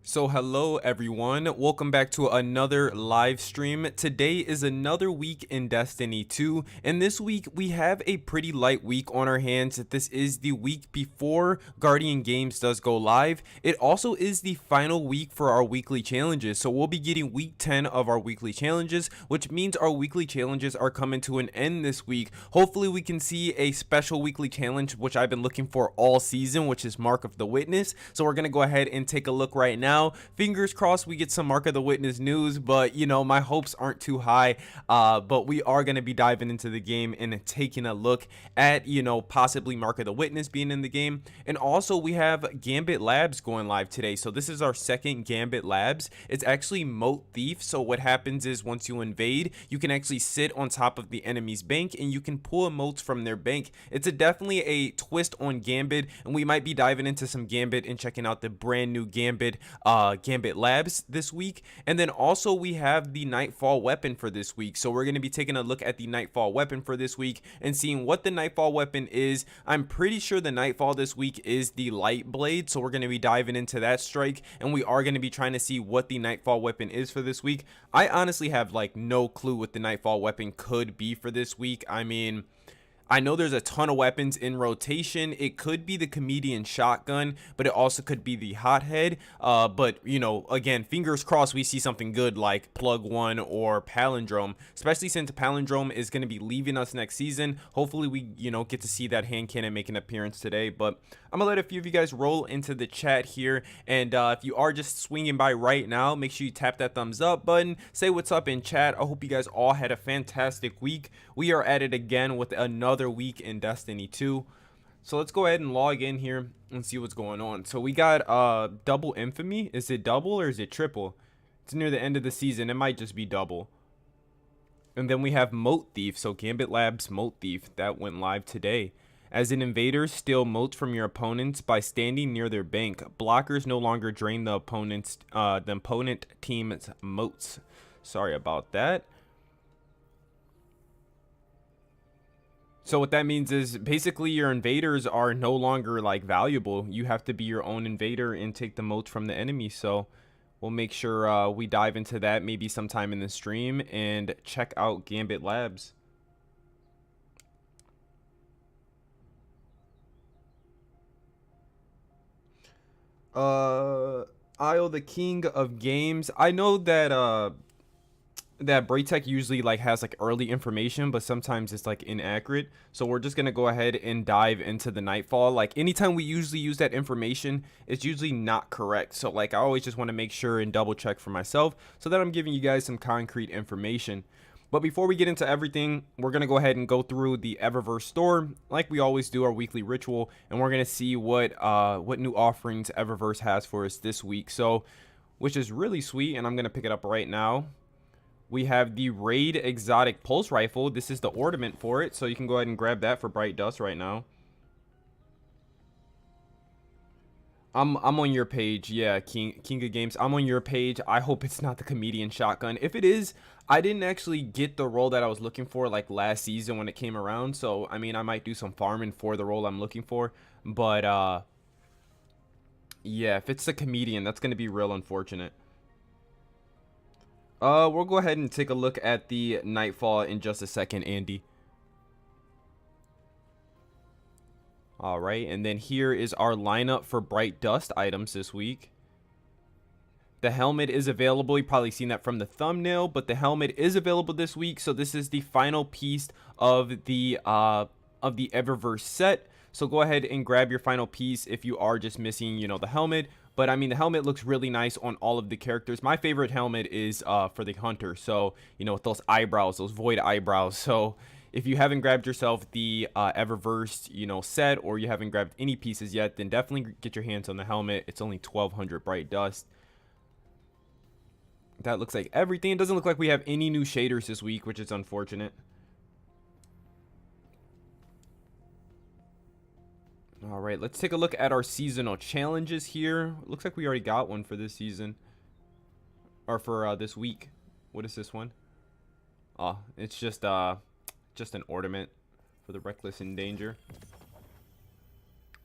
So hello everyone, welcome back to another live stream. Today is another week in Destiny 2, and this week we have a pretty light week on our hands. This is the week before Guardian Games does go live. It also is the final week for our weekly challenges, so we'll be getting week 10 of our weekly challenges, which means our weekly challenges are coming to an end this week. Hopefully we can see a special weekly challenge which I've been looking for all season, which is Mark of the Witness. So we're gonna go ahead and take a look right now. Fingers crossed we get some Mark of the Witness news, but you know, my hopes aren't too high. But we are going to be diving into the game and taking a look at, you know, possibly Mark of the Witness being in the game. And also we have Gambit Labs going live today. So this is our second Gambit Labs. It's actually Moat Thief. So what happens is once you invade, you can actually sit on top of the enemy's bank and you can pull emotes from their bank. It's definitely a twist on Gambit, and we might be diving into some Gambit and checking out the brand new Gambit Labs this week. And then also we have the Nightfall weapon for this week, so we're going to be taking a look at the Nightfall weapon for this week and seeing what the Nightfall weapon is. I'm pretty sure the Nightfall this week is the Lightblade, so we're going to be diving into that strike, and we are going to be trying to see what the Nightfall weapon is for this week. I honestly have like no clue what the Nightfall weapon could be for this week. I mean, I know there's a ton of weapons in rotation. It could be the comedian shotgun, but it also could be the hothead. But you know, again, fingers crossed we see something good like plug one or palindrome, especially since palindrome is going to be leaving us next season. Hopefully we, you know, get to see that hand cannon make an appearance today. But I'm gonna let a few of you guys roll into the chat here, and if you are just swinging by right now, make sure you tap that thumbs up button, say what's up in chat. I hope you guys all had a fantastic week. We are at it again with another week in Destiny 2. So let's go ahead and log in here and see what's going on. So we got double infamy. Is it double or is it triple? It's near the end of the season, it might just be double. And then we have Moat Thief. So Gambit Labs Moat Thief, that went live today. As an invader, steal moats from your opponents by standing near their bank. Blockers no longer drain the opponent team's moats. Sorry about that. So what that means is basically your invaders are no longer like valuable. You have to be your own invader and take the moats from the enemy. So we'll make sure we dive into that maybe sometime in the stream and check out Gambit Labs. Isle the King of Games. I know that that Braytech usually like has like early information, but sometimes it's like inaccurate. So we're just gonna go ahead and dive into the Nightfall. Like anytime we usually use that information, it's usually not correct. So like I always just want to make sure and double check for myself so that I'm giving you guys some concrete information. But before we get into everything, we're going to go ahead and go through the Eververse store like we always do, our weekly ritual, and we're going to see what new offerings Eververse has for us this week. So, which is really sweet, and I'm going to pick it up right now. We have the Raid Exotic Pulse Rifle. This is the ornament for it, so you can go ahead and grab that for Bright Dust right now. I'm on your page. Yeah, King of Games. I'm on your page. I hope it's not the comedian shotgun. If it is, I didn't actually get the role that I was looking for like last season when it came around. So, I mean, I might do some farming for the role I'm looking for. But, yeah, if it's the comedian, that's going to be real unfortunate. We'll go ahead and take a look at the Nightfall in just a second, Andy. All right, and then here is our lineup for Bright Dust items this week. The helmet is available. You've probably seen that from the thumbnail, but the helmet is available this week. So this is the final piece of the Eververse set. So go ahead and grab your final piece if you are just missing, you know, the helmet. But I mean, the helmet looks really nice on all of the characters. My favorite helmet is for the hunter. So, you know, with those eyebrows, those void eyebrows. So if you haven't grabbed yourself the Eververse, you know, set, or you haven't grabbed any pieces yet, then definitely get your hands on the helmet. It's only 1200 Bright Dust. That looks like everything. It doesn't look like we have any new shaders this week, which is unfortunate. All right, let's take a look at our seasonal challenges here. Looks like we already got one for this season, or for this week. What is this one? Oh, it's just an ornament for the reckless endanger.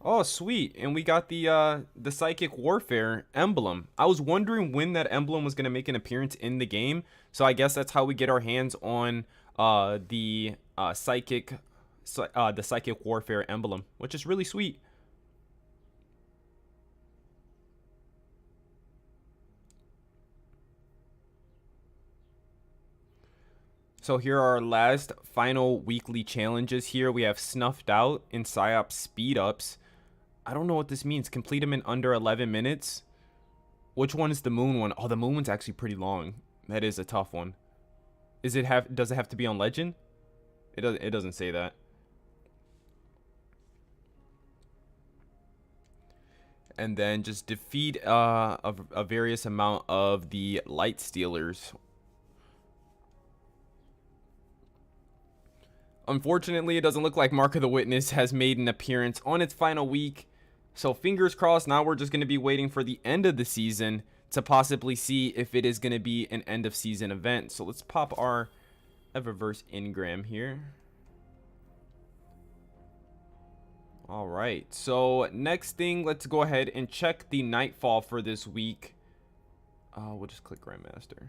Oh, sweet. And we got the psychic warfare emblem. I was wondering when that emblem was going to make an appearance in the game. So I guess that's how we get our hands on the psychic warfare emblem, which is really sweet. So here are our last final weekly challenges here. We have Snuffed Out and Psyop Speed Ups. I don't know what this means. Complete them in under 11 minutes. Which one is the moon one? Oh, the moon one's actually pretty long. That is a tough one. Does it have to be on legend? It doesn't say that. And then just defeat a various amount of the light stealers. Unfortunately, it doesn't look like Mark of the Witness has made an appearance on its final week. So fingers crossed, now we're just going to be waiting for the end of the season to possibly see if it is going to be an end of season event. So let's pop our Eververse engram here. All right, so next thing, let's go ahead and check the Nightfall for this week. We'll just click Grandmaster.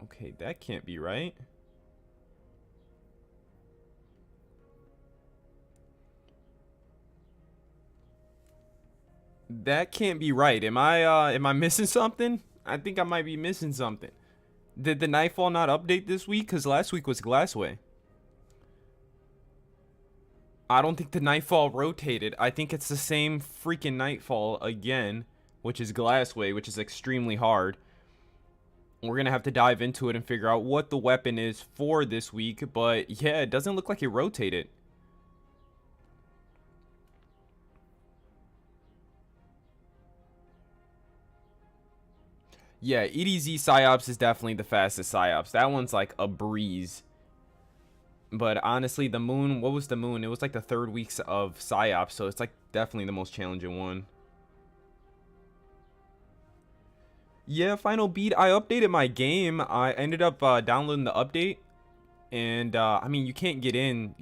Okay, that can't be right. That can't be right. Am I missing something? I think I might be missing something. Did the Nightfall not update this week? Because last week was Glassway. I don't think the Nightfall rotated. I think it's the same freaking Nightfall again, which is Glassway, which is extremely hard. We're going to have to dive into it and figure out what the weapon is for this week. But yeah, it doesn't look like it rotated. Yeah, EDZ Psyops is definitely the fastest Psyops. That one's like a breeze. But honestly, the moon, what was the moon? It was like the 3rd weeks of Psyops, so it's like definitely the most challenging one. Yeah, Final Beat, I updated my game. I ended up downloading the update. And I mean, you can't get in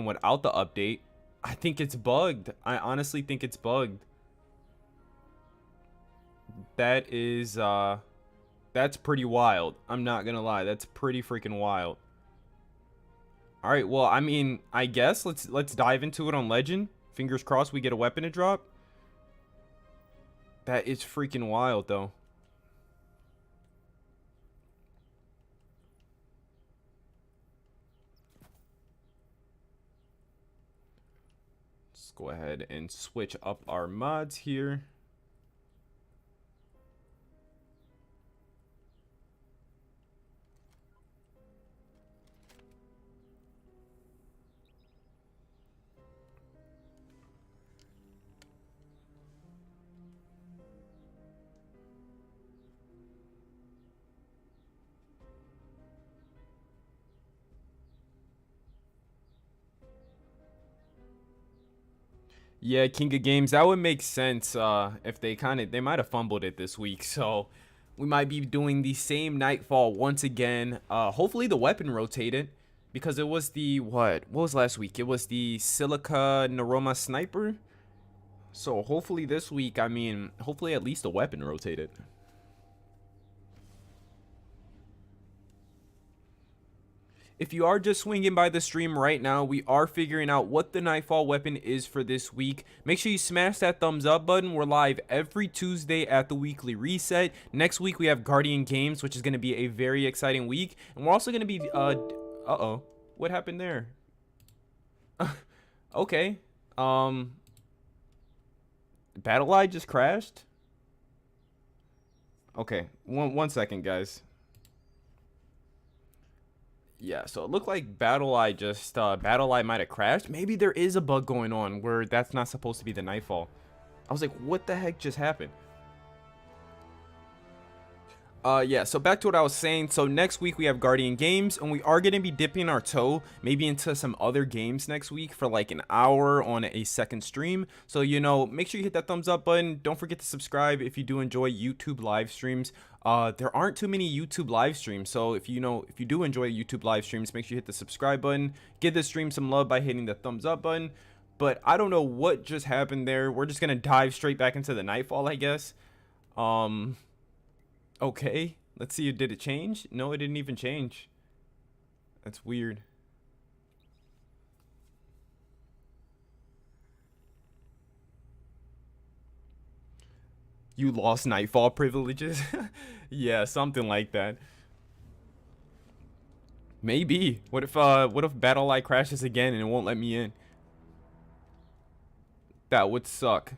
without the update. I think it's bugged. I honestly think it's bugged. That is that's pretty wild. I'm not gonna lie, that's pretty freaking wild. All right, well, I mean, I guess let's dive into it on legend. Fingers crossed we get a weapon to drop. That is freaking wild though. Let's go ahead and switch up our mods here. Yeah, King of Games, that would make sense if they might have fumbled it this week. So we might be doing the same Nightfall once again. Hopefully the weapon rotated because it was the what was last week? It was the Silica Naroma Sniper. So hopefully this week, I mean, hopefully at least the weapon rotated. If you are just swinging by the stream right now, we are figuring out what the Nightfall weapon is for this week. Make sure you smash that thumbs up button. We're live every Tuesday at the weekly reset. Next week, we have Guardian Games, which is going to be a very exciting week. And we're also going to be, uh-oh, what happened there? Okay, BattleEye just crashed? Okay, one second, guys. Yeah, so it looked like BattleEye might have crashed. Maybe there is a bug going on where that's not supposed to be the Nightfall. I was like, what the heck just happened? Yeah, so back to what I was saying. So next week we have Guardian Games, and we are going to be dipping our toe maybe into some other games next week for like an hour on a second stream. So, you know, make sure you hit that thumbs up button. Don't forget to subscribe if you do enjoy YouTube live streams. There aren't too many YouTube live streams, so if you do enjoy YouTube live streams, make sure you hit the subscribe button. Give this stream some love by hitting the thumbs up button. But I don't know what just happened there. We're just going to dive straight back into the Nightfall, I guess. Okay, let's see. Did it change? No, it didn't even change. That's weird. You lost Nightfall privileges? Yeah, something like that. Maybe. What if Battle Light crashes again and it won't let me in? That would suck.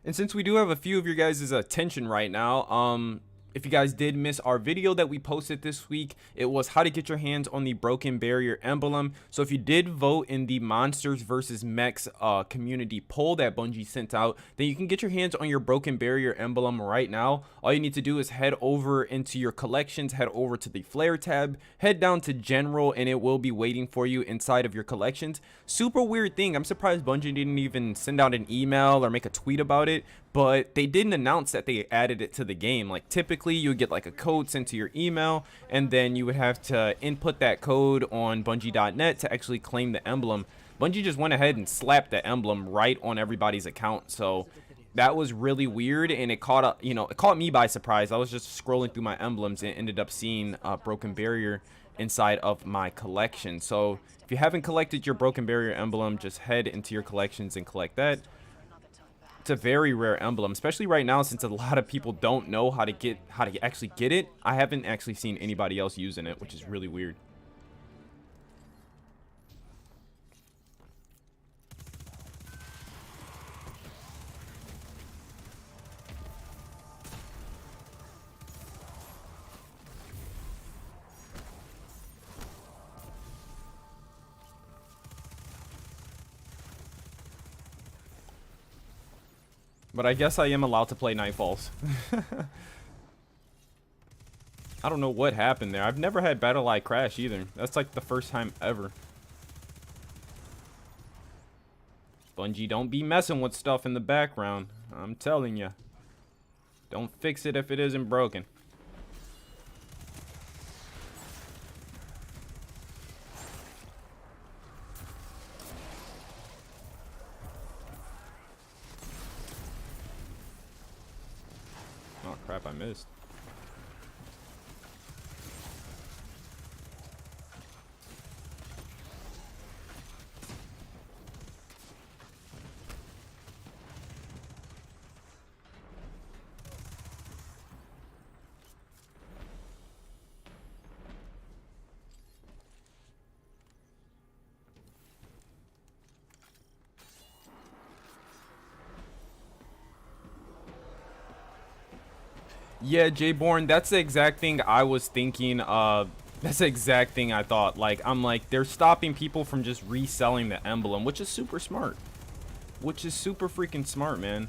And since we do have a few of your guys' attention right now, if you guys did miss our video that we posted this week, it was how to get your hands on the Broken Barrier emblem. So if you did vote in the Monsters vs. Mechs community poll that Bungie sent out, then you can get your hands on your Broken Barrier emblem right now. All you need to do is head over into your collections, head over to the Flare tab, head down to General, and it will be waiting for you inside of your collections. Super weird thing. I'm surprised Bungie didn't even send out an email or make a tweet about it, but they didn't announce that they added it to the game. Like typically you would get like a code sent to your email, and then you would have to input that code on bungie.net to actually claim the emblem. Bungie just went ahead and slapped the emblem right on everybody's account. So that was really weird, and it caught it caught me by surprise. I was just scrolling through my emblems and ended up seeing Broken Barrier inside of my collection. So if you haven't collected your Broken Barrier emblem, just head into your collections and collect that. It's a very rare emblem, especially right now since a lot of people don't know how to actually get it. I haven't actually seen anybody else using it, which is really weird. But I guess I am allowed to play Nightfalls. I don't know what happened there. I've never had Battle Light crash either. That's like the first time ever. Bungie, don't be messing with stuff in the background. I'm telling you. Don't fix it if it isn't broken. Oh crap, I missed. Yeah, Jayborn, that's the exact thing I was thinking. That's the exact thing I thought. Like, I'm like, they're stopping people from just reselling the emblem, which is super smart. Which is super freaking smart, man.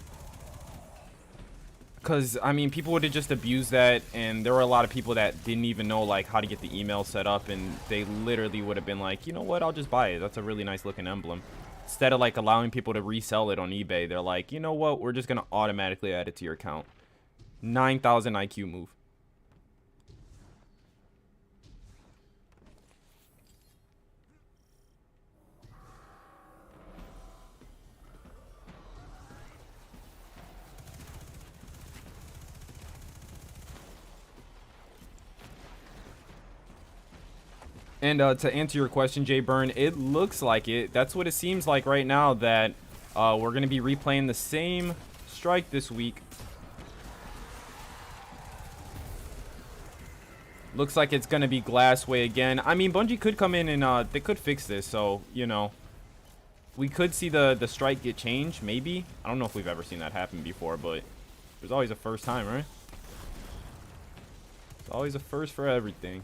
Because, I mean, people would have just abused that, and there were a lot of people that didn't even know, like, how to get the email set up, and they literally would have been like, you know what, I'll just buy it. That's a really nice looking emblem. Instead of, like, allowing people to resell it on eBay, they're like, you know what, we're just going to automatically add it to your account. 9,000 IQ move. And to answer your question, Jay Byrne, it looks like it. That's what it seems like right now, that we're going to be replaying the same strike this week. Looks like it's going to be Glassway again. I mean, Bungie could come in and they could fix this. So, you know, we could see the strike get changed, maybe. I don't know if we've ever seen that happen before, but there's always a first time, right? It's always a first for everything.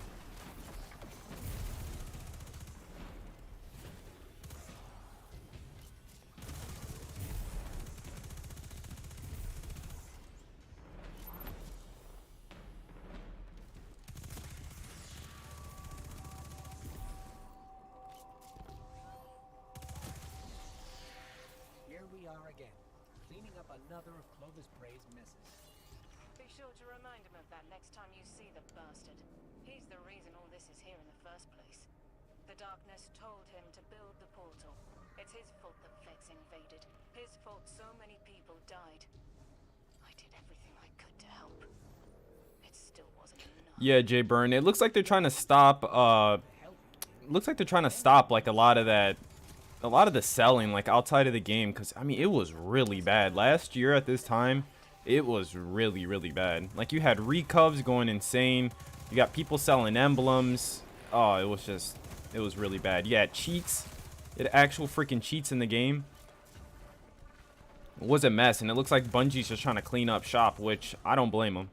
we are again, cleaning up another of Clovis Bray's messes. Be sure to remind him of that next time you see the bastard. He's the reason all this is here in the first place. The darkness told him to build the portal. It's his fault the Vex invaded. His fault so many people died. I did everything I could to help. It still wasn't enough. Yeah, Jay Byrne. It looks like they're trying to stop. Like a lot of the selling like outside of the game, because I mean it was really bad last year at this time. It was really bad. Like you had recovs going insane. You got people selling emblems. Oh, it was really bad. Yeah, cheats. It actual freaking cheats in the game. It was a mess, and it looks like Bungie's just trying to clean up shop, which I don't blame them.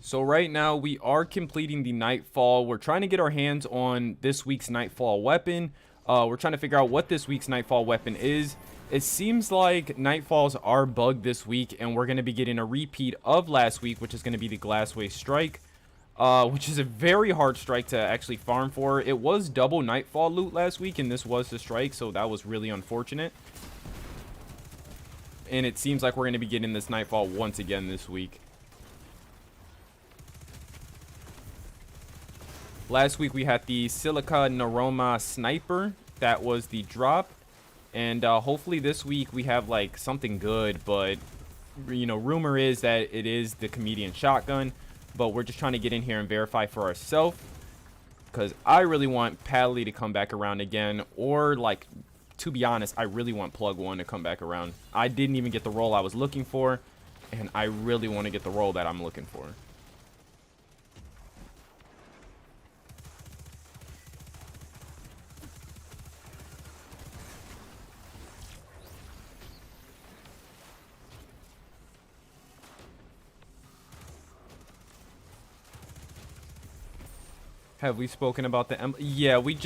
So right now we are completing the Nightfall. We're trying to get our hands on this week's Nightfall weapon. We're trying to figure out what this week's Nightfall weapon is. It seems like Nightfalls are bugged this week, and we're going to be getting a repeat of last week, which is going to be the Glassway Strike, which is a very hard strike to actually farm for. It was double Nightfall loot last week, and this was the strike, so that was really unfortunate. And it seems like we're going to be getting this Nightfall once again this week. Last week we had the Silica Naroma Sniper. That was the drop. And hopefully this week we have like something good. But, you know, rumor is that it is the Comedian Shotgun. But we're just trying to get in here and verify for ourselves. Because I really want Padley to come back around again. Or, like, to be honest, I really want Plug 1 to come back around. I didn't even get the role I was looking for. And I really want to get the role that I'm looking for. Have we spoken about the yeah, we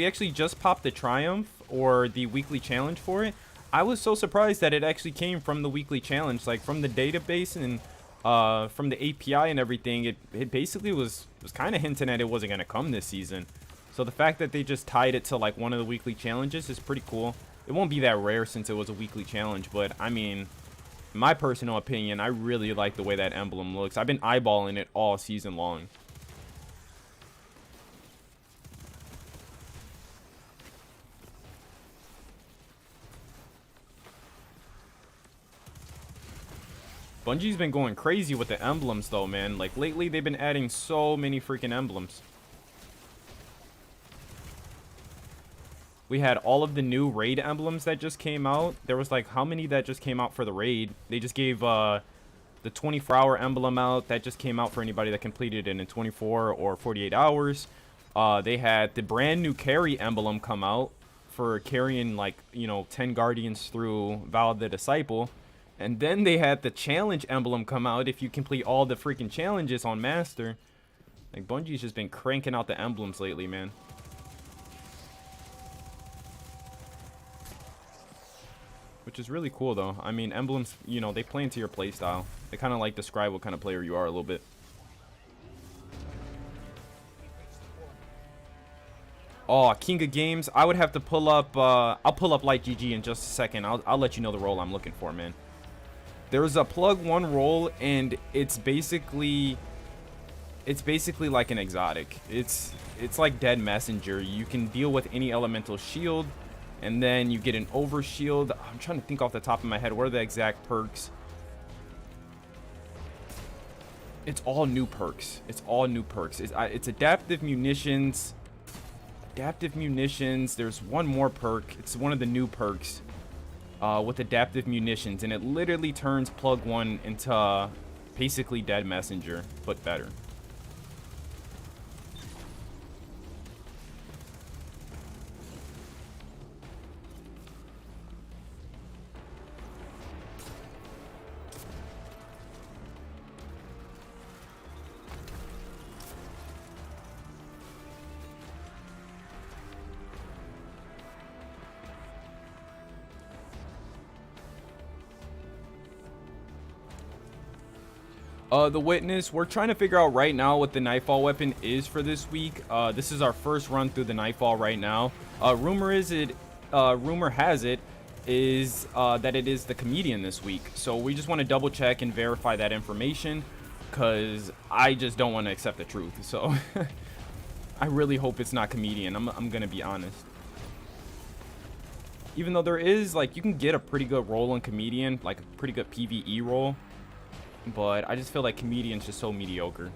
actually just popped the Triumph, or the weekly challenge for it. I was so surprised that it actually came from the weekly challenge, like from the database and from the API and everything. It basically was kind of hinting at it wasn't going to come this season. So the fact that they just tied it to like one of the weekly challenges is pretty cool. It won't be that rare since it was a weekly challenge, but I mean, in my personal opinion, I really like the way that emblem looks. I've been eyeballing it all season long. Bungie's been going crazy with the emblems though, man. Like lately they've been adding so many freaking emblems. We had all of the new raid emblems that just came out. There was like how many that just came out for the raid? They just gave the 24-hour emblem out. That just came out for anybody that completed it in 24 or 48 hours. They had the brand new carry emblem come out for carrying, like, you know, 10 guardians through Val the Disciple. And then they had the challenge emblem come out if you complete all the freaking challenges on Master. Like, Bungie's just been cranking out the emblems lately, man. Which is really cool, though. I mean, emblems, you know, they play into your playstyle. They kind of, like, describe what kind of player you are a little bit. Oh, King of Games. I would have to pull up, I'll pull up Light GG in just a second. I'll let you know the role I'm looking for, man. There's a plug 1 role, and it's basically like an exotic. It's like Dead Messenger. You can deal with any elemental shield, and then you get an overshield. I'm trying to think off the top of my head, what are the exact perks? It's all new perks. It's all new perks. It's adaptive munitions. Adaptive munitions. There's one more perk. It's one of the new perks. With adaptive munitions, and it literally turns plug 1 into basically Dead Messenger, but better. The witness, we're trying to figure out right now what the Nightfall weapon is for this week. This is our first run through the Nightfall right now. Rumor has it is that it is the comedian this week. So we just want to double check and verify that information, because I just don't want to accept the truth. So I really hope it's not comedian. I'm gonna be honest. Even though there is, like, you can get a pretty good roll on comedian, like a pretty good PvE roll. But I just feel like comedian's just so mediocre.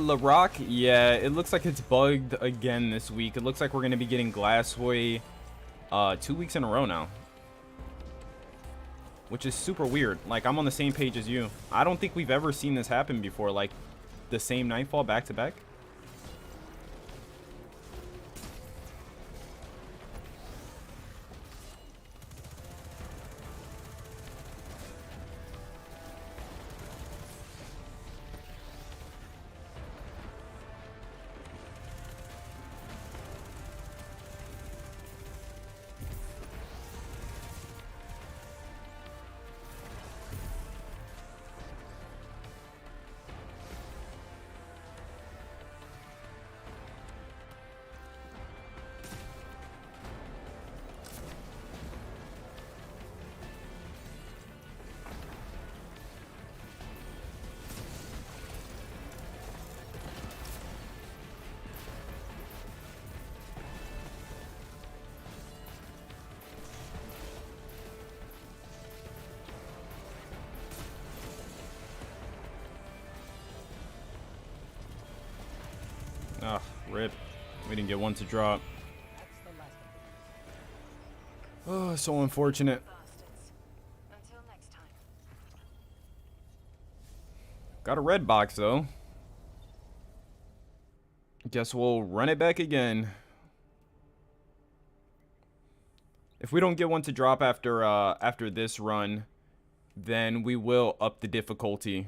LaRock, yeah, it looks like it's bugged again this week. It looks like we're gonna be getting Glassway 2 weeks in a row now, which is super weird. Like, I'm on the same page as you. I don't think we've ever seen this happen before, like the same Nightfall back to back. Ah, rip. We didn't get one to drop. Oh, so unfortunate. Bastards. Until next time. Got a red box, though. Guess we'll run it back again. If we don't get one to drop after this run, then we will up the difficulty.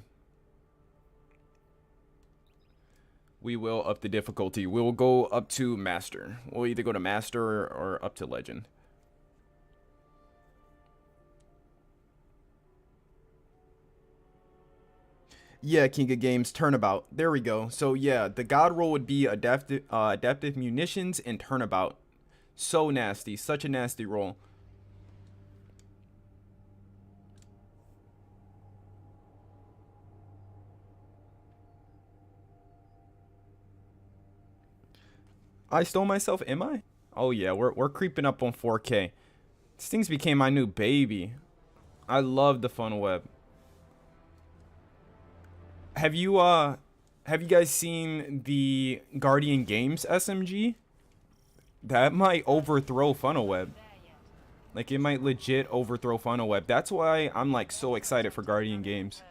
We will up the difficulty. We will go up to Master. We'll either go to Master or up to Legend. Yeah, King of Games, Turnabout. There we go. So yeah, the God roll would be Adaptive Munitions and Turnabout. So nasty. Such a nasty roll. I stole myself, am I? Oh yeah, we're creeping up on 4K. These things became my new baby. I love the funnel web. Have you guys seen the Guardian Games SMG? That might overthrow funnel web. Like, it might legit overthrow funnel web. That's why I'm like so excited for Guardian Games.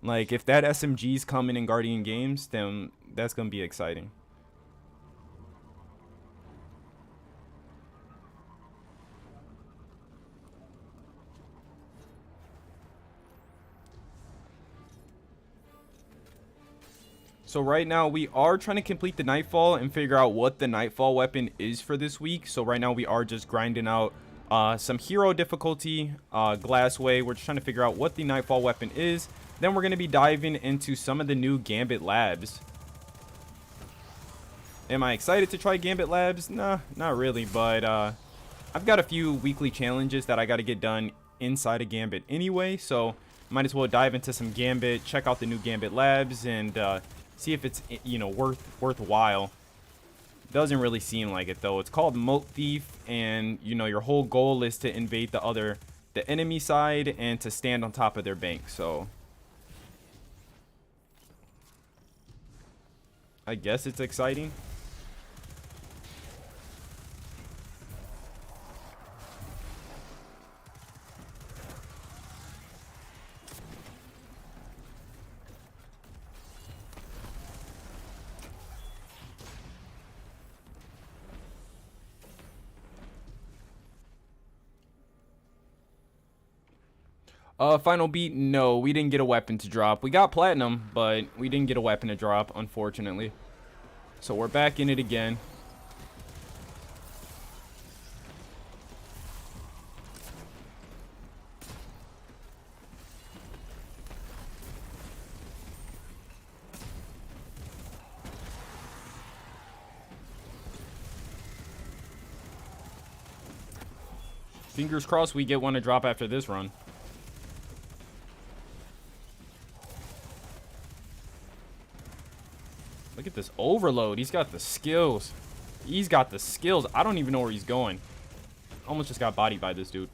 Like, if that SMG's coming in Guardian Games, then that's gonna be exciting. So right now we are trying to complete the Nightfall and figure out what the Nightfall weapon is for this week. So right now we are just grinding out some hero difficulty, Glassway. We're just trying to figure out what the Nightfall weapon is. Then we're going to be diving into some of the new Gambit labs. Am I excited to try Gambit labs? Nah, not really, but I've got a few weekly challenges that I got to get done inside of Gambit anyway, so might as well dive into some Gambit, check out the new Gambit labs, and see if it's, you know, worthwhile. Doesn't really seem like it though. It's called Moat Thief, and you know your whole goal is to invade the enemy side and to stand on top of their bank. So I guess it's exciting. Final beat, no, we didn't get a weapon to drop. We got platinum, but we didn't get a weapon to drop, unfortunately. So we're back in it again. Fingers crossed we get one to drop after this run. Look at this overload. He's got the skills. He's got the skills. I don't even know where he's going. Almost just got bodied by this dude.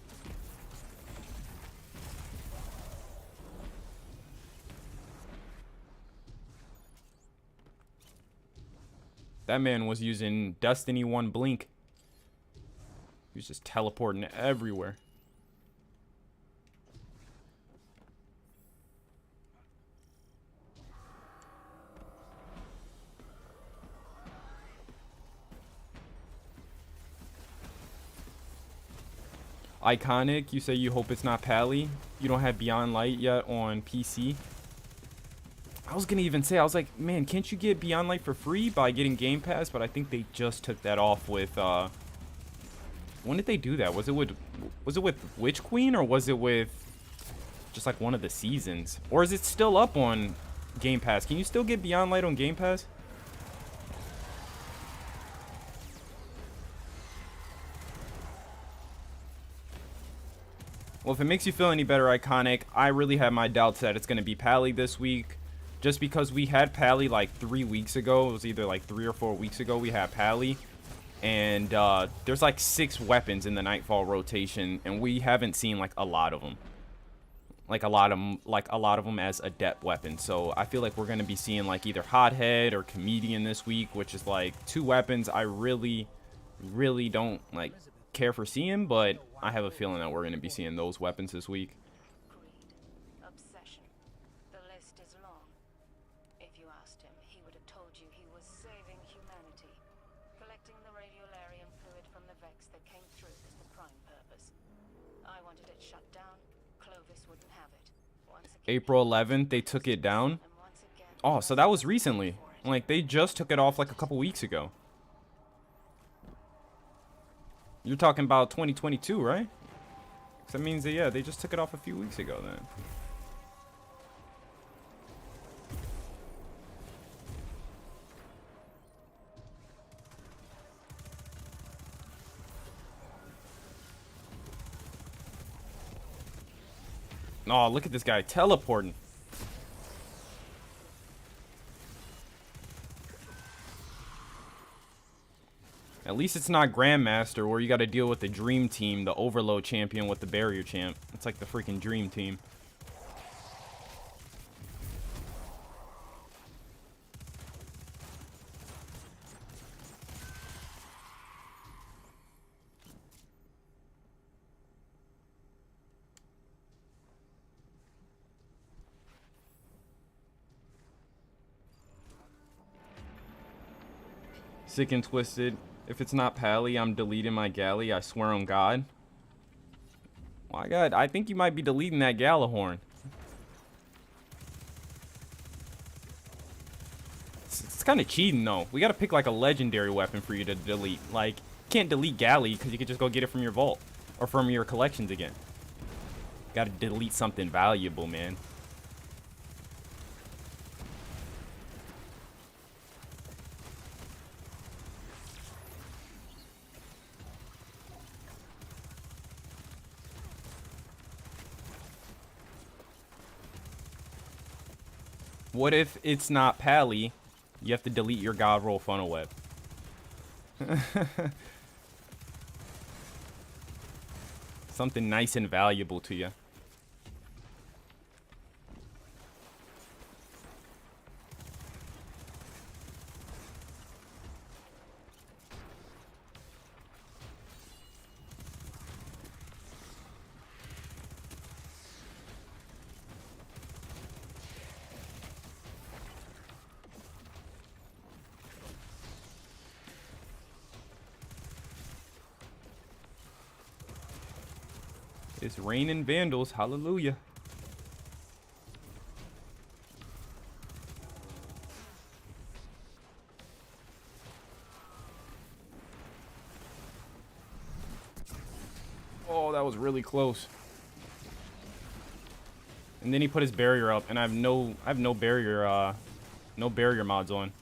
That man was using Destiny 1 Blink. He was just teleporting everywhere. Iconic, you say you hope it's not Pally. You don't have Beyond Light yet on PC. I was gonna even say, I was like, man, can't you get Beyond Light for free by getting Game Pass? But I think they just took that off with when did they do that? Was it with Witch Queen, or was it with just like one of the seasons? Or is it still up on Game Pass? Can you still get Beyond Light on Game Pass? Well, if it makes you feel any better, Iconic, I really have my doubts that it's going to be Pally this week. Just because we had Pally like 3 weeks ago. It was either like 3 or 4 weeks ago we had Pally. And there's like 6 weapons in the Nightfall rotation, and we haven't seen like a lot of them. Like a lot of them as adept weapons. So I feel like we're going to be seeing like either Hothead or Comedian this week, which is like 2 weapons I really don't like care for seeing, but I have a feeling that we're going to be seeing those weapons this week. Greed, obsession. The list is long. If you asked him, he would have told you he was saving humanity. Collecting the radiolarium fluid from the Vex that came through was the prime purpose. I wanted it shut down. Clovis wouldn't have it. April 11th, they took it down. Oh, so that was recently. Like, they just took it off like a couple weeks ago. You're talking about 2022, right? So that means that, yeah, they just took it off a few weeks ago then. Oh, look at this guy teleporting. At least it's not Grandmaster, where you got to deal with the Dream Team, the Overload champion with the Barrier champ. It's like the freaking Dream Team. Sick and Twisted. If it's not Pally, I'm deleting my galley. I swear on God. My God, I think you might be deleting that Galahorn. It's kind of cheating, though. We got to pick, like, a legendary weapon for you to delete. Like, you can't delete galley because you can just go get it from your vault. Or from your collections again. Got to delete something valuable, man. What if it's not Pally? You have to delete your God Roll Funnel Web. Something nice and valuable to you. It's raining vandals. Hallelujah. that was really close. And then he put his barrier up, and I have no barrier mods on.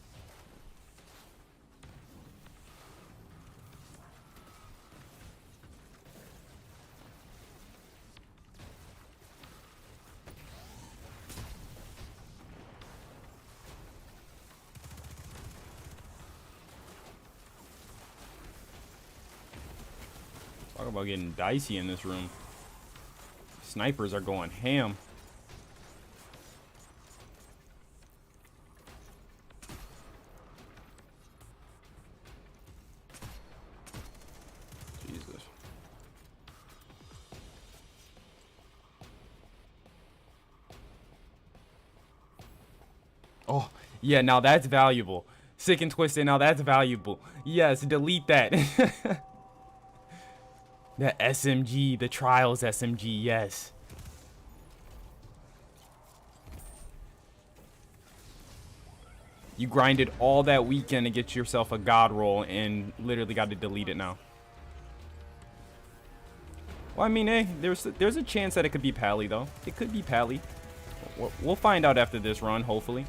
Talk about getting dicey in this room. Snipers are going ham. Jesus. Oh, yeah, now that's valuable. Sick and twisted, now that's valuable. Yes, delete that. The SMG, the Trials SMG, yes. You grinded all that weekend to get yourself a god roll and literally got to delete it now. Well, I mean, hey, there's a chance that it could be Pally, though. It could be Pally. We'll find out after this run, hopefully.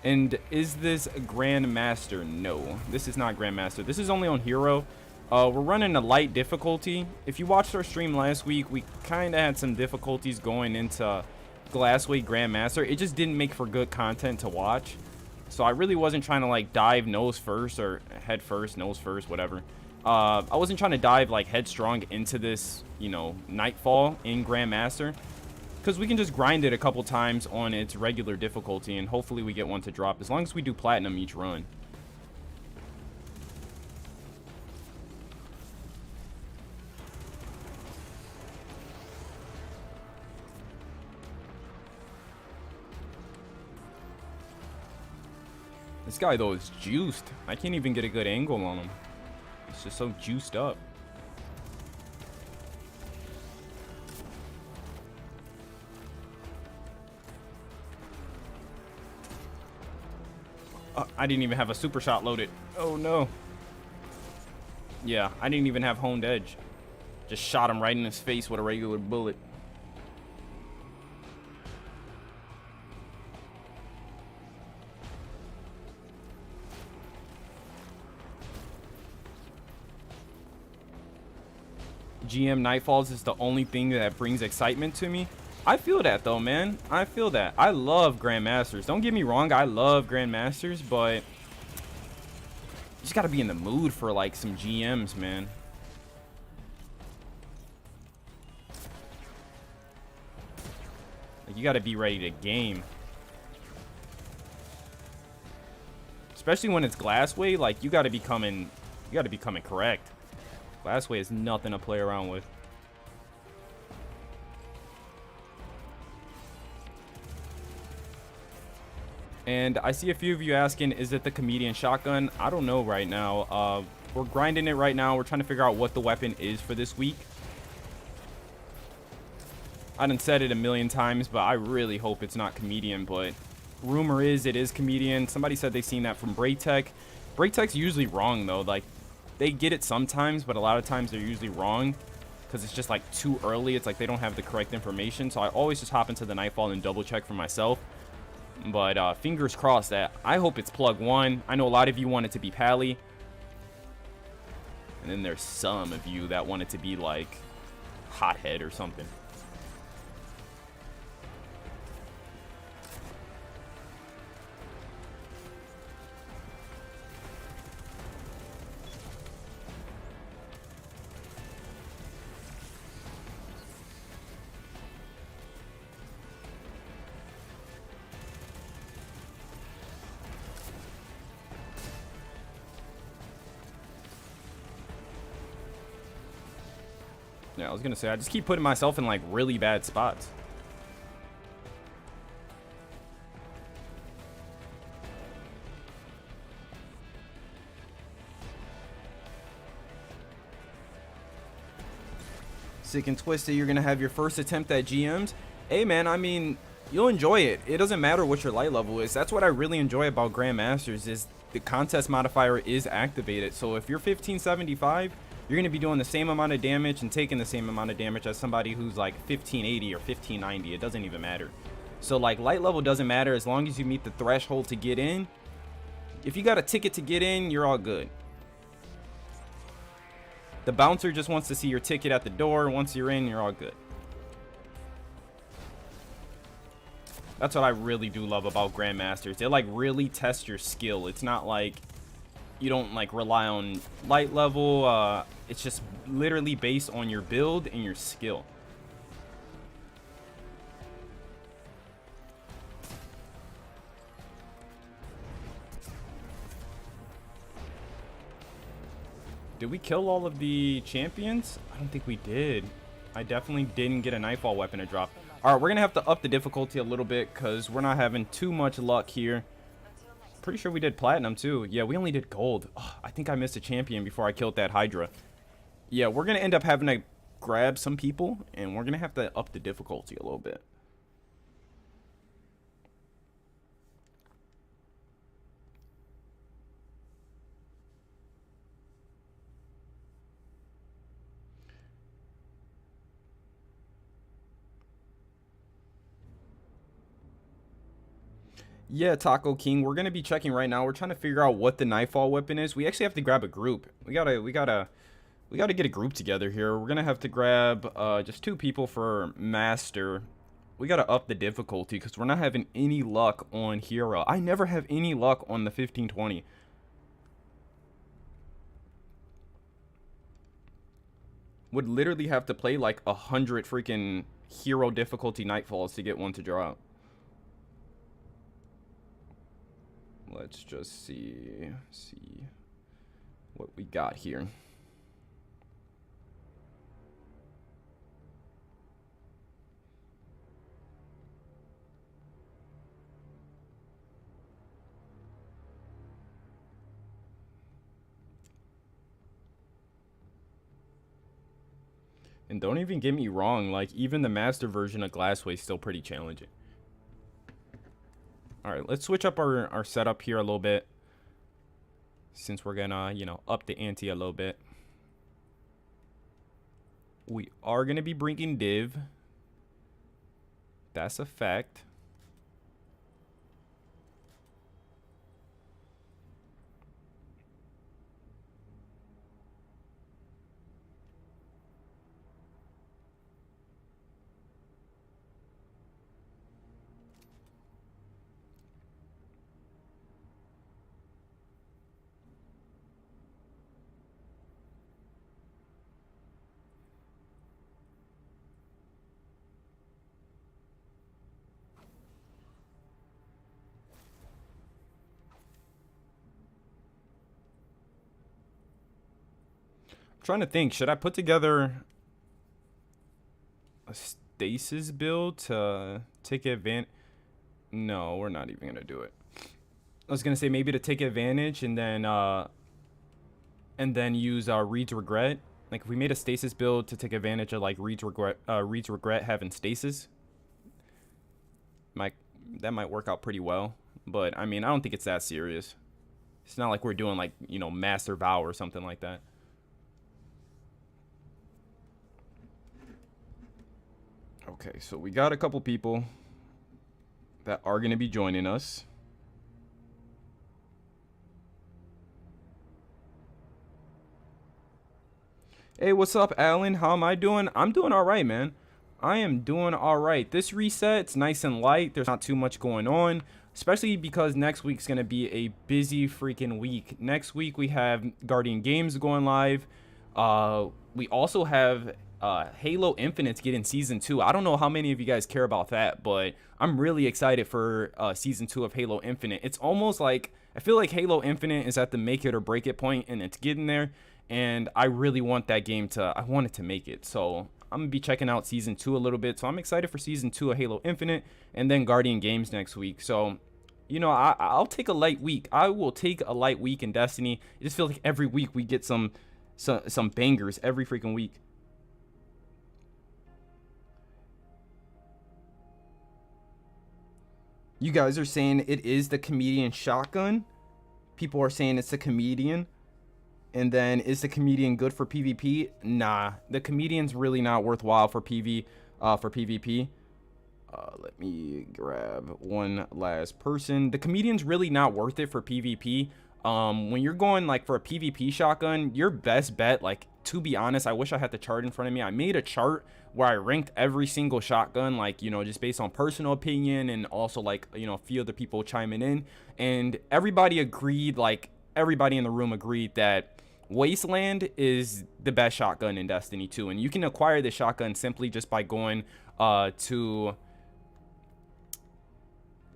And is this Grandmaster? No, this is not Grandmaster. This is only on Hero. We're running a light difficulty. If you watched our stream last week, we kind of had some difficulties going into Glassway Grandmaster. It just didn't make for good content to watch. So I really wasn't trying to like dive nose first or head first, nose first, whatever. I wasn't trying to dive like headstrong into this, you know, Nightfall in Grandmaster. Because we can just grind it a couple times on its regular difficulty, and hopefully we get one to drop, as long as we do platinum each run. This guy, though, is juiced. I can't even get a good angle on him. It's just so juiced up. I didn't even have a super shot loaded. Oh no. Yeah, I didn't even have honed edge. Just shot him right in his face with a regular bullet. GM Nightfalls is the only thing that brings excitement to me. I feel that though, man. I feel that. I love Grandmasters. Don't get me wrong, I love Grandmasters, but you just gotta be in the mood for like some GMs, man. Like, you gotta be ready to game. Especially when it's Glassway, like you gotta be coming correct. Glassway is nothing to play around with. And I see a few of you asking, is it the comedian shotgun? I don't know right now. We're grinding it right now. We're trying to figure out what the weapon is for this week. I done said it a million times, but I really hope it's not comedian. But rumor is it is comedian. Somebody said they seen that from Braytech. Braytech's usually wrong though. Like, they get it sometimes, but a lot of times they're usually wrong because it's just like too early. It's like they don't have the correct information. So I always just hop into the Nightfall and double check for myself. But fingers crossed that. I hope it's plug 1. I know a lot of you want it to be Pally. And then there's some of you that want it to be like Hothead or something. Yeah, I was gonna say, I just keep putting myself in like really bad spots. Sick and twisted, you're gonna have your first attempt at GMs. Hey man, I mean, you'll enjoy it. It doesn't matter what your light level is. That's what I really enjoy about Grandmasters, is the contest modifier is activated. So if you're 1575, you're going to be doing the same amount of damage and taking the same amount of damage as somebody who's like 1580 or 1590. It doesn't even matter. So like light level doesn't matter as long as you meet the threshold to get in. If you got a ticket to get in, you're all good. The bouncer just wants to see your ticket at the door. Once you're in, you're all good. That's what I really do love about Grandmasters. They like really test your skill. It's not like you don't like rely on light level. It's just literally based on your build and your skill. Did we kill all of the champions? I don't think we did. I definitely didn't get a Nightfall weapon to drop. Alright, we're going to have to up the difficulty a little bit because we're not having too much luck here. Pretty sure we did platinum too. Yeah, we only did gold. Oh, I think I missed a champion before I killed that Hydra. Yeah, we're going to end up having to grab some people and we're going to have to up the difficulty a little bit. Yeah, Taco King, we're gonna be checking right now. We're trying to figure out what the Nightfall weapon is. We actually have to grab a group. We gotta get a group together here. We're gonna have to grab just 2 people for master. We gotta up the difficulty because we're not having any luck on hero. I never have any luck on the 1520. Would literally have to play like 100 freaking hero difficulty Nightfalls to get one to draw out. Let's just see what we got here. And don't even get me wrong, like even the master version of Glassway is still pretty challenging. Alright, let's switch up our setup here a little bit. Since we're gonna, you know, up the ante a little bit. We are gonna be bringing Div. That's a fact. Trying to think, should I put together a stasis build to take advantage? No, we're not even gonna do it. I was gonna say maybe to take advantage and then use Reed's Regret. Like if we made a stasis build to take advantage of like Reed's Regret having stasis, that might work out pretty well. But I mean, I don't think it's that serious. It's not like we're doing like, you know, Master Vow or something like that. Okay, so we got a couple people that are going to be joining us. Hey, what's up, Alan? How am I doing? I'm doing all right, man. I am doing all right. This reset, it's nice and light. There's not too much going on, especially because next week's going to be a busy freaking week. Next week, we have Guardian Games going live. We also have Halo Infinite's getting season 2. I don't know how many of you guys care about that, but I'm really excited for season 2 of Halo Infinite. It's almost like I feel like Halo Infinite is at the make it or break it point, and it's getting there. And I really want that game to. I want it to make it. So I'm gonna be checking out season 2 a little bit. So I'm excited for season 2 of Halo Infinite, and then Guardian Games next week. So, you know, I'll take a light week. I will take a light week in Destiny. It just feels like every week we get some bangers every freaking week. You guys are saying it is the comedian shotgun. People are saying it's a comedian. And then, is the comedian good for PvP? Nah, the comedian's really not worthwhile for PvP. Let me grab one last person. The comedian's really not worth it for PvP. When you're going like for a PvP shotgun, your best bet, like, to be honest, I wish I had the chart in front of me. I made a chart where I ranked every single shotgun, like, you know, just based on personal opinion and also like, you know, a few other people chiming in, and everybody agreed, like everybody in the room agreed that Wasteland is the best shotgun in Destiny 2, and you can acquire the shotgun simply just by going to,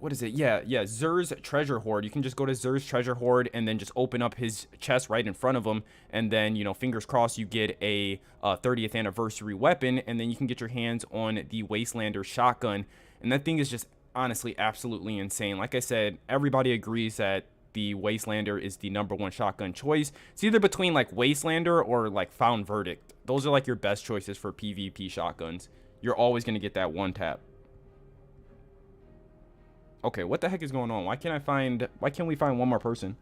what is it? Yeah, Zer's treasure hoard. You can just go to Zer's treasure hoard and then just open up his chest right in front of him, and then, you know, fingers crossed, you get a 30th anniversary weapon, and then you can get your hands on the Wastelander shotgun. And that thing is just honestly absolutely insane. Like I said, everybody agrees that the Wastelander is the #1 shotgun choice. It's either between like Wastelander or like Found Verdict. Those are like your best choices for PvP shotguns. You're always going to get that one tap. Okay, what the heck is going on? Why can't we find one more person?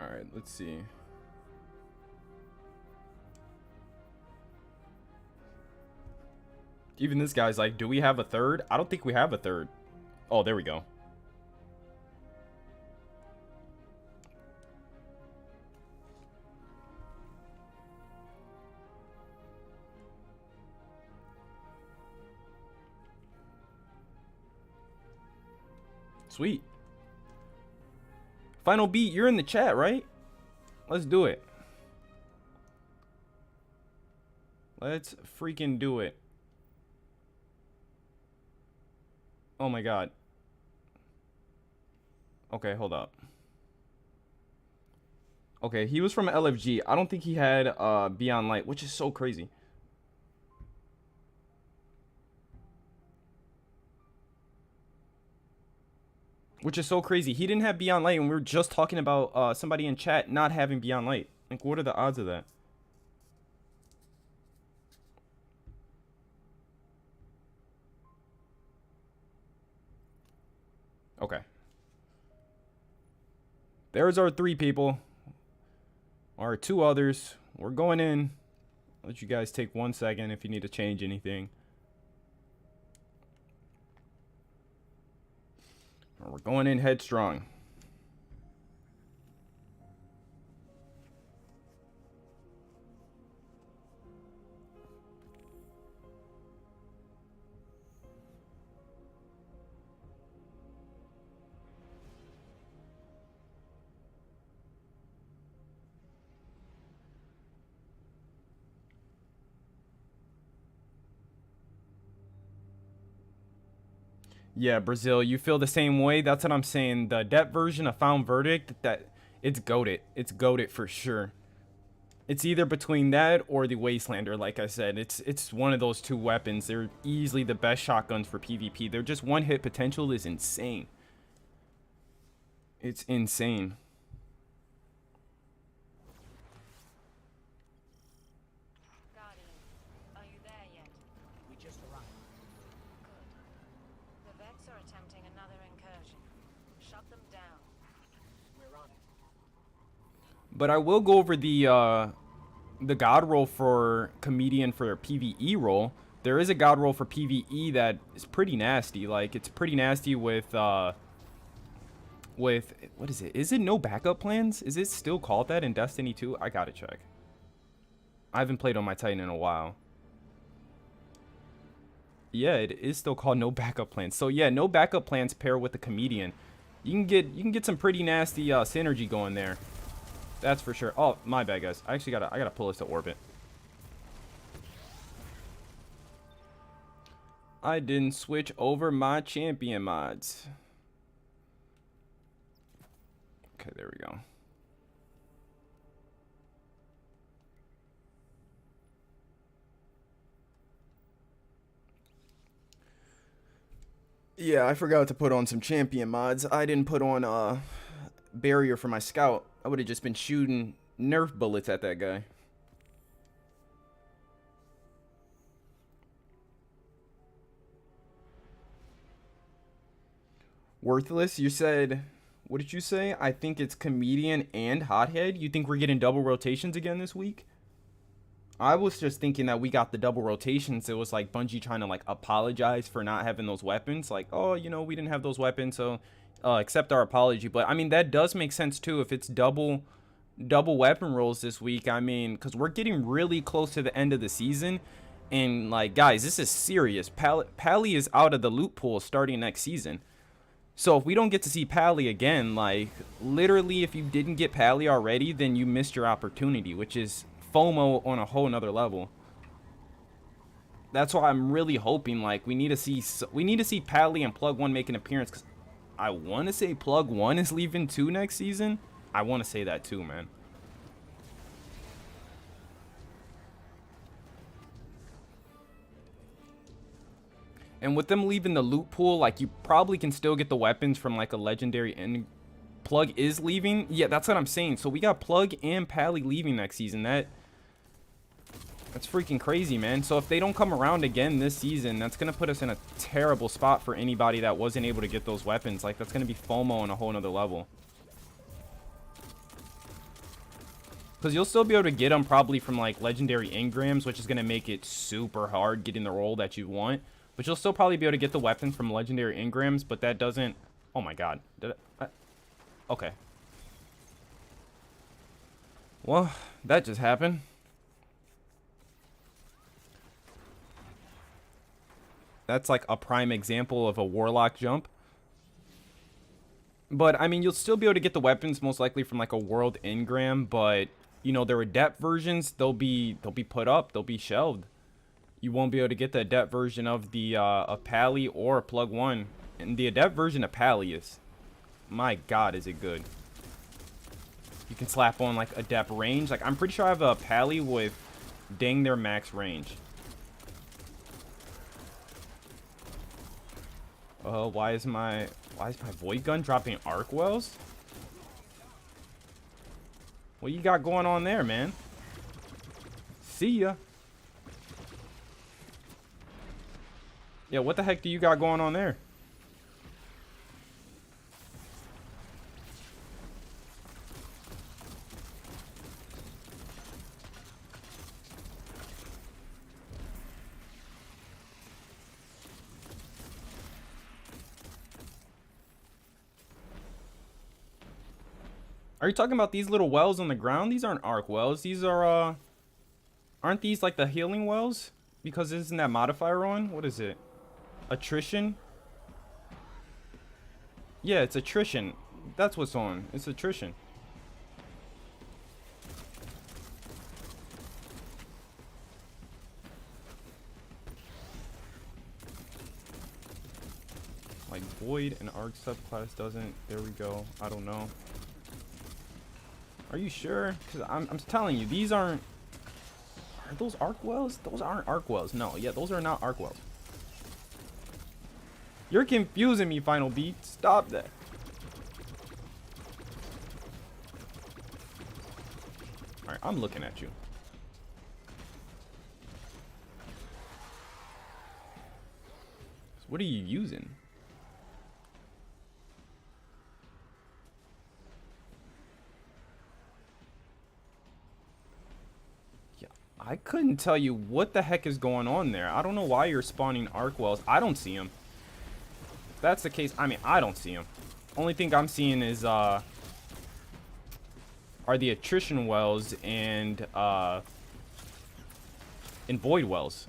All right, let's see. Even this guy's like, do we have a third? I don't think we have a third. Oh, there we go. Sweet. Final Beat, you're in the chat, right? Let's do it. Let's freaking do it. Oh my god. Okay, hold up. Okay, he was from LFG. I don't think he had Beyond Light, which is so crazy. Which is so crazy. He didn't have Beyond Light, and we were just talking about somebody in chat not having Beyond Light. Like, what are the odds of that? Okay. There's our 3 people. Our 2 others. We're going in. I'll let you guys take 1 second if you need to change anything. We're going in headstrong. Yeah, Brazil, you feel the same way? That's what I'm saying. The depth version of Found Verdict, that it's goated. It's goated for sure. It's either between that or the Wastelander, like I said. It's one of those 2 weapons. They're easily the best shotguns for PvP. Their just one-hit potential is insane. It's insane. Guardian, are you there yet? We just arrived. Good. The Vex are attempting another incursion. Shut them down. We're on it. But I will go over the god roll for comedian for PvE roll. There is a god roll for PvE that is pretty nasty. Like, it's pretty nasty with what is it? Is it no backup plans? Is it still called that in Destiny 2? I gotta check. I haven't played on my Titan in a while. Yeah, it is still called no backup plans. So yeah, no backup plans pair with the comedian. You can get some pretty nasty synergy going there. That's for sure. Oh, my bad, guys. I gotta pull this to orbit. I didn't switch over my champion mods. Okay, there we go. Yeah, I forgot to put on some champion mods. I didn't put on barrier for my scout. I would have just been shooting Nerf bullets at that guy. Worthless, you said, what did you say? I think it's comedian and hothead. You think we're getting double rotations again this week? I was just thinking that we got the double rotations. It was like Bungie trying to like apologize for not having those weapons. Like, oh, you know, we didn't have those weapons, so accept our apology. But I mean, that does make sense too if it's double weapon rolls this week. I mean, because we're getting really close to the end of the season. And like, guys, this is serious. Pally is out of the loot pool starting next season. So if we don't get to see Pally again, like literally if you didn't get Pally already, then you missed your opportunity, which is FOMO on a whole nother level. That's why I'm really hoping like we need to see Pally and Plug 1 make an appearance, cuz I want to say Plug 1 is leaving too next season. I want to say that too, man. And with them leaving the loot pool, like you probably can still get the weapons from like a legendary, and Plug is leaving. Yeah, that's what I'm saying. So we got Plug and Pally leaving next season. That's freaking crazy, man. So if they don't come around again this season, that's going to put us in a terrible spot for anybody that wasn't able to get those weapons. Like that's going to be FOMO on a whole nother level. Because you'll still be able to get them probably from like legendary engrams, which is going to make it super hard getting the roll that you want. But you'll still probably be able to get the weapons from legendary engrams, but that doesn't... Oh my god. Okay. Well, that just happened. That's like a prime example of a warlock jump. But, I mean, you'll still be able to get the weapons most likely from like a world engram, but, you know, their adept versions, they'll be put up, they'll be shelved. You won't be able to get the adept version of the of Pally or Plug 1. And the adept version of Pally is, my god, is it good. You can slap on like adept range. Like I'm pretty sure I have a Pally with dang their max range. Why is my void gun dropping arc wells? What you got going on there, man? See ya. Yeah, what the heck do you got going on there? Are you talking about these little wells on the ground? These aren't arc wells. These are, aren't these like the healing wells? Because isn't that modifier on? What is it? Attrition? Yeah, it's attrition. That's what's on. It's attrition. Like void and arc subclass doesn't. There we go. I don't know. Are you sure? Because I'm telling you, these aren't. Are those arc wells? Those aren't arc wells. No, yeah, those are not arc wells. You're confusing me, Final Beat. Stop that. Alright, I'm looking at you. So what are you using? Yeah, I couldn't tell you what the heck is going on there. I don't know why you're spawning arc wells. I don't see them. That's the case. I mean, I don't see them. Only thing I'm seeing is are the attrition wells and void wells.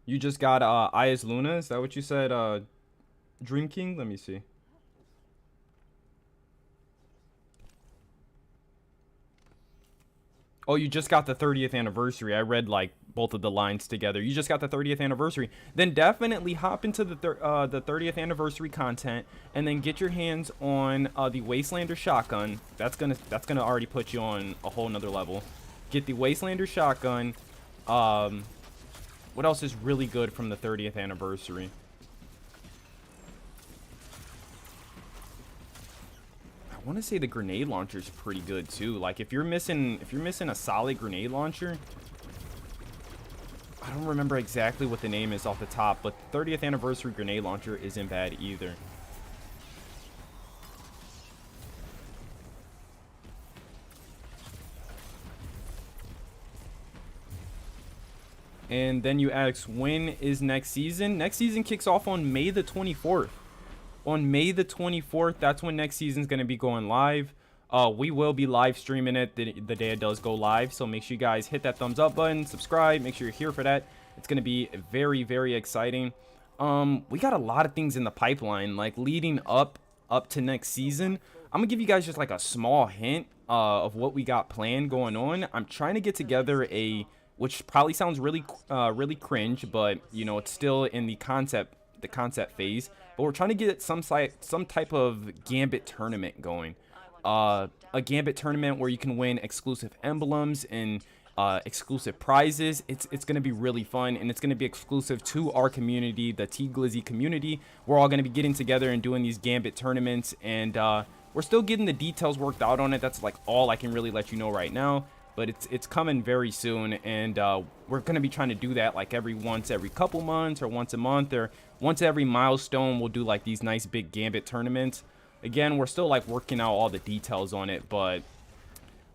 You just got Ayaz Luna? Is that what you said? Dream King? Let me see. Oh, you just got the 30th anniversary. I read like both of the lines together. You just got the 30th anniversary. Then definitely hop into the 30th anniversary content, and then get your hands on the Wastelander shotgun. That's gonna already put you on a whole nother level. Get the Wastelander shotgun. What else is really good from the 30th anniversary? I want to say the grenade launcher is pretty good too. Like if you're missing a solid grenade launcher, I don't remember exactly what the name is off the top, but the 30th anniversary grenade launcher isn't bad either. And then you ask, when is next season? Next season kicks off on May the 24th. On May the 24th, that's when next season's going to be going live. We will be live streaming it the day it does go live. So make sure you guys hit that thumbs up button, subscribe, make sure you're here for that. It's going to be very, very exciting. We got a lot of things in the pipeline, like leading up to next season. I'm going to give you guys just like a small hint of what we got planned going on. I'm trying to get together which probably sounds really cringe, but you know, it's still in the concept phase, but we're trying to get some type of Gambit tournament going. A Gambit tournament where you can win exclusive emblems and exclusive prizes. It's going to be really fun, and it's going to be exclusive to our community, the T-Glizzy community. We're all going to be getting together and doing these Gambit tournaments, and we're still getting the details worked out on it. That's like all I can really let you know right now, but it's coming very soon, and we're going to be trying to do that like every couple months, or once a month, or once every milestone. We'll do like these nice big Gambit tournaments. Again, we're still like working out all the details on it, but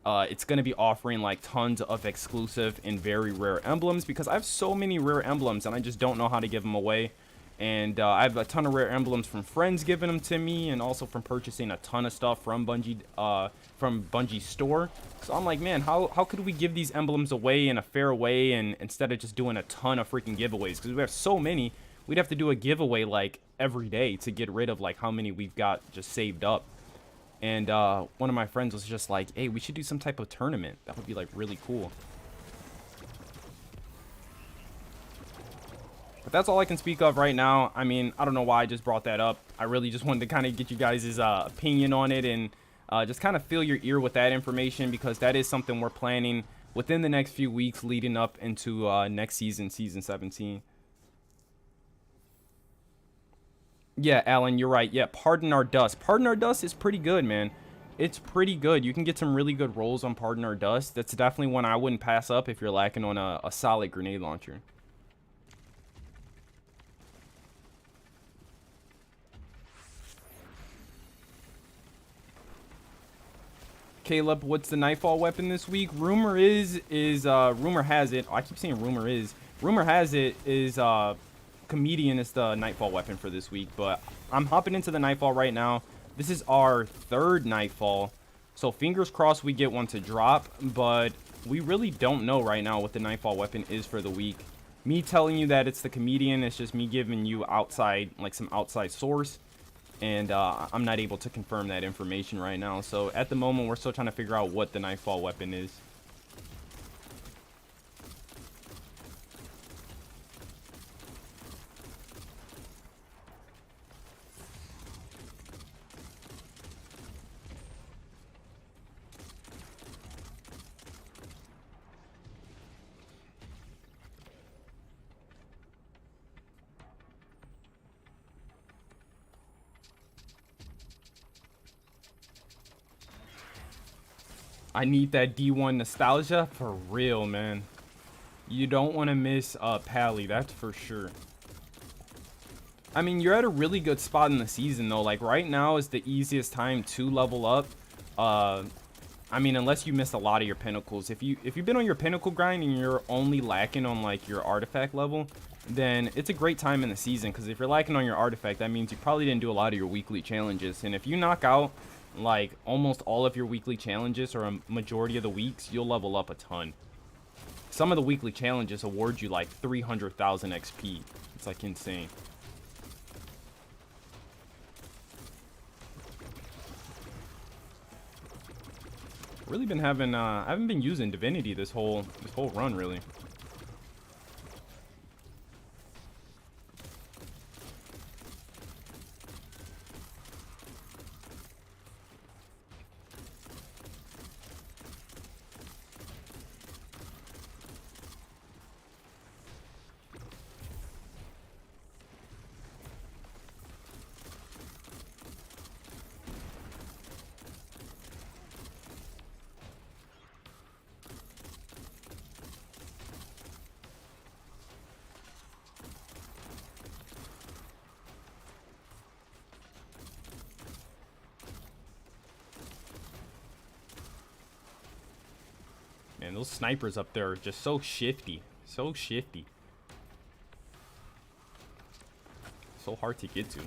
it's going to be offering like tons of exclusive and very rare emblems, because I have so many rare emblems and I just don't know how to give them away. And I have a ton of rare emblems from friends giving them to me, and also from purchasing a ton of stuff from Bungie's store. So I'm like, man, how could we give these emblems away in a fair way, and instead of just doing a ton of freaking giveaways, because we have so many, we'd have to do a giveaway like every day to get rid of like how many we've got just saved up. And one of my friends was just like, hey, we should do some type of tournament. That would be like really cool. But that's all I can speak of right now. I mean, I don't know why I just brought that up. I really just wanted to kind of get you guys' opinion on it, and just kind of fill your ear with that information, because that is something we're planning within the next few weeks leading up into next season, season 17. Yeah, Alan, you're right. Yeah, Pardon Our Dust. Pardon Our Dust is pretty good, man. It's pretty good. You can get some really good rolls on Pardon Our Dust. That's definitely one I wouldn't pass up if you're lacking on a solid grenade launcher. Caleb, what's the Nightfall weapon this week? Rumor rumor has it. Oh, I keep saying rumor is. Rumor has it is Comedian is the Nightfall weapon for this week, but I'm hopping into the Nightfall right now. This is our third Nightfall, so fingers crossed we get one to drop, but we really don't know right now what the Nightfall weapon is for the week. Me telling you that it's the Comedian, it's just me giving you some outside source, and I'm not able to confirm that information right now. So at the moment, we're still trying to figure out what the Nightfall weapon is. I need that D1 nostalgia for real, man. You don't want to miss Pally, that's for sure. I mean, you're at a really good spot in the season though. Like right now is the easiest time to level up. I mean, unless you missed a lot of your pinnacles. If you've been on your pinnacle grind and you're only lacking on like your artifact level, then it's a great time in the season, because if you're lacking on your artifact, that means you probably didn't do a lot of your weekly challenges. And if you knock out like almost all of your weekly challenges, or a majority of the weeks, you'll level up a ton. Some of the weekly challenges award you like 300,000 XP. It's like insane. Really been having I haven't been using Divinity this whole run really. man. Those snipers up there are just so shifty. So shifty. So hard to get to.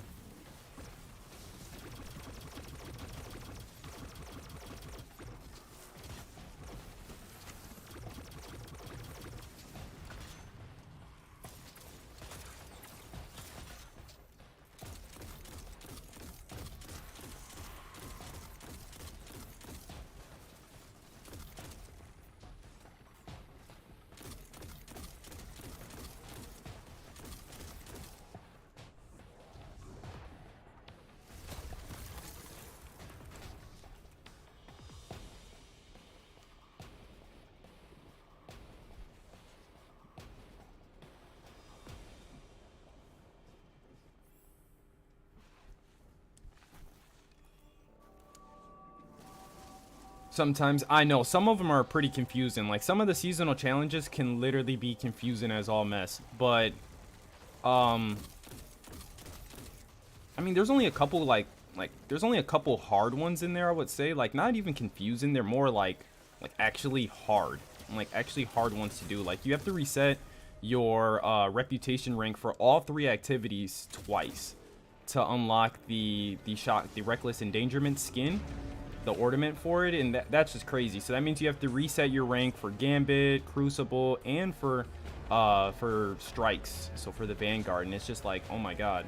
Sometimes, I know, some of them are pretty confusing. Like, some of the seasonal challenges can literally be confusing as all mess. But, I mean, there's only a couple, there's only a couple hard ones in there, I would say. Like, not even confusing. They're more, like actually hard. Like, actually hard ones to do. Like, you have to reset your reputation rank for all 3 activities twice to unlock the reckless endangerment skin, the ornament for it, and that's just crazy. So that means you have to reset your rank for Gambit, Crucible, and for strikes, so for the Vanguard, and it's just like, oh my god.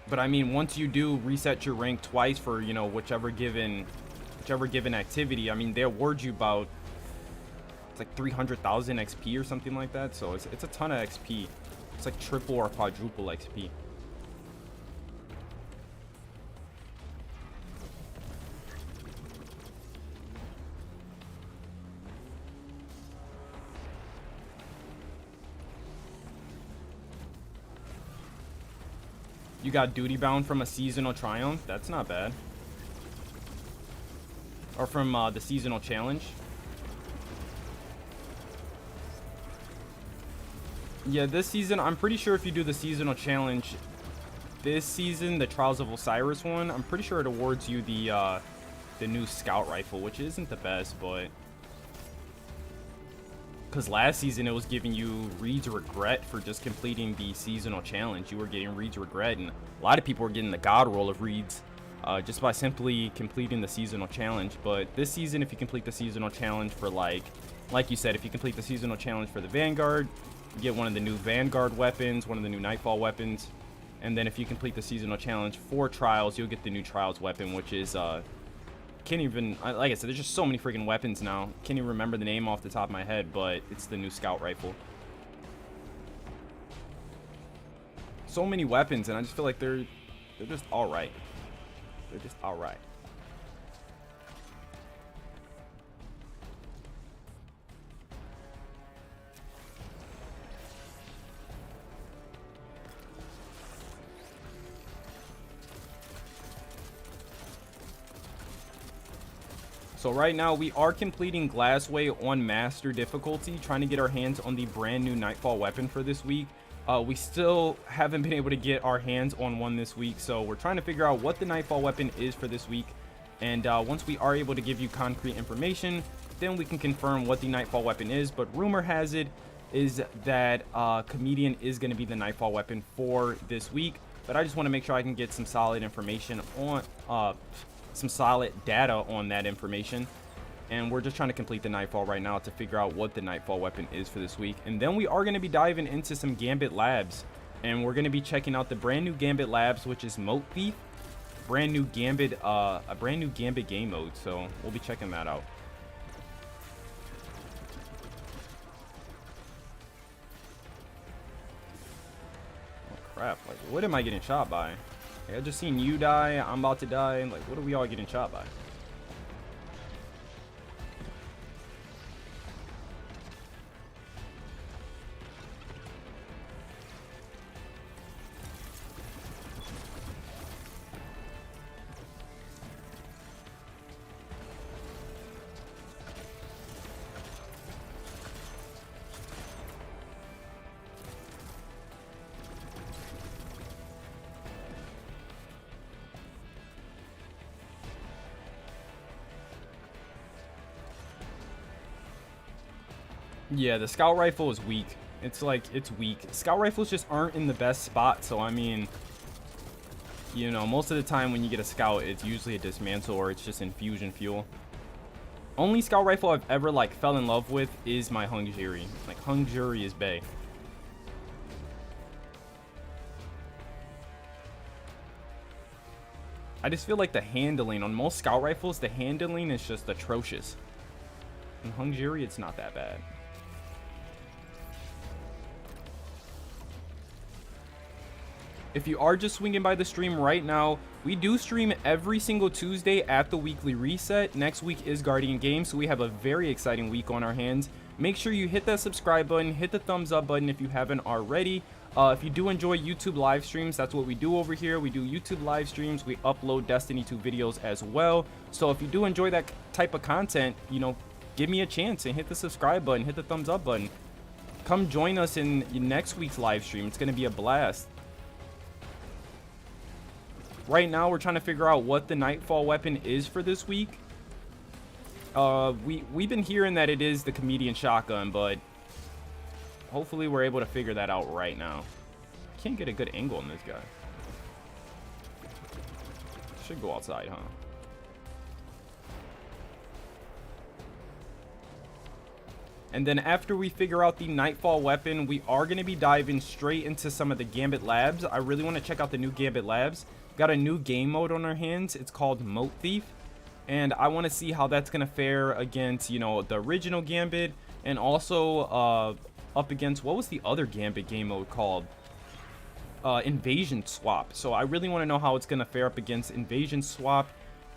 But I mean, once you do reset your rank twice for, you know, whichever given activity, I mean, they award you about, it's like 300,000 XP or something like that. So it's a ton of XP. It's like triple or quadruple XP. You got duty bound from a seasonal triumph. That's not bad. Or from the seasonal challenge. Yeah, this season, I'm pretty sure if you do the seasonal challenge this season, the Trials of Osiris one, I'm pretty sure it awards you the new scout rifle, which isn't the best, but because last season it was giving you Reed's Regret for just completing the seasonal challenge. You were getting Reed's Regret, and a lot of people were getting the god roll of Reed's just by simply completing the seasonal challenge. But this season, if you complete the seasonal challenge for like you said, if you complete the seasonal challenge for the Vanguard, you get one of the new Vanguard weapons, one of the new Nightfall weapons, and then if you complete the seasonal challenge for Trials, you'll get the new Trials weapon, which is can't even, like I said, there's just so many freaking weapons now. Can't even remember the name off the top of my head, but it's the new scout rifle. So many weapons, and I just feel like they're just all right. They're just all right. So right now we are completing Glassway on Master difficulty, trying to get our hands on the brand new Nightfall weapon for this week. We still haven't been able to get our hands on one this week, so we're trying to figure out what the Nightfall weapon is for this week. And once we are able to give you concrete information, then we can confirm what the Nightfall weapon is. But rumor has it is that Comedian is going to be the Nightfall weapon for this week. But I just want to make sure I can get some solid information on some solid data on that information, and we're just trying to complete the Nightfall right now to figure out what the Nightfall weapon is for this week. And then we are going to be diving into some Gambit labs, and we're going to be checking out the brand new Gambit labs, which is Moat Thief, a brand new Gambit game mode. So we'll be checking that out. Oh crap, like what am I getting shot by? I just seen you die, I'm about to die, and like, what are we all getting shot by? Yeah, the scout rifle is weak. It's like, it's weak. Scout rifles just aren't in the best spot, so I mean, you know, most of the time when you get a scout, it's usually a dismantle or it's just infusion fuel. Only scout rifle I've ever, like, fell in love with is my Hungary. Like, Hungary is bae. I just feel like the handling on most scout rifles, the handling is just atrocious. In Hungary, it's not that bad. If you are just swinging by the stream right now, we do stream every single Tuesday at the weekly reset. Next week is Guardian Games, so we have a very exciting week on our hands. Make sure you hit that subscribe button, hit the thumbs up button if you haven't already. If you do enjoy YouTube live streams, that's what we do over here. We do YouTube live streams. We upload Destiny 2 videos as well. So if you do enjoy that type of content, you know, give me a chance and hit the subscribe button, hit the thumbs up button. Come join us in next week's live stream. It's going to be a blast. Right now, we're trying to figure out what the Nightfall weapon is for this week. We've been hearing that it is the comedian shotgun, but hopefully we're able to figure that out right now. Can't get a good angle on this guy. Should go outside, huh? And then after we figure out the Nightfall weapon, we are going to be diving straight into some of the Gambit labs. I really want to check out the new Gambit labs. Got a new game mode on our hands. It's called Moat Thief. And I want to see how that's going to fare against, you know, the original Gambit. And also up against, what was the other Gambit game mode called? Invasion Swap. So I really want to know how it's going to fare up against Invasion Swap.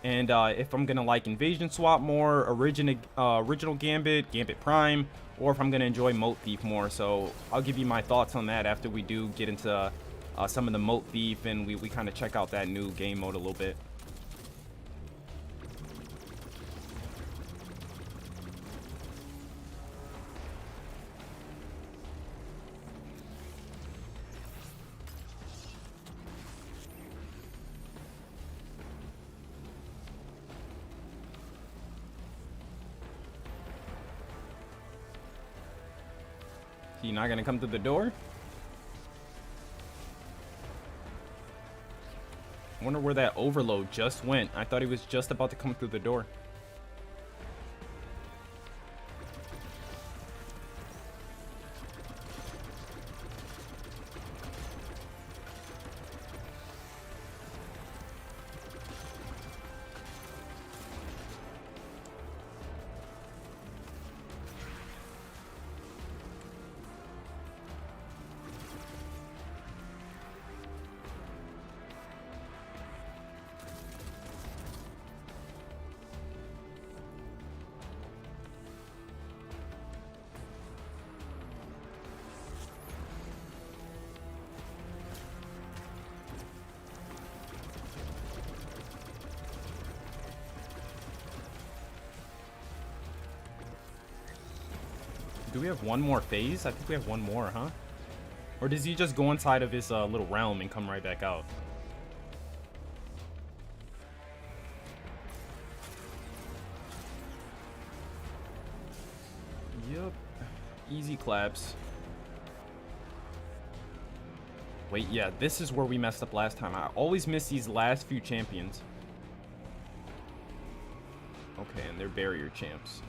And if I'm going to like Invasion Swap more, original Gambit, Gambit Prime, or if I'm going to enjoy Moat Thief more. So I'll give you my thoughts on that after we do get into some of the Moat Thief and we kind of check out that new game mode a little bit. He not gonna come through the door? Wonder where that overload just went. I thought he was just about to come through the door. Do we have one more phase? I think we have one more, huh? Or does he just go inside of his little realm and come right back out? Yep. Easy claps. Wait, yeah, this is where we messed up last time. I always miss these last few champions. Okay, and they're barrier champs.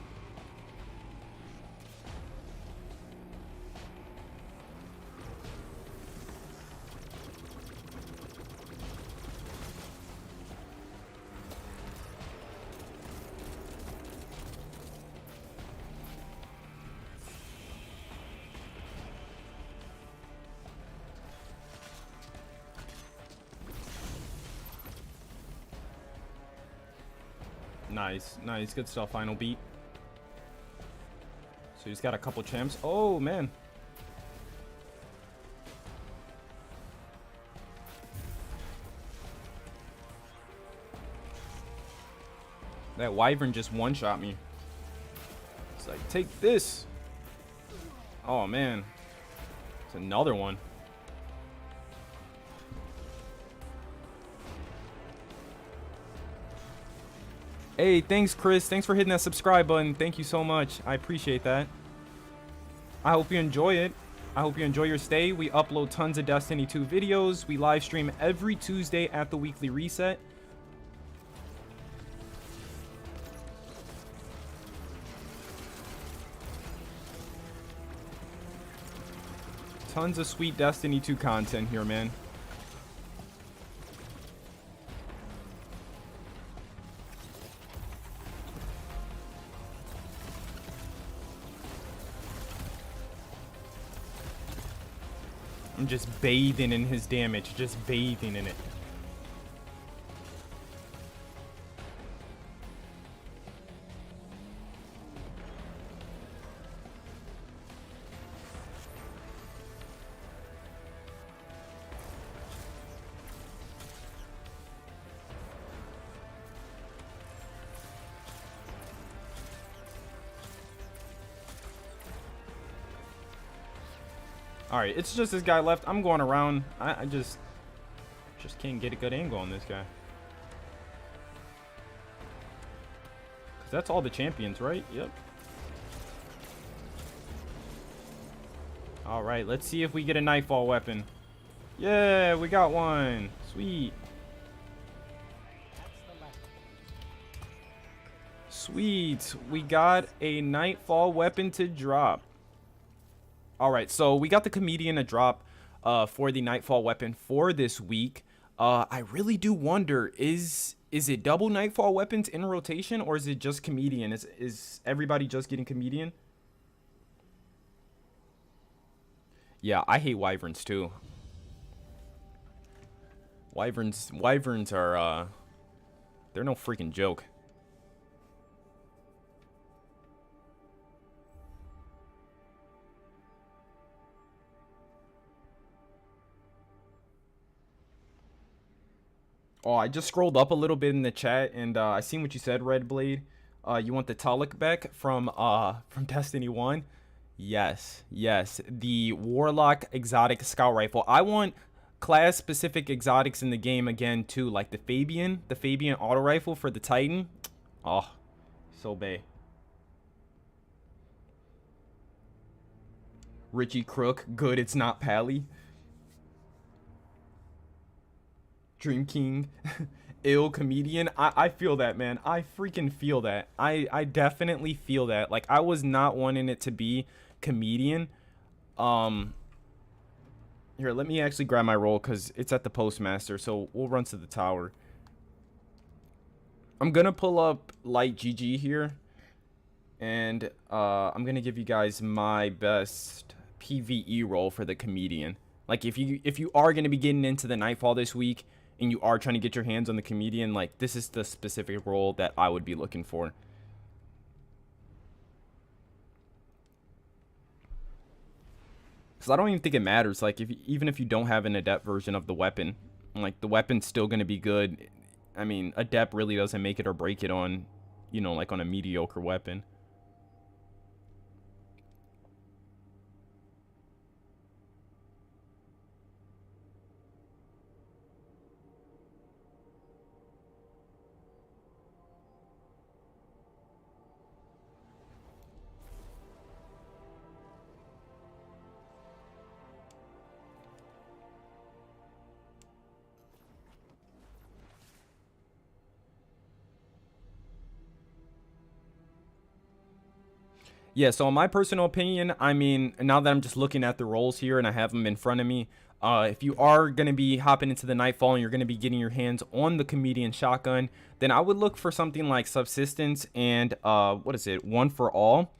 Nice, nice, good stuff. Final beat. So he's got a couple champs. Oh man, that wyvern just one-shot me. It's like, take this. Oh man, it's another one. Hey, thanks, Chris. Thanks for hitting that subscribe button. Thank you so much. I appreciate that. I hope you enjoy it. I hope you enjoy your stay. We upload tons of Destiny 2 videos. We live stream every Tuesday at the weekly reset. Tons of sweet Destiny 2 content here, man. I'm just bathing in his damage, just bathing in it. Alright, it's just this guy left. I'm going around. I just can't get a good angle on this guy. 'Cause that's all the champions, right? Yep. Alright, let's see if we get a Nightfall weapon. Yeah, we got one. Sweet. Sweet. We got a Nightfall weapon to drop. Alright, so we got the comedian to drop for the Nightfall weapon for this week. I really do wonder, is it double Nightfall weapons in rotation, or is it just comedian? Is everybody just getting comedian? Yeah, I hate wyverns too. Wyverns are they're no freaking joke. Oh, I just scrolled up a little bit in the chat, and I seen what you said, Redblade. You want the Talik back from Destiny 1? Yes, yes. The Warlock exotic scout rifle. I want class-specific exotics in the game again too, like the Fabian auto rifle for the Titan. Oh, so bae. Richie Crook, good. It's not Pally. Dream King, ill comedian. I feel that, man. I freaking feel that. I definitely feel that. Like, I was not wanting it to be comedian. Here, let me actually grab my roll because it's at the postmaster, so we'll run to the tower. I'm gonna pull up Light GG here, and I'm gonna give you guys my best PvE roll for the comedian. Like, if you are gonna be getting into the Nightfall this week, and you are trying to get your hands on the comedian, like, this is the specific role that I would be looking for. Because I don't even think it matters, like, even if you don't have an adept version of the weapon, like, the weapon's still going to be good. I mean, adept really doesn't make it or break it on, you know, like on a mediocre weapon. Yeah, so in my personal opinion, I mean, now that I'm just looking at the rolls here and I have them in front of me, if you are going to be hopping into the Nightfall and you're going to be getting your hands on the comedian shotgun, then I would look for something like Subsistence and, what is it, One for All.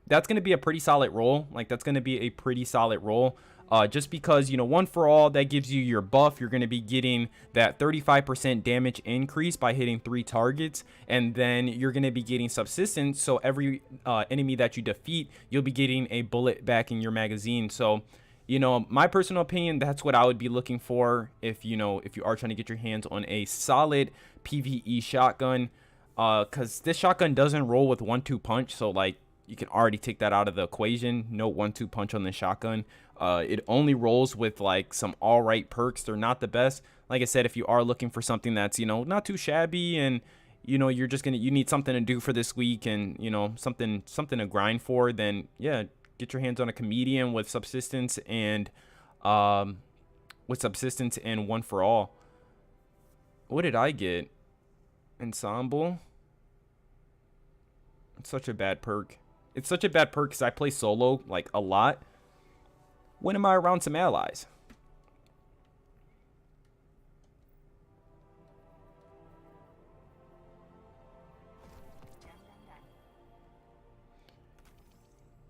That's going to be a pretty solid roll. Like, that's going to be a pretty solid roll. Just because, you know, One for All, that gives you your buff. You're going to be getting that 35% damage increase by hitting 3 targets. And then you're going to be getting Subsistence. So every enemy that you defeat, you'll be getting a bullet back in your magazine. So, you know, my personal opinion, that's what I would be looking for if, you know, if you are trying to get your hands on a solid PvE shotgun. Because this shotgun doesn't roll with 1-2 punch. So, like, you can already take that out of the equation. No 1-2 punch on the shotgun. It only rolls with like some all right perks. They're not the best. Like I said, if you are looking for something that's, you know, not too shabby, and you know you need something to do for this week, and you know something to grind for, then yeah, get your hands on a comedian with subsistence and one for all. What did I get? Ensemble. It's such a bad perk. It's such a bad perk because I play solo like a lot. When am I around some allies?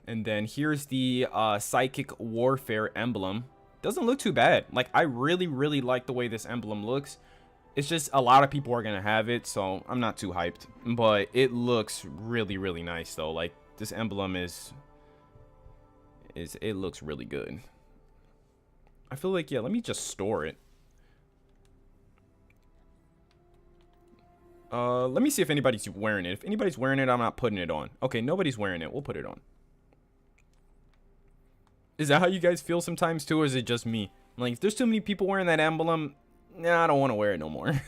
And then here's the psychic warfare emblem. Doesn't look too bad. Like, I really like the way this emblem looks. It's just a lot of people are gonna have it, so I'm not too hyped. But it looks really nice though. Like, this emblem it looks really good. I feel like, yeah, let me just store it. Let me see if anybody's wearing it. If anybody's wearing it, I'm not putting it on. Okay, nobody's wearing it. We'll put it on. Is that how you guys feel sometimes too, or is it just me? Like, if there's too many people wearing that emblem, nah, I don't want to wear it no more.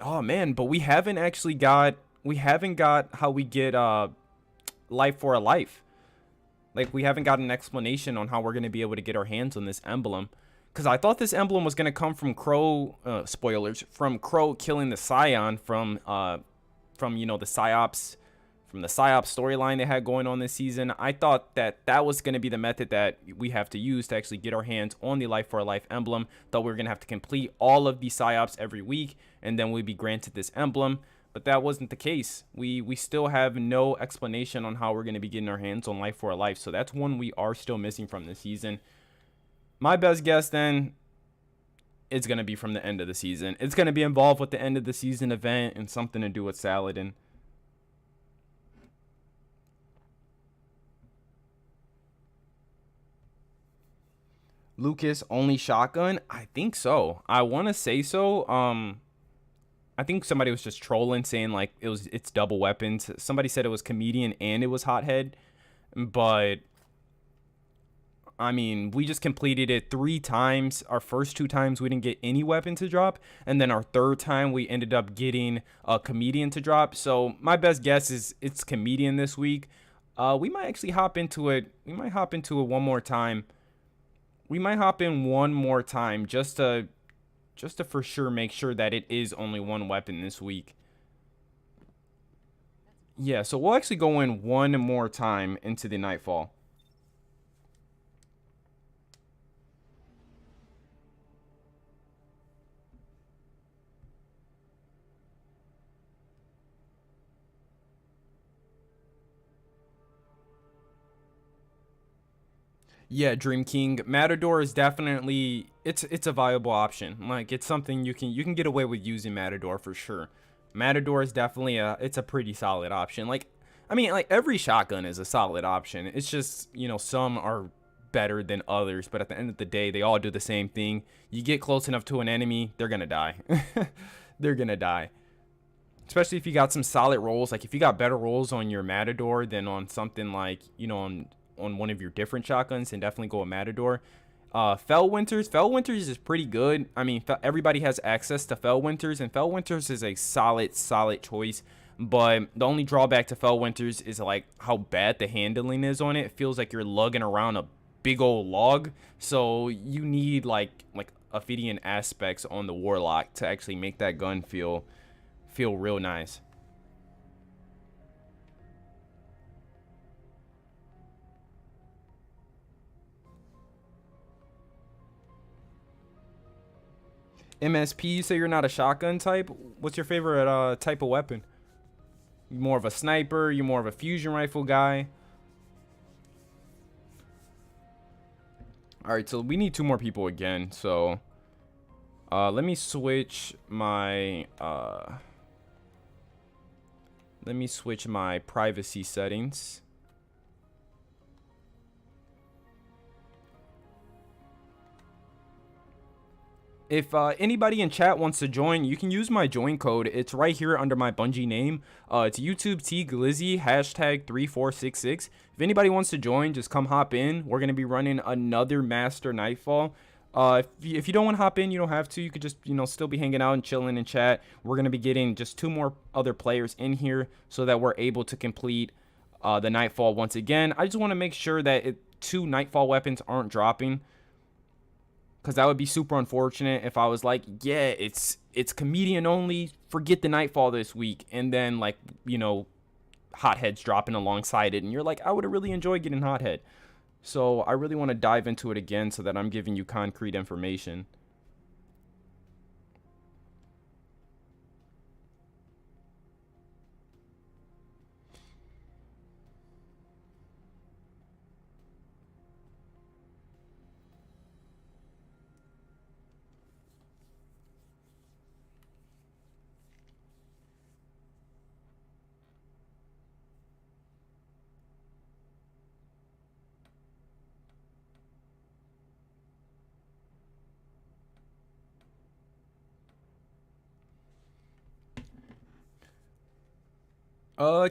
Oh man, but we haven't got how we get life for a life. Like, we haven't got an explanation on how we're going to be able to get our hands on this emblem. Because I thought this emblem was going to come from Crow, spoilers, from Crow killing the Scion from you know, the Psyops storyline they had going on this season. I thought that was going to be the method that we have to use to actually get our hands on the Life for a Life emblem. Thought we were going to have to complete all of the Psyops every week, and then we'd be granted this emblem. But that wasn't the case. We still have no explanation on how we're going to be getting our hands on Life for a Life. So that's one we are still missing from this season. My best guess then, it's going to be from the end of the season. It's going to be involved with the end of the season event and something to do with Saladin. Lucas only shotgun? I think so. I want to say so. I think somebody was just trolling, saying like it's double weapons. Somebody said it was comedian and it was hothead, but I mean, we just completed it 3 times. Our first 2 times we didn't get any weapon to drop, and then our 3rd time we ended up getting a comedian to drop. So my best guess is it's comedian this week. We might actually hop into it. We might hop into it one more time. We might hop in one more time just to for sure make sure that it is only 1 weapon this week. Yeah, so we'll actually go in one more time into the Nightfall. Yeah, Dream King. Matador is definitely it's a viable option. Like, it's something you can get away with using Matador for sure. Matador is definitely it's a pretty solid option. Like, I mean, like, every shotgun is a solid option. It's just, you know, some are better than others, but at the end of the day, they all do the same thing. You get close enough to an enemy, they're gonna die. They're gonna die. Especially if you got some solid rolls. Like, if you got better rolls on your Matador than on something like, you know, on one of your different shotguns, and definitely go with Matador. Fellwinter's is pretty good. I mean, everybody has access to Fellwinter's, and Fellwinter's is a solid choice. But the only drawback to Fellwinter's is like how bad the handling is on it. It feels like you're lugging around a big old log. So you need like Ophidian aspects on the Warlock to actually make that gun feel real nice. MSP, you say you're not a shotgun type? What's your favorite type of weapon? You more of a sniper? You more of a fusion rifle guy? Alright, so we need 2 more people again. So let me switch my privacy settings. If anybody in chat wants to join, you can use my join code. It's right here under my Bungie name. It's YouTube T Glizzy #3466. If anybody wants to join, just come hop in. We're gonna be running another Master Nightfall. If you don't want to hop in, you don't have to. You could just, still be hanging out and chilling in chat. We're going to be getting just 2 more other players in here so that we're able to complete the Nightfall once again. I just want to make sure that 2 Nightfall weapons aren't dropping, because that would be super unfortunate if I was like, yeah, it's comedian only, forget the Nightfall this week, and then, like, Hothead's dropping alongside it, and you're like, I would have really enjoyed getting Hothead. So I really want to dive into it again so that I'm giving you concrete information.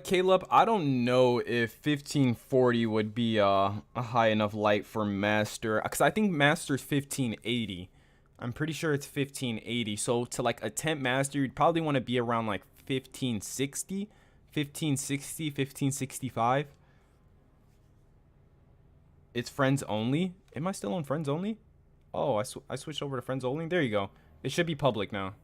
Caleb, I don't know if 1540 would be a high enough light for Master, because I think Master's 1580. I'm pretty sure it's 1580. So to like attempt Master, you'd probably want to be around like 1560, 1560, 1565. It's friends only. Am I still on friends only? Oh, I switched over to friends only. There you go. It should be public now.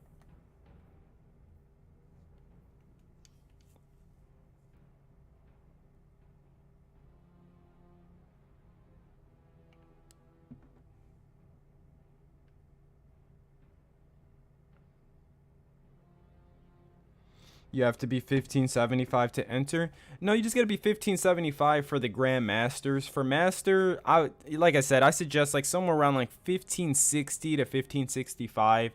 You have to be 1575 to enter. No, you just gotta be 1575 for the Grand Masters. For Master, like I said, I suggest like somewhere around like 1560 to 1565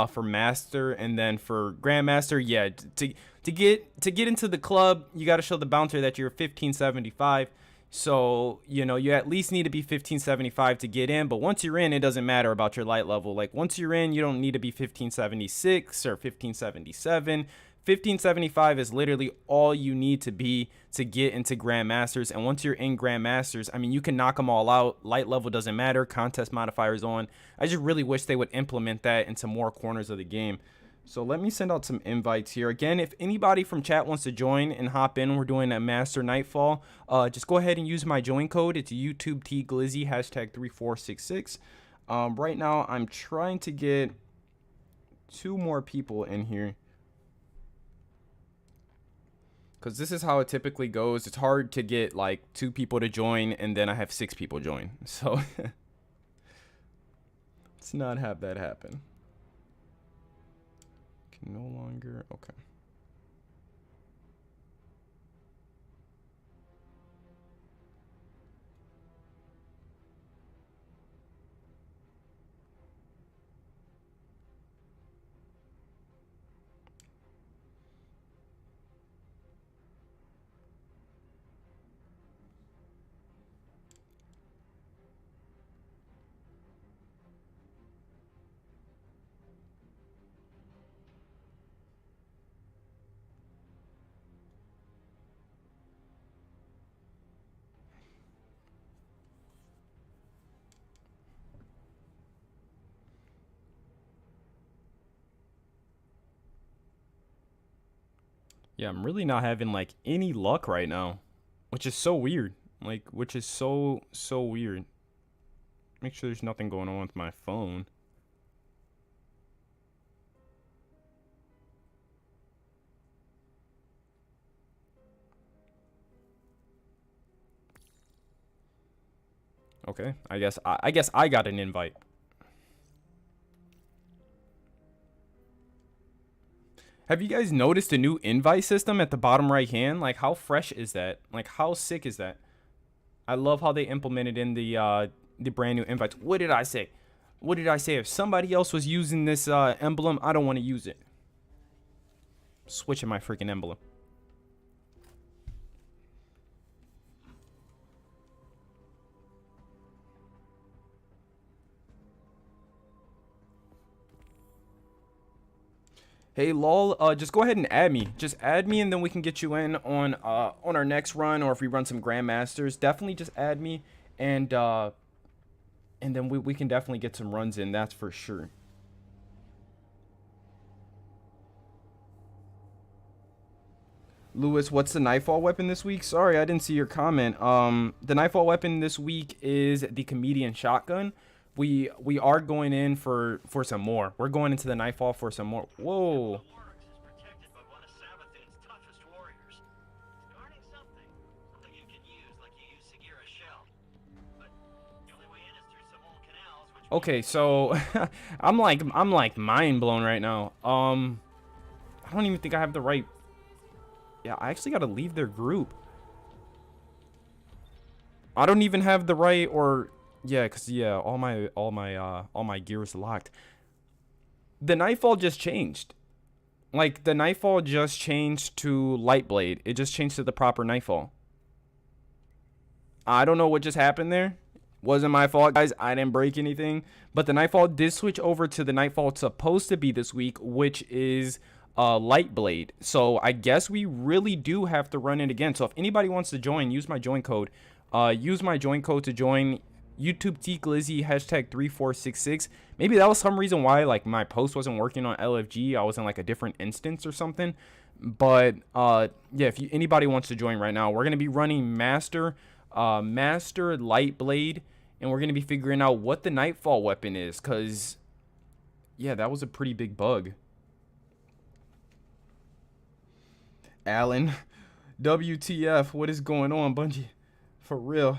for Master, and then for Grandmaster, yeah, to get into the club, you gotta show the bouncer that you're 1575. So, you at least need to be 1575 to get in, but once you're in, it doesn't matter about your light level. Like, once you're in, you don't need to be 1576 or 1577. 1575 is literally all you need to be to get into Grandmasters. And once you're in Grandmasters, I mean, you can knock them all out. Light level doesn't matter. Contest modifiers on. I just really wish they would implement that into more corners of the game. So let me send out some invites here. Again, if anybody from chat wants to join and hop in, we're doing a Master Nightfall. Just go ahead and use my join code. It's YouTube T Glizzy #3466. Right now, I'm trying to get 2 more people in here, because this is how it typically goes. It's hard to get like 2 people to join, and then I have 6 people join. So let's not have that happen. Can no longer. Okay. Yeah, I'm really not having like any luck right now, which is so weird. Like, which is so weird. Make sure there's nothing going on with my phone. Okay, I guess I got an invite. Have you guys noticed a new invite system at the bottom right hand? Like, how fresh is that? Like, how sick is that? I love how they implemented in the brand new invites. What did I say? What did I say? If somebody else was using this emblem, I don't want to use it. Switching my freaking emblem. Hey lol, just go ahead and add me. Just add me, and then we can get you in on our next run, or if we run some Grandmasters. Definitely just add me, and and then we can definitely get some runs in, that's for sure. Lewis, what's the Nightfall weapon this week? Sorry, I didn't see your comment. The Nightfall weapon this week is the Comedian Shotgun. We are going in for some more. We're going into the Nightfall for some more. Whoa. Okay, so I'm like mind blown right now. I don't even think I have the right. Yeah, I actually got to leave their group. I don't even have the right, or yeah, cuz yeah, all my gear is locked. The Nightfall just changed. Like the Nightfall just changed to Lightblade. It just changed to the proper Nightfall. I don't know what just happened there. Wasn't my fault, guys. I didn't break anything. But the Nightfall did switch over to the Nightfall it's supposed to be this week, which is Lightblade. So I guess we really do have to run it again. So if anybody wants to join, use my join code. Use my join code to join. YouTube T Glizzy hashtag 3466. Maybe that was some reason why like my post wasn't working on LFG. I was in like a different instance or something. But yeah, if anybody wants to join right now, we're gonna be running Master Lightblade, and we're gonna be figuring out what the Nightfall weapon is, cause yeah, that was a pretty big bug. Alan, WTF, what is going on, Bungie? For real.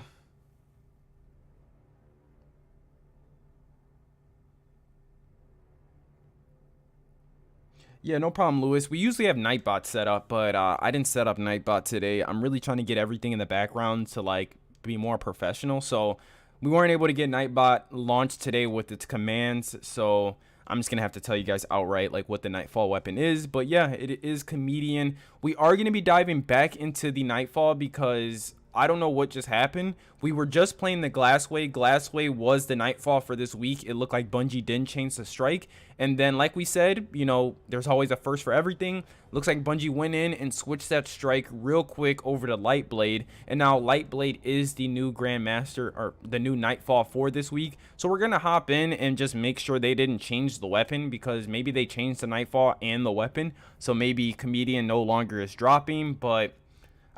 Yeah, no problem, Lewis. We usually have Nightbot set up, but I didn't set up Nightbot today. I'm really trying to get everything in the background to like be more professional. So we weren't able to get Nightbot launched today with its commands. So I'm just gonna have to tell you guys outright like what the Nightfall weapon is. But yeah, it is Comedian. We are gonna be diving back into the Nightfall because I don't know what just happened. We were just playing the Glassway. Glassway was the Nightfall for this week. It looked like Bungie didn't change the strike. And then, like we said, you know, there's always a first for everything. Looks like Bungie went in and switched that strike real quick over to Lightblade. And now Lightblade is the new Grandmaster, or the new Nightfall for this week. So we're going to hop in and just make sure they didn't change the weapon, because maybe they changed the Nightfall and the weapon. So maybe Comedian no longer is dropping, but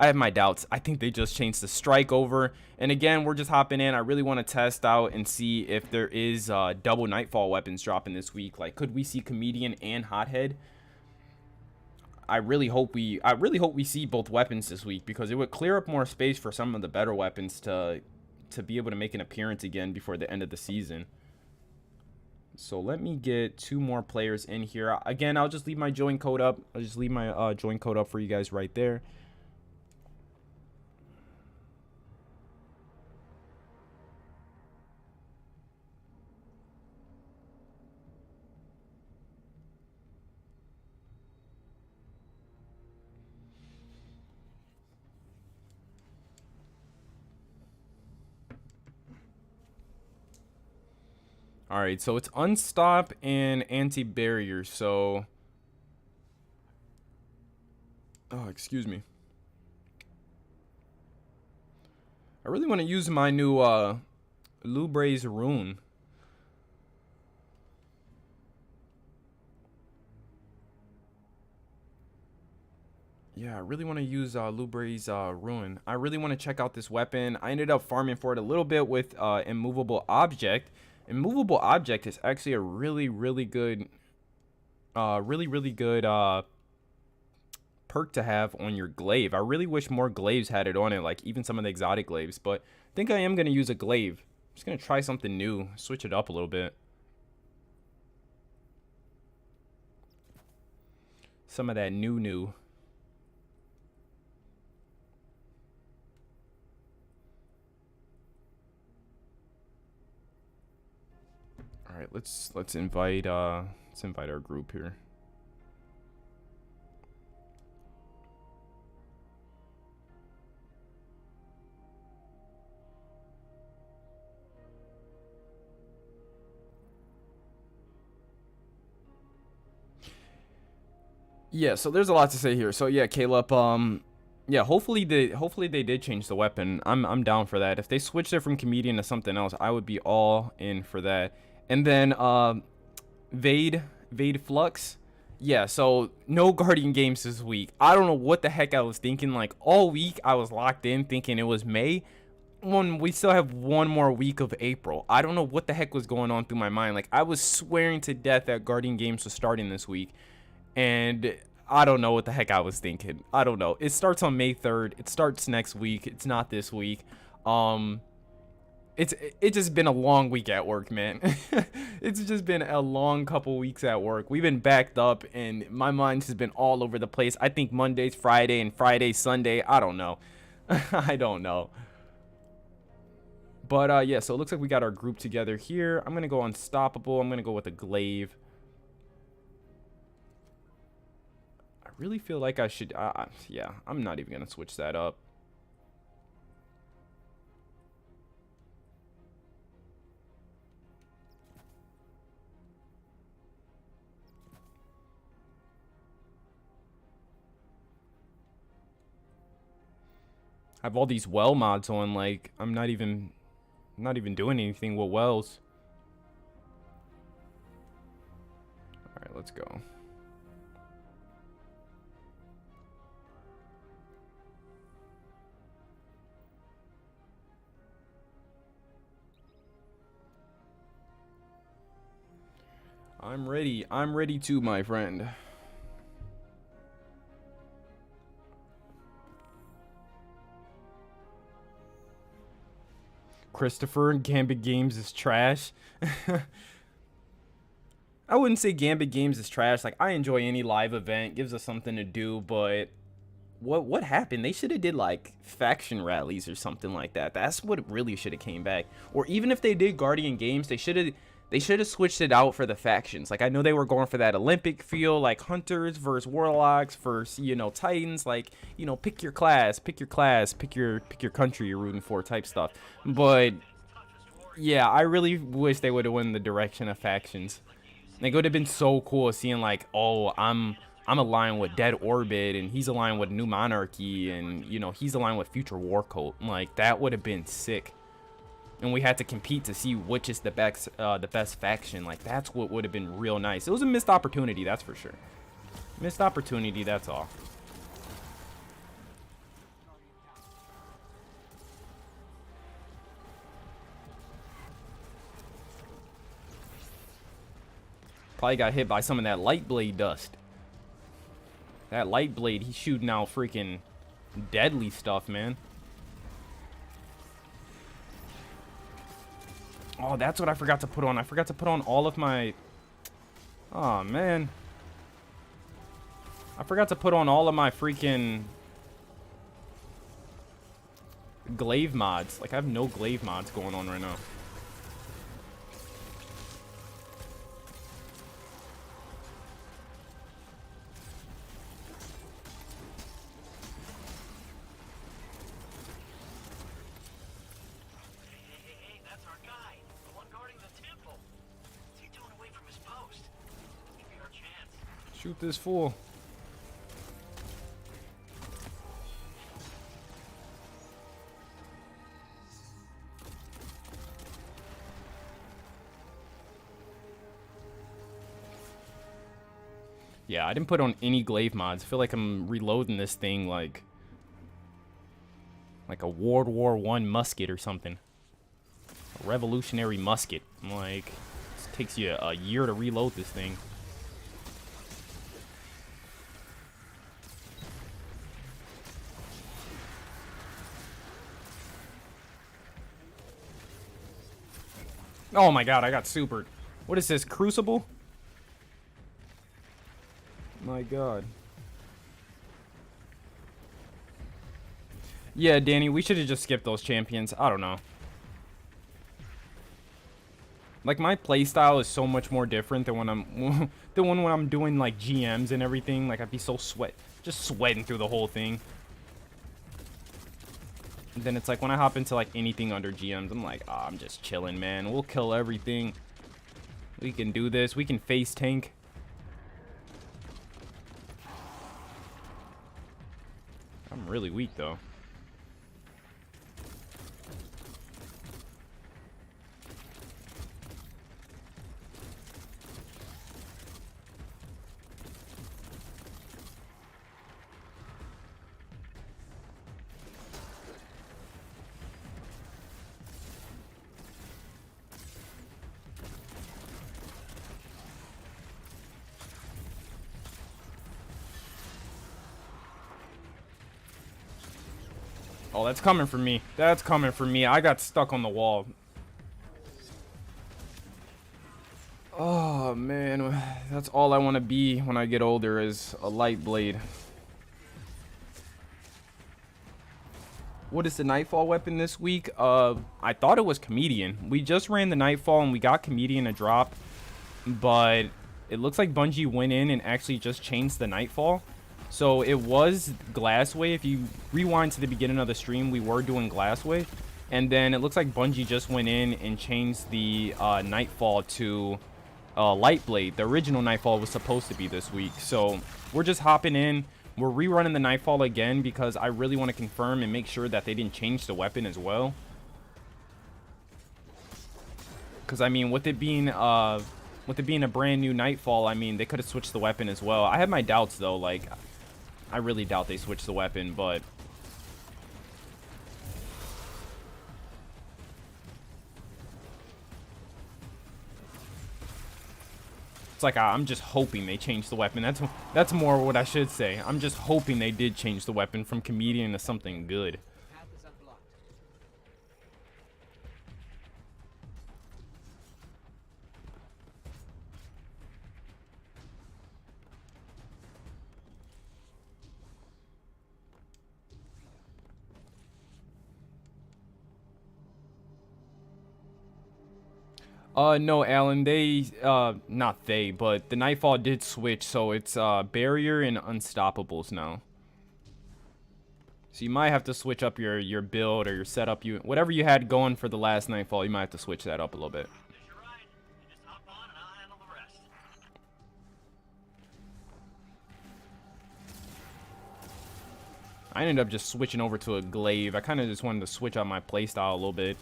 I have my doubts. I think they just changed the strike over. And again, we're just hopping in. I really want to test out and see if there is double Nightfall weapons dropping this week. Like, could we see Comedian and Hothead? I really hope we see both weapons this week, because it would clear up more space for some of the better weapons to be able to make an appearance again before the end of the season. So let me get 2 more players in here. Again, I'll just leave my join code up. I'll just leave my join code up for you guys right there. All right, so it's unstop and anti-barrier. So, oh, excuse me. I really want to use my new Lubra's rune. Yeah, I really want to use Lubra's rune. I really want to check out this weapon. I ended up farming for it a little bit with immovable object. Immovable object is actually a really good perk to have on your glaive. I really wish more glaives had it on it, like even some of the exotic glaives, but I think I am going to use a glaive. I'm just going to try something new, switch it up a little bit. Some of that new. All right, let's invite our group here. Yeah, so there's a lot to say here. So yeah, Caleb, Yeah, hopefully they did change the weapon. I'm down for that. If they switched it from comedian to something else, I would be all in for that. And then Vade Flux. Yeah, so no Guardian games this week. I don't know what the heck I was thinking. Like all week I was locked in thinking it was May. We still have one more week of April. I don't know what the heck was going on through my mind. Like I was swearing to death that Guardian games was starting this week. And I don't know what the heck I was thinking. I don't know. It starts on May 3rd. It starts next week. It's not this week. It's just been a long week at work, man. It's just been a long couple weeks at work. We've been backed up and my mind's just been all over the place. I think Monday's Friday and Friday's Sunday. I don't know. I don't know. But yeah, so it looks like we got our group together here. I'm going to go Unstoppable. I'm going to go with a Glaive. I really feel like I should... yeah, I'm not even going to switch that up. I have all these well mods on, like, I'm not even doing anything with wells. Alright, let's go. I'm ready. I'm ready too, my friend. Christopher, Gambit Games is trash. I wouldn't say Gambit Games is trash. Like, I enjoy any live event. Gives us something to do, but what happened? They should have did like faction rallies or something like that. That's what really should have came back. Or even if they did Guardian Games, they should have switched it out for the factions. Like, I know they were going for that Olympic feel, like Hunters versus Warlocks versus, you know, Titans. Like, you know, pick your class, pick your country you're rooting for type stuff. But yeah, I really wish they would have went in the direction of factions. Like, it would have been so cool seeing like, oh, I'm aligned with Dead Orbit and he's aligned with New Monarchy and, you know, he's aligned with Future War Cult. Like, that would have been sick. And we had to compete to see which is the best faction. Like, that's what would have been real nice. It was a missed opportunity, that's for sure. Missed opportunity, that's all. Probably got hit by some of that Lightblade dust. That Lightblade, he's shooting out freaking deadly stuff, man. Oh, that's what I forgot to put on. I forgot to put on all of my... Oh, man. I forgot to put on all of my freaking... Glaive mods. Like, I have no Glaive mods going on right now. Shoot this fool. Yeah, I didn't put on any Glaive mods. I feel like I'm reloading this thing like a World War I musket or something. A revolutionary musket. Like, it takes you a year to reload this thing. Oh my god, I got supered. What is this, Crucible? My god. Yeah, Danny, we should have just skipped those champions. I don't know. Like, my playstyle is so much more different than when I'm doing like GMs and everything. Like, I'd be so just sweating through the whole thing. And then it's like when I hop into like anything under GMs, I'm like, oh, I'm just chilling, man. We'll kill everything. We can do this. We can face tank. I'm really weak though. Oh, that's coming for me. That's coming for me. I got stuck on the wall. Oh, man. That's all I want to be when I get older is a Lightblade. What is the Nightfall weapon this week? I thought it was Comedian. We just ran the Nightfall and we got Comedian a drop. But it looks like Bungie went in and actually just changed the Nightfall. So it was Glassway. If you rewind to the beginning of the stream, we were doing Glassway. And then it looks like Bungie just went in and changed the Nightfall to Lightblade. The original Nightfall was supposed to be this week. So we're just hopping in. We're rerunning the Nightfall again because I really want to confirm and make sure that they didn't change the weapon as well. Because, I mean, with it being a brand new Nightfall, I mean, they could have switched the weapon as well. I have my doubts, though. Like, I really doubt they switched the weapon, but it's like I'm just hoping they changed the weapon. That's more what I should say. I'm just hoping they did change the weapon from Comedian to something good. Path is unblocked. No, Alan, not they, but the Nightfall did switch, so it's, Barrier and Unstoppables now. So you might have to switch up your build or your setup, whatever you had going for the last Nightfall, you might have to switch that up a little bit. I ended up just switching over to a glaive. I kind of just wanted to switch out my playstyle a little bit.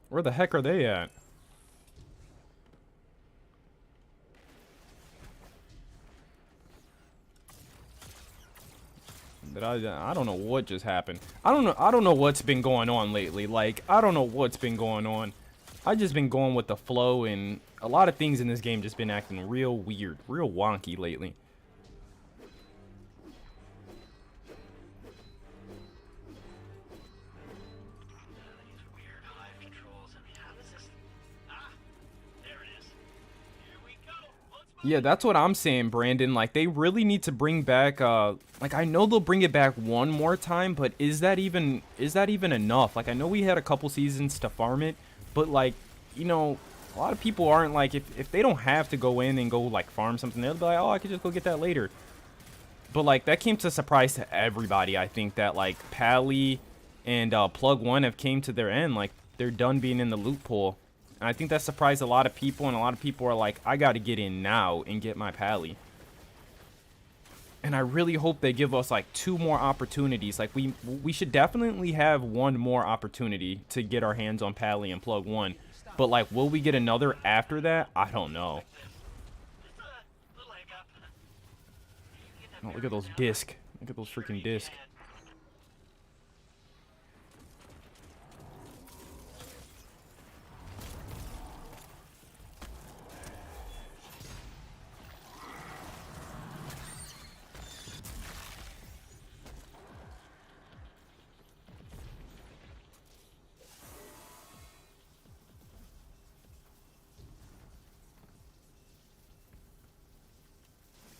Where the heck are they at? I don't know what just happened. I don't know what's been going on lately. Like, I don't know what's been going on. I just been going with the flow, and a lot of things in this game just been acting real weird, real wonky lately. Yeah, that's what I'm saying, Brandon. Like, they really need to bring back, like, I know they'll bring it back one more time, but is that even enough? Like, I know we had a couple seasons to farm it, but, like, you know, a lot of people aren't, like, if they don't have to go in and go, like, farm something, they'll be like, oh, I could just go get that later. But, like, that came to a surprise to everybody. I think that, like, Pally and Plug One have came to their end. Like, they're done being in the loot pool. And I think that surprised a lot of people, and a lot of people are like, I got to get in now and get my Pally. And I really hope they give us, like, 2 more opportunities. Like, we should definitely have 1 more opportunity to get our hands on Pally and Plug One. But, like, will we get another after that? I don't know. Oh, look at those discs. Look at those freaking discs.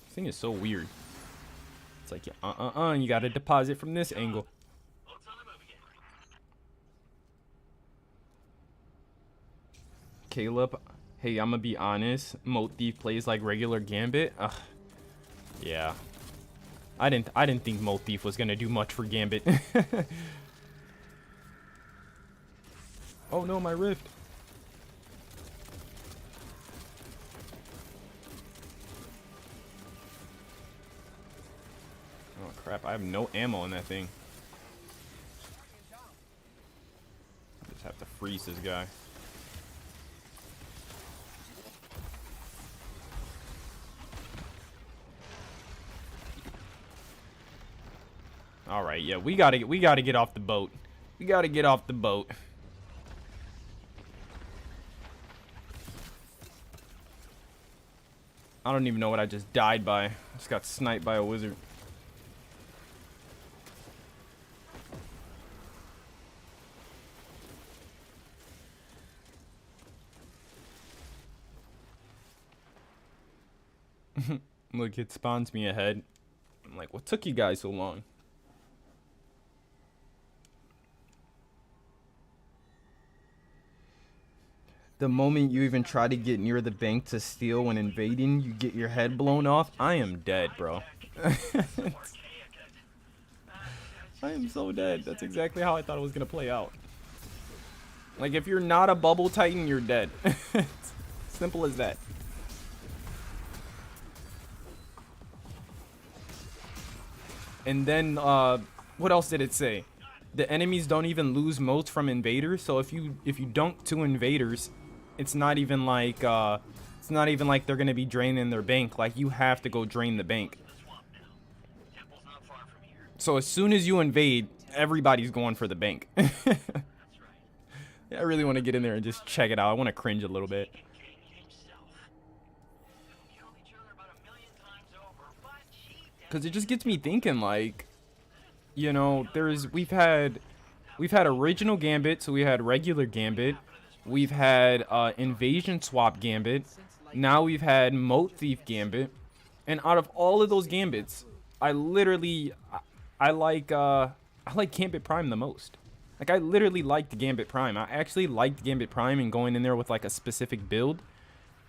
This thing is so weird. It's like, you gotta deposit from this angle. Caleb, hey, I'm gonna be honest. Moat Thief plays like regular Gambit. Ugh. Yeah. I didn't think Moat Thief was gonna do much for Gambit. Oh no, my rift. Oh crap, I have no ammo in that thing. I just have to freeze this guy. All right, yeah, we gotta get off the boat. We gotta get off the boat. I don't even know what I just died by. I just got sniped by a wizard. Look, it spawns me ahead. I'm like, what took you guys so long? The moment you even try to get near the bank to steal when invading, you get your head blown off. I am dead, bro. I am so dead. That's exactly how I thought it was gonna play out. Like, if you're not a bubble titan, you're dead. Simple as that. And then, what else did it say? The enemies don't even lose motes from invaders. So if you dunk 2 invaders, it's not even like they're gonna be draining their bank. Like, you have to go drain the bank. So as soon as you invade, everybody's going for the bank. Yeah, I really want to get in there and just check it out. I want to cringe a little bit. Because it just gets me thinking, like, you know, we've had original Gambit, so we had regular Gambit. We've had invasion swap Gambit. Now we've had moat thief Gambit. And out of all of those Gambits, I like Gambit Prime the most. Like, I literally liked Gambit Prime. I actually liked Gambit Prime and going in there with like a specific build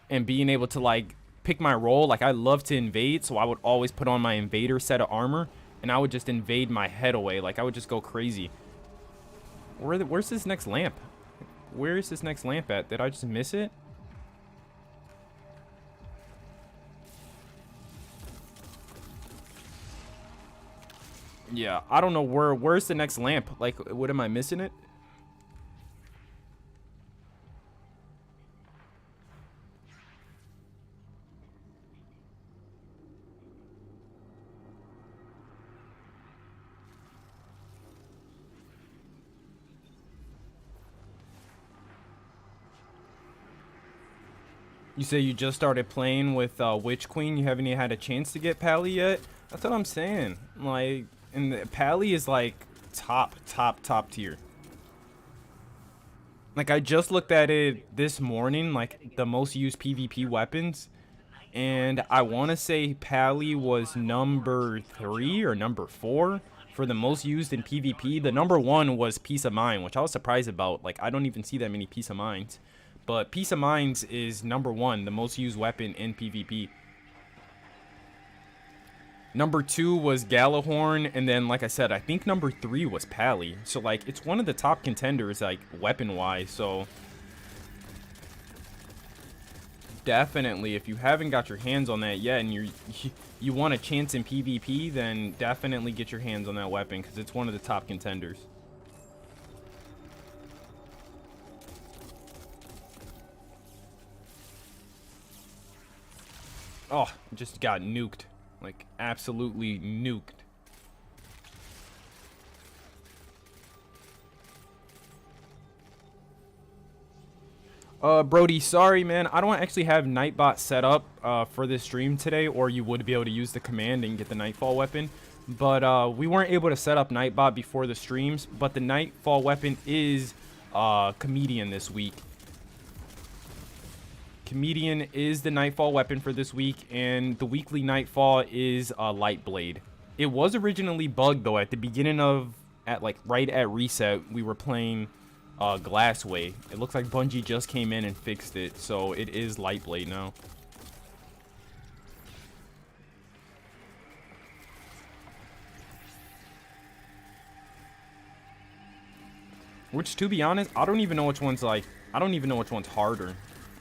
and being able to like pick my role. Like, I love to invade, so I would always put on my invader set of armor and I would just invade my head away. Like, I would just go crazy. Where's this next lamp? Where is this next lamp at? Did I just miss it? Yeah, I don't know where's the next lamp. Like, what am I missing it? You say you just started playing with Witch Queen. You haven't even had a chance to get Pally yet. That's what I'm saying. Like, and the Pally is like top tier. Like, I just looked at it this morning, like the most used PvP weapons, and I want to say Pally was number 3 or number 4 for the most used in PvP. The number 1 was Peace of Mind, which I was surprised about. Like, I don't even see that many Peace of Minds. But Peace of Minds is number 1, the most used weapon in PvP. Number 2 was Galahorn, and then, like I said, I think number 3 was Pally. So, like, it's one of the top contenders, like, weapon-wise, so definitely, if you haven't got your hands on that yet, and you want a chance in PvP, then definitely get your hands on that weapon, because it's one of the top contenders. Oh, just got nuked. Like, absolutely nuked. Brody, sorry, man. I don't actually have Nightbot set up for this stream today, or you would be able to use the command and get the Nightfall weapon. But we weren't able to set up Nightbot before the streams, but the Nightfall weapon is Comedian this week. Comedian is the Nightfall weapon for this week, and the weekly Nightfall is Lightblade. It was originally bugged, though, at the beginning of, right at reset, we were playing Glassway. It looks like Bungie just came in and fixed it, so it is Lightblade now. Which, to be honest, I don't even know which one's like, I don't even know which one's harder.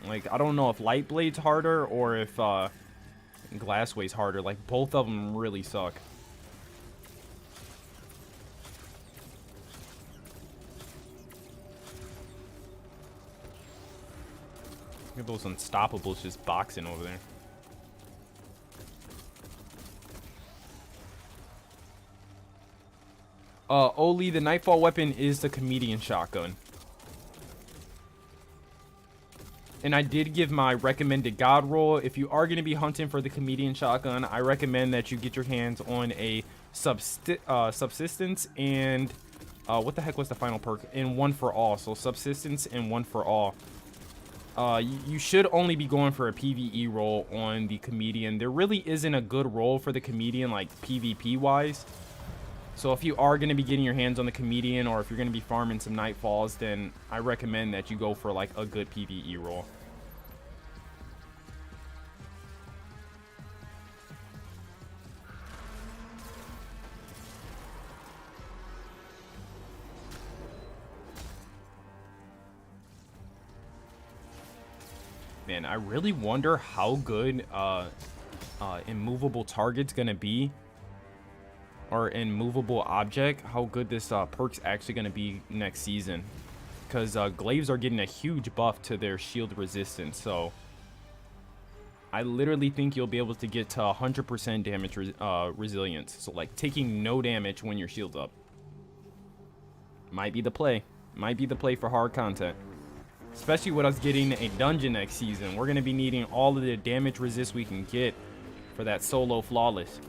Like, I don't know if Lightblade's harder or if Glassway's harder. Like, both of them really suck. Look at those Unstoppables just boxing over there. Oli, the Nightfall weapon is the Comedian Shotgun. And I did give my recommended god roll. If you are going to be hunting for the Comedian Shotgun, I recommend that you get your hands on a Subsistence and... what the heck was the final perk? And One for All. So Subsistence and One for All. You should only be going for a PvE roll on the Comedian. There really isn't a good roll for the Comedian, like PvP-wise. So if you are going to be getting your hands on the Comedian, or if you're going to be farming some Nightfalls, then I recommend that you go for like a good PvE roll. Man, I really wonder how good immovable target's gonna be, or immovable object, how good this perk's actually gonna be next season, because glaives are getting a huge buff to their shield resistance. So I literally think you'll be able to get to 100% damage resilience, so like taking no damage when your shield's up. Might be the play for hard content. Especially with us getting a dungeon next season. We're going to be needing all of the damage resist we can get for that solo flawless.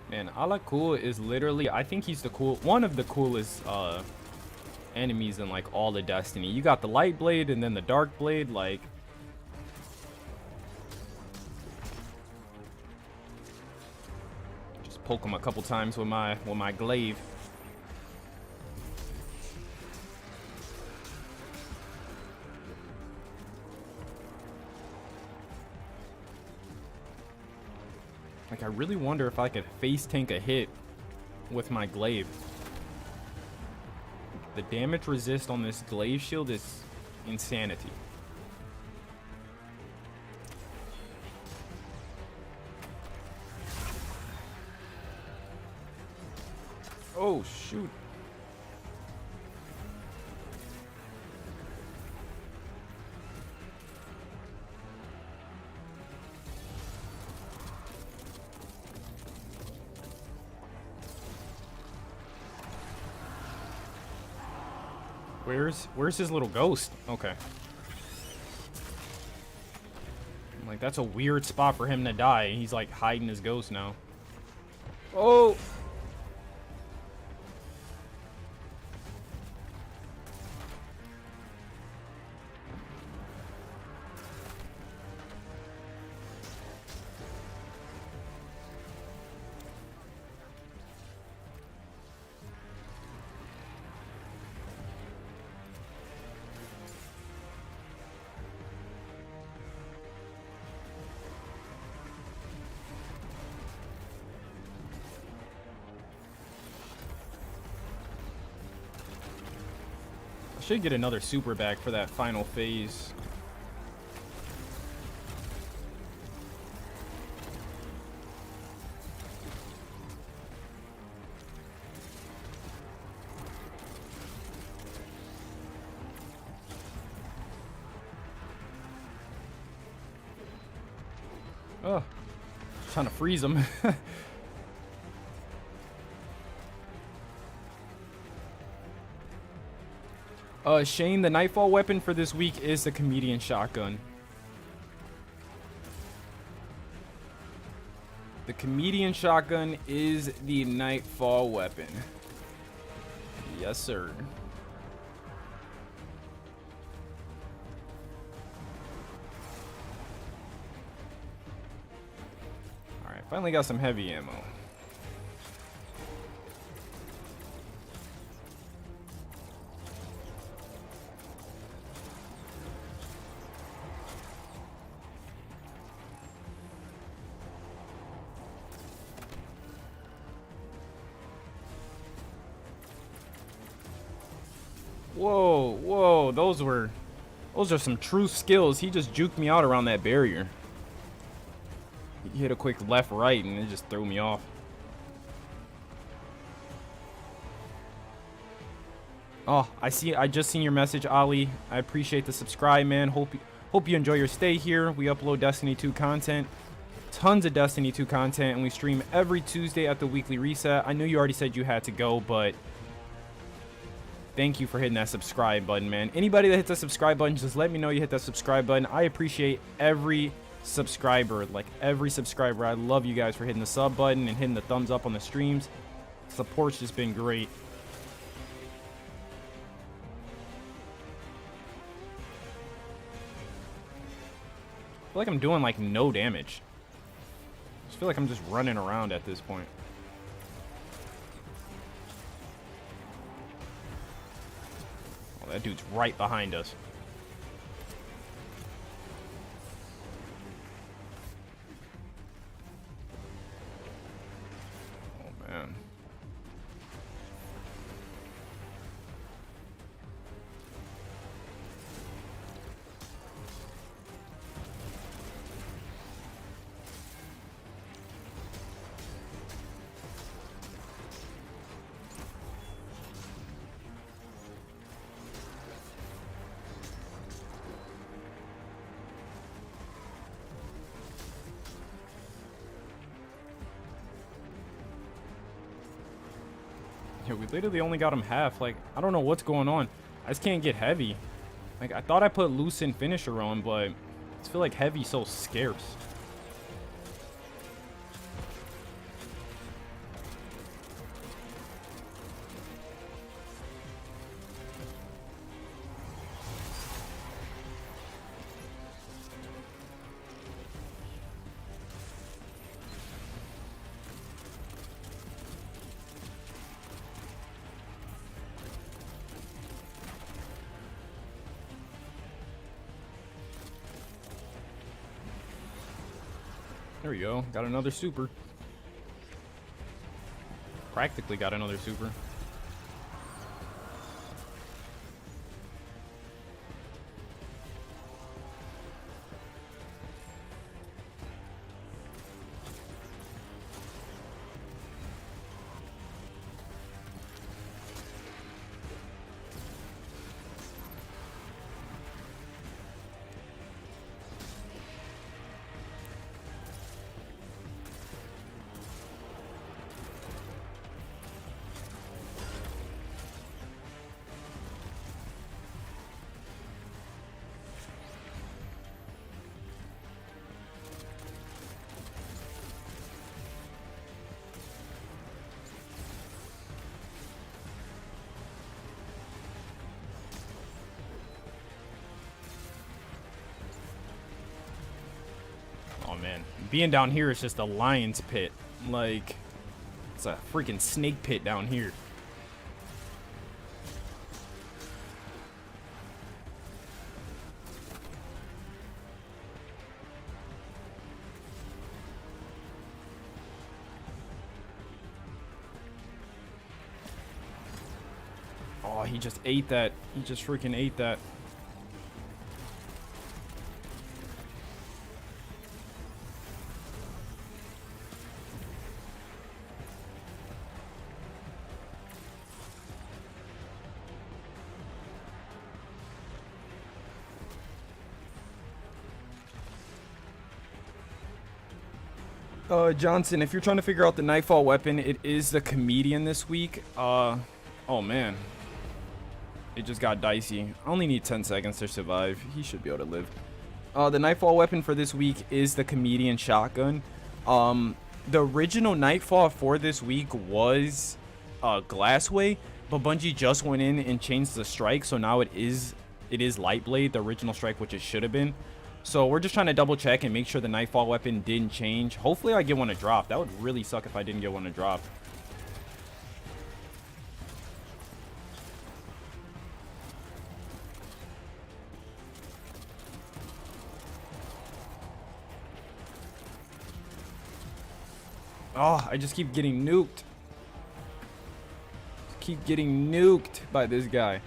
Man, Alakul is literally, I think he's one of the coolest enemies in like all of Destiny. You got the Lightblade and then the Darkblade, like just poke him a couple times with my glaive. Like, I really wonder if I could face tank a hit with my glaive. The damage resist on this glaive shield is insanity. Oh, shoot. Where's his little ghost? Okay. I'm like, that's a weird spot for him to die. He's like hiding his ghost now. Oh! Should get another super back for that final phase. Oh, trying to freeze him. Shane, the Nightfall weapon for this week is the Comedian Shotgun. The Comedian Shotgun is the Nightfall weapon. Yes, sir. Finally got some heavy ammo. Whoa, whoa, those are some true skills. He just juked me out around that barrier. He hit a quick left, right, and it just threw me off. Oh, I just seen your message, Ali. I appreciate the subscribe, man. Hope you enjoy your stay here. We upload Destiny 2 content. Tons of Destiny 2 content, and we stream every Tuesday at the weekly reset. I knew you already said you had to go, but thank you for hitting that subscribe button, man. Anybody that hits that subscribe button, just let me know you hit that subscribe button. I appreciate every subscriber, like every subscriber. I love you guys for hitting the sub button and hitting the thumbs up on the streams. Support's just been great. I feel like I'm doing like no damage. I just feel like I'm just running around at this point. Oh, that dude's right behind us. Oh, man. Yeah, we literally only got him half. Like, I don't know what's going on. I just can't get heavy. Like, I thought I put Lucent Finisher on, but I just feel like heavy's so scarce. There we go. Got another super. Practically got another super. Oh man, being down here is just a lion's pit. Like, it's a freaking snake pit down here. Oh, he just ate that. He just freaking ate that. Johnson, if you're trying to figure out the Nightfall weapon, it is the comedian this week. Oh man. It just got dicey. I only need 10 seconds to survive. He should be able to live. The Nightfall weapon for this week is the comedian shotgun. The original Nightfall for this week was Glassway, but Bungie just went in and changed the strike, so now it is Lightblade, the original strike, which it should have been. So we're just trying to double check and make sure the Nightfall weapon didn't change. Hopefully I get one to drop. That would really suck if I didn't get one to drop. Oh, I just keep getting nuked. Keep getting nuked by this guy.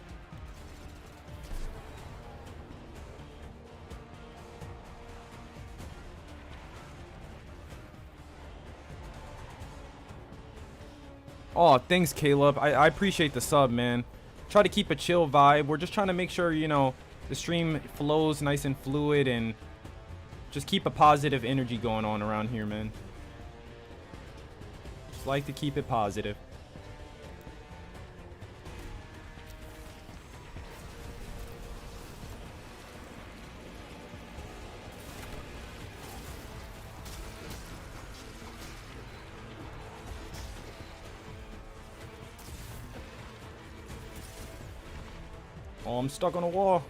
Oh, thanks, Caleb. I appreciate the sub, man. Try to keep a chill vibe. We're just trying to make sure, you know, the stream flows nice and fluid and just keep a positive energy going on around here, man. Just like to keep it positive. Oh, I'm stuck on a wall.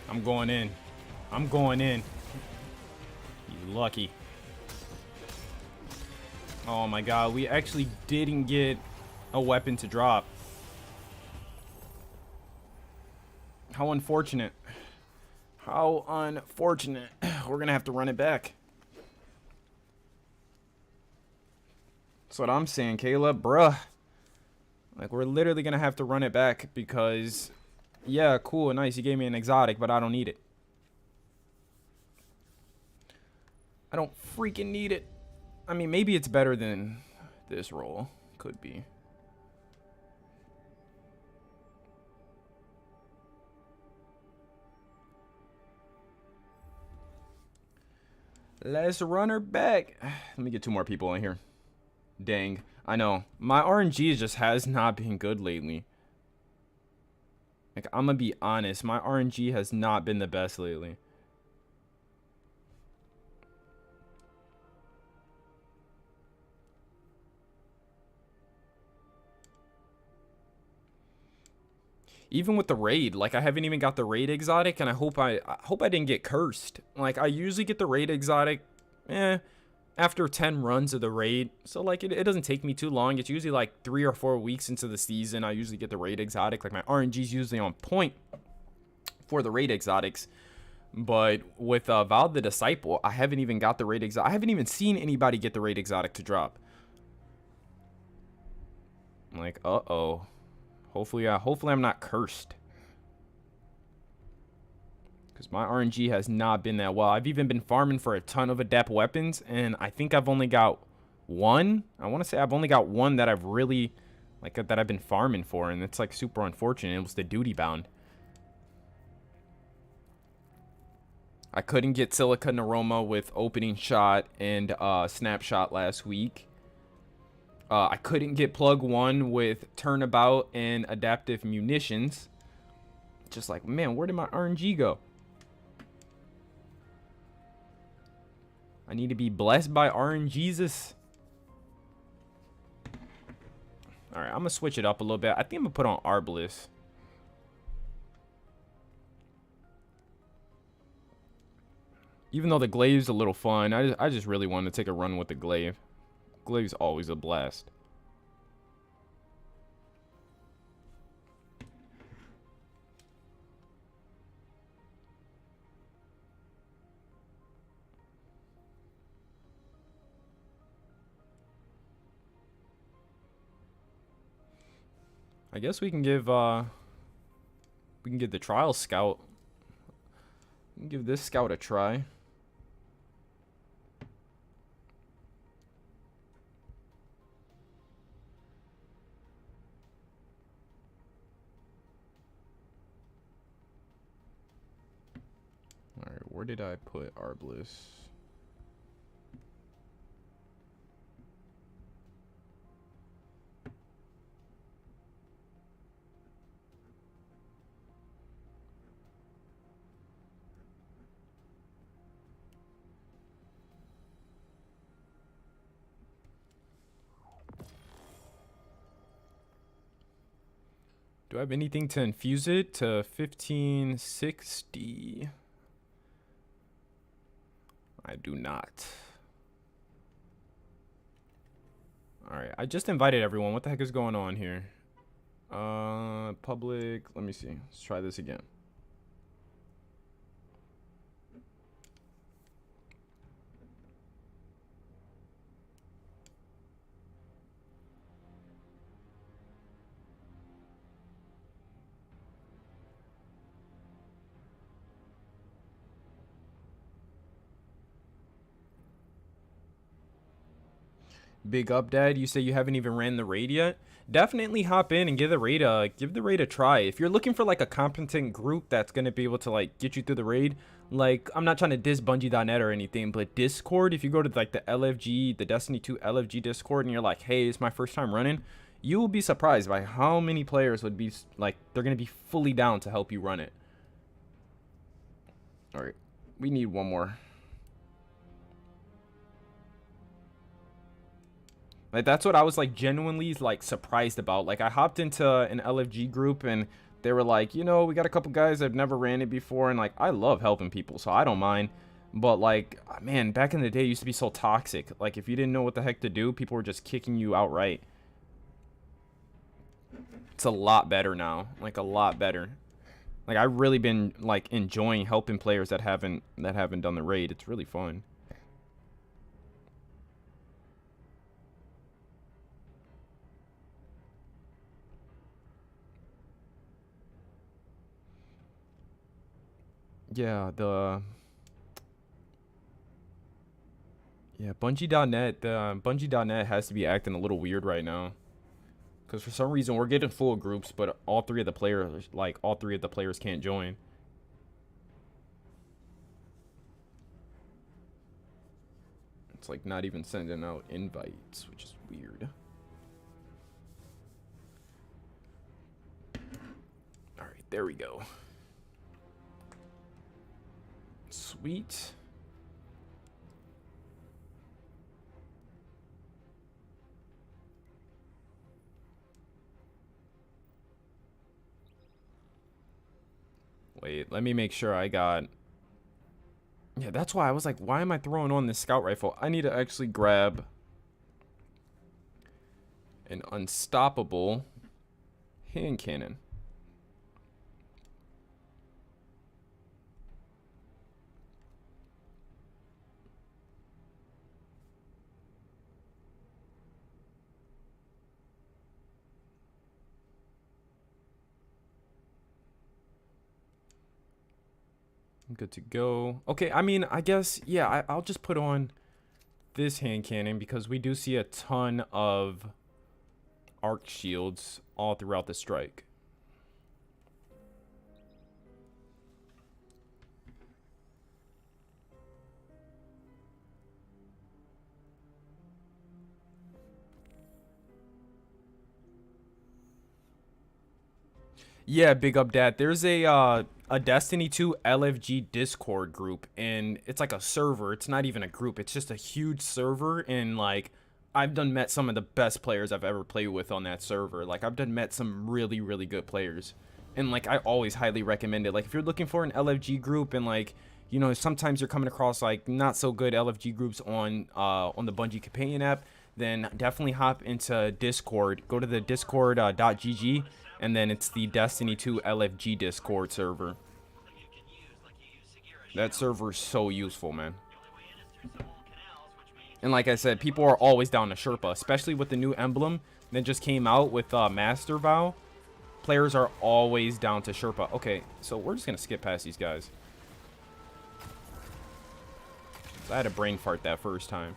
I'm going in. I'm going in. You lucky. Oh my god, we actually didn't get a weapon to drop. How unfortunate. How unfortunate. We're gonna have to run it back. That's what I'm saying, Caleb, bruh. Like, we're literally gonna have to run it back because, yeah, cool and nice, you gave me an exotic, but I don't need it. I don't freaking need it. I mean, maybe it's better than this roll. Could be. Let's run her back. Let me get 2 more people in here. Dang. I know. My RNG just has not been good lately. Like, I'm gonna be honest. My RNG has not been the best lately. Even with the raid, like, I haven't even got the raid exotic, and I hope I didn't get cursed. Like, I usually get the raid exotic, after 10 runs of the raid. So, like, it doesn't take me too long. It's usually like 3 or 4 weeks into the season. I usually get the raid exotic. Like, my RNG is usually on point for the raid exotics. But with Val the Disciple, I haven't even got the raid exotic. I haven't even seen anybody get the raid exotic to drop. I'm like, uh-oh. Hopefully I'm not cursed. Because my RNG has not been that well. I've even been farming for a ton of adept weapons, and I think I've only got one. I want to say I've only got one that I've really, like, that I've been farming for, and it's, like, super unfortunate. It was the duty bound. I couldn't get Silica Aroma with opening shot and snapshot last week. I couldn't get plug 1 with turnabout and adaptive munitions. Just like, man, where did my RNG go? I need to be blessed by RNGesus. Alright, I'm going to switch it up a little bit. I think I'm going to put on Arbalest. Even though the glaive's a little fun, I just really want to take a run with the glaive. Glaive's always a blast. I guess we can give the trial scout. We can give this scout a try. Alright, where did I put Arbalest? Do I have anything to infuse it to 1560? I do not. Alright, I just invited everyone. What the heck is going on here? Public. Let me see. Let's try this again. Big up, Dad. You say you haven't even ran the raid yet? Definitely hop in and give the raid a try. If you're looking for like a competent group that's gonna be able to like get you through the raid, like I'm not trying to diss Bungie.net or anything, but Discord, if you go to like the LFG, the Destiny 2 LFG Discord, and you're like, hey, it's my first time running, you will be surprised by how many players would be like, they're gonna be fully down to help you run it. All right, we need one more. Like, that's what I was like genuinely like surprised about. Like, I hopped into an LFG group and they were like, you know, we got a couple guys that have never ran it before, and like I love helping people, so I don't mind. But like, man, back in the day it used to be so toxic. Like, if you didn't know what the heck to do, people were just kicking you outright. It's a lot better now. Like, a lot better. Like, I've really been like enjoying helping players that haven't done the raid. It's really fun. Yeah, Bungie.net has to be acting a little weird right now. Because for some reason we're getting full groups, but all three of the players can't join. It's like not even sending out invites, which is weird. Alright, there we go. Sweet. Wait, let me make sure I got... Yeah, that's why I was like, why am I throwing on this scout rifle? I need to actually grab an unstoppable hand cannon. Good to go. Okay, I mean, I guess, yeah, I'll just put on this hand cannon because we do see a ton of arc shields all throughout the strike. Yeah, big up, Dad. There's a Destiny 2 LFG Discord group, and it's like a server. It's not even a group. It's just a huge server, and like I've met some of the best players I've ever played with on that server. Like, I've met some really, really good players, and like I always highly recommend it. Like, if you're looking for an LFG group, and like, you know, sometimes you're coming across like not so good LFG groups on the Bungie companion app, then definitely hop into Discord. Go to the discord.gg. And then it's the Destiny 2 LFG Discord server. That server is so useful, man. And like I said, people are always down to Sherpa, especially with the new emblem that just came out with Master Vow. Players are always down to Sherpa. Okay, so we're just going to skip past these guys. I had a brain fart that first time.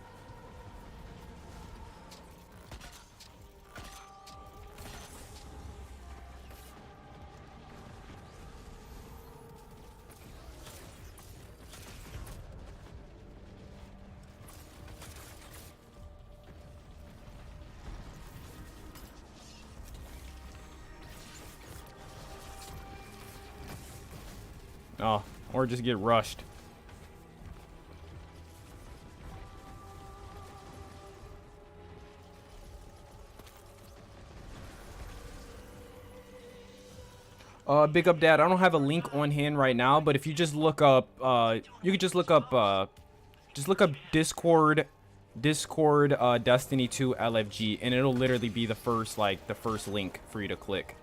Oh, or just get rushed. Big up, Dad. I don't have a link on hand right now, but if you just look up, you could just look up Discord, Destiny 2 LFG, and it'll literally be the first link for you to click.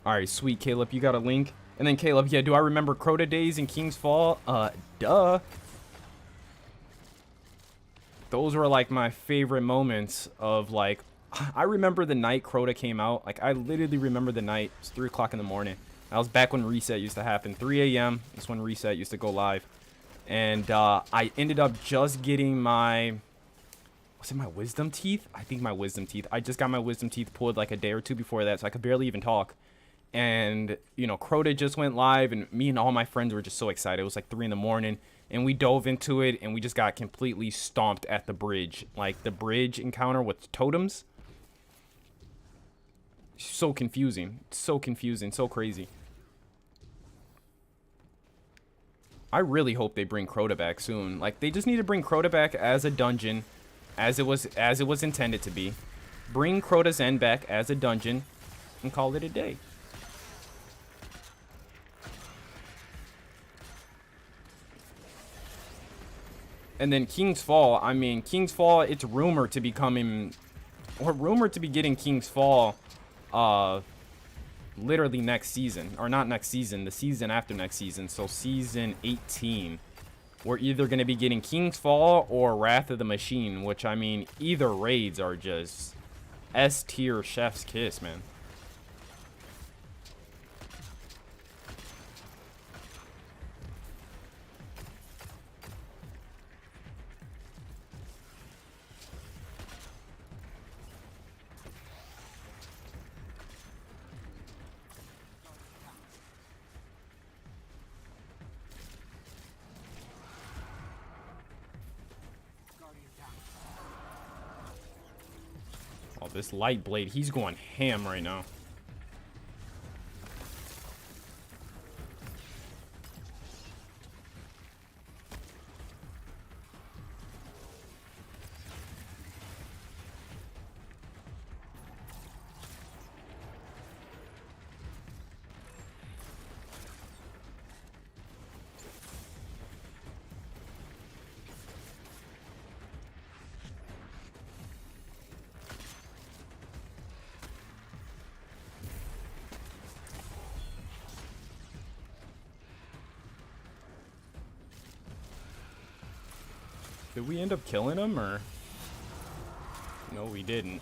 All right, sweet, Caleb, you got a link. And then Caleb, yeah, do I remember Crota days in King's Fall? Duh. Those were like my favorite moments of like, I remember the night Crota came out. Like, I literally remember the night. It's 3 o'clock in the morning. That was back when Reset used to happen. 3 a.m. That's when Reset used to go live. And I ended up just getting my, was it my wisdom teeth? I think my wisdom teeth. I just got my wisdom teeth pulled like a day or two before that, so I could barely even talk. And, you know, Crota just went live, and me and all my friends were just so excited. It was like 3 in the morning, and we dove into it, and we just got completely stomped at the bridge. Like, the bridge encounter with totems. So confusing. So confusing. So crazy. I really hope they bring Crota back soon. Like, they just need to bring Crota back as a dungeon, as it was intended to be. Bring Crota's End back as a dungeon, and call it a day. And then King's Fall, I mean, King's Fall, it's rumored to be coming, or rumored to be getting King's Fall, literally next season. Or not next season, the season after next season. So season 18. We're either going to be getting King's Fall or Wrath of the Machine, which, I mean, either raids are just S-tier chef's kiss, man. Oh, this Lightblade, he's going ham right now. Did we end up killing him, or? No, we didn't.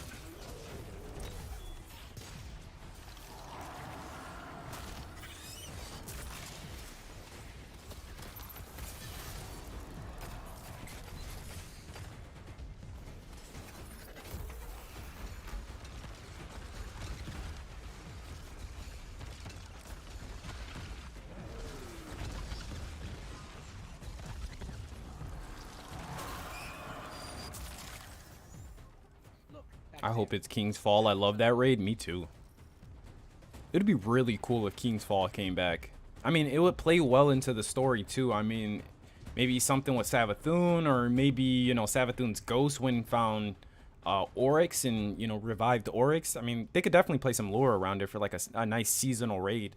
I hope it's King's Fall. I love that raid. Me too. It'd be really cool if King's Fall came back. I mean, it would play well into the story too. I mean, maybe something with Savathun, or maybe, you know, Savathun's ghost when found Oryx and, you know, revived Oryx. I mean, they could definitely play some lore around it for like a nice seasonal raid.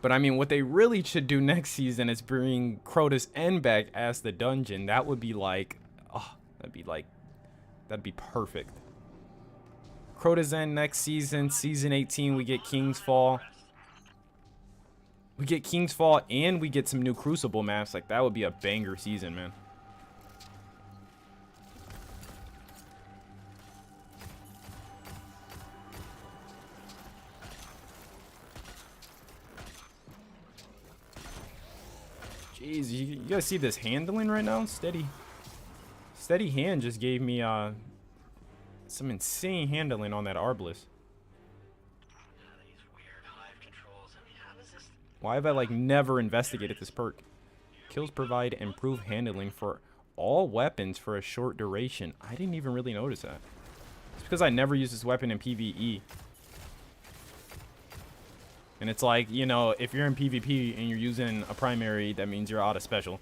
But I mean, what they really should do next season is bring Crota's End back as the dungeon. That would be like, oh, that'd be perfect. Crota's End next season, season 18, we get King's Fall. We get King's Fall and we get some new Crucible maps. Like, that would be a banger season, man. Jeez, you guys see this handling right now? Steady hand just gave me some insane handling on that Arbalest. Why have I like never investigated this perk? Kills provide improved handling for all weapons for a short duration. I didn't even really notice that. It's because I never use this weapon in PvE. And it's like, you know, if you're in PvP and you're using a primary, that means you're out of special.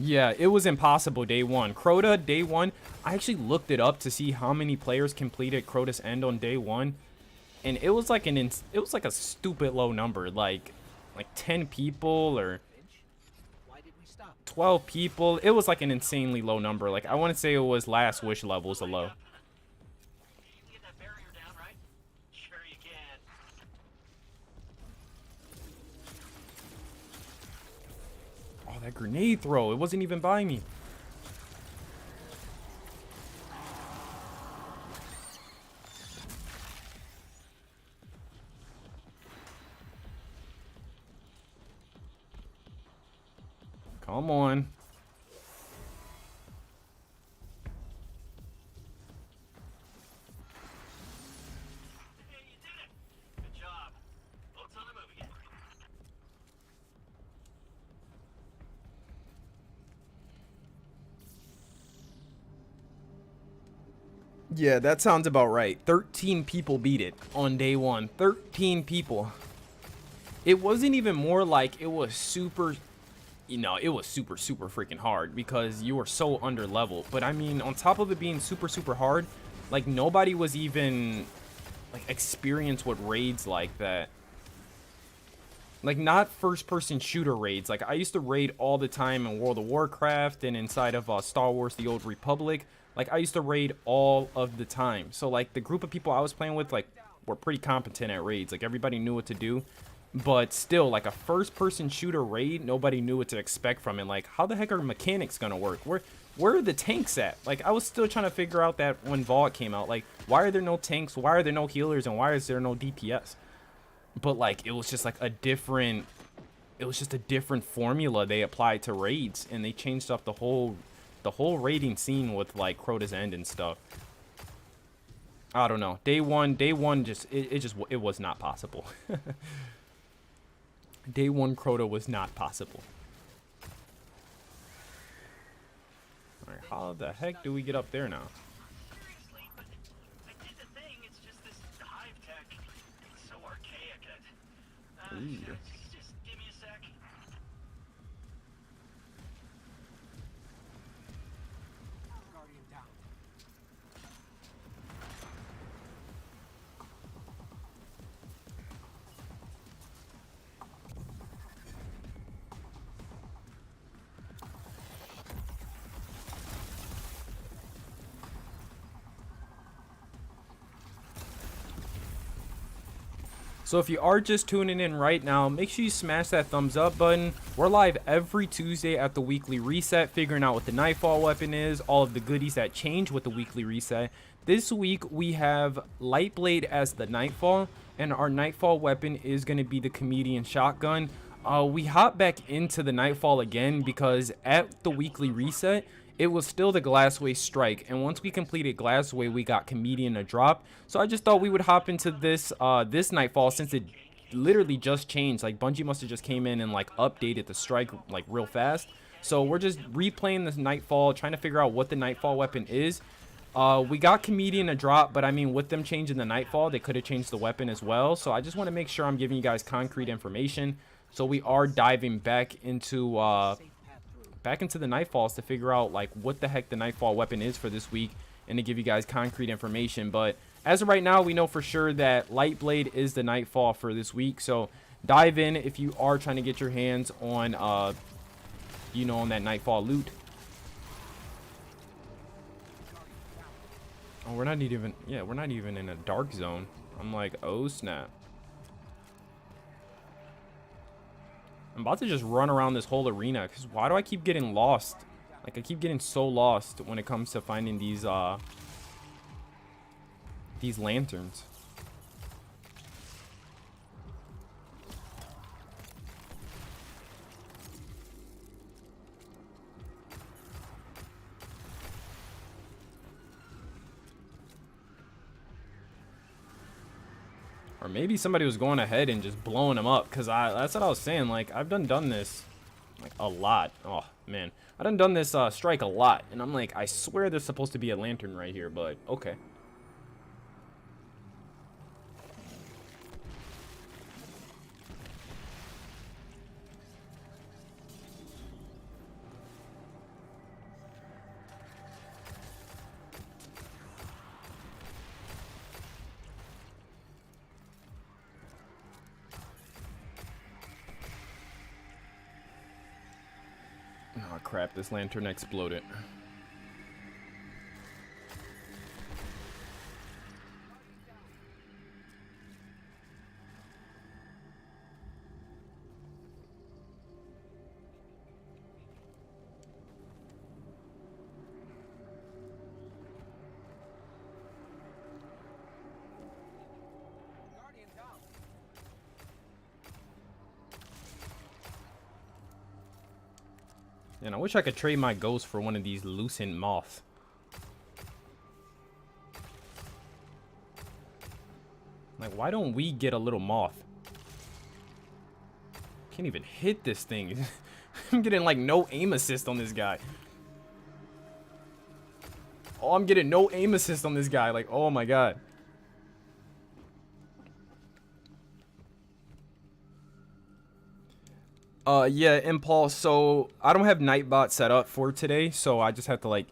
Yeah, it was impossible day one. Crota, day one, I actually looked it up to see how many players completed Crota's End on day one. And it was like it was like a stupid low number, like 10 people or Why did we stop? 12 people. It was like an insanely low number. Like I want to say it was last wish levels a low. You can get that barrier down, right? Sure you can. Oh, that grenade throw. It wasn't even by me. Come on. Hey, you did it! Good job. Boat's on the move again. Yeah, that sounds about right. 13 people beat it on day one. 13 people. It wasn't even more like it was super, you know, it was super freaking hard because you were so under level. But I mean, on top of it being super hard, like nobody was even like experienced with raids like that. Like not first person shooter raids. Like I used to raid all the time in World of Warcraft and inside of Star Wars The Old Republic. Like I used to raid all of the time. So like the group of people I was playing with like were pretty competent at raids. Like everybody knew what to do. But still, like a first person shooter raid, nobody knew what to expect from it. Like how the heck are mechanics gonna work? Where are the tanks at? Like I was still trying to figure out that when Vault came out. Like why are there no tanks? Why are there no healers? And why is there no DPS? But like it was just like a different, it was just a different formula they applied to raids, and they changed up the whole raiding scene with like Crota's End and stuff. I don't know. Day one just it was not possible. Day one Crota was not possible. Alright, how the heck do we get up there now? Seriously, but I did the thing. It's just this hive tech. It's so archaic. Ooh. Just give me a sec. Guardian down. So if you are just tuning in right now, make sure you smash that thumbs up button. We're live every Tuesday at the weekly reset, figuring out what the Nightfall weapon is, all of the goodies that change with the weekly reset. This week we have Lightblade as the Nightfall, and our Nightfall weapon is going to be the Comedian Shotgun. We hop back into the Nightfall again because at the weekly reset, it was still the Glassway Strike, and once we completed Glassway, we got Comedian a drop. So I just thought we would hop into this this Nightfall since it literally just changed. Like Bungie must have just came in and like updated the Strike like real fast. So we're just replaying this Nightfall, trying to figure out what the Nightfall weapon is. We got Comedian a drop, but I mean with them changing the Nightfall, they could have changed the weapon as well. So I just want to make sure I'm giving you guys concrete information. So we are diving back into the Nightfalls to figure out like what the heck the Nightfall weapon is for this week and to give you guys concrete information. But as of right now, we know for sure that Lightblade is the Nightfall for this week. So dive in if you are trying to get your hands on you know, on that Nightfall loot. Oh, we're not even in a dark zone. I'm like, oh snap. I'm about to just run around this whole arena because why do I keep getting lost? Like I keep getting so lost when it comes to finding these lanterns. Or maybe somebody was going ahead and just blowing them up, because that's what I was saying. Like I've done this Like, a lot. Oh, man. I done this strike a lot, and I'm like, I swear there's supposed to be a lantern right here, but okay. Oh crap, this lantern exploded. Guardian down. And I wish I could trade my ghost for one of these lucent moths. Like, why don't we get a little moth? Can't even hit this thing. I'm getting like no aim assist on this guy. Oh, I'm getting no aim assist on this guy. Like, oh my god. Yeah, Impulse. So I don't have Nightbot set up for today, so I just have to like.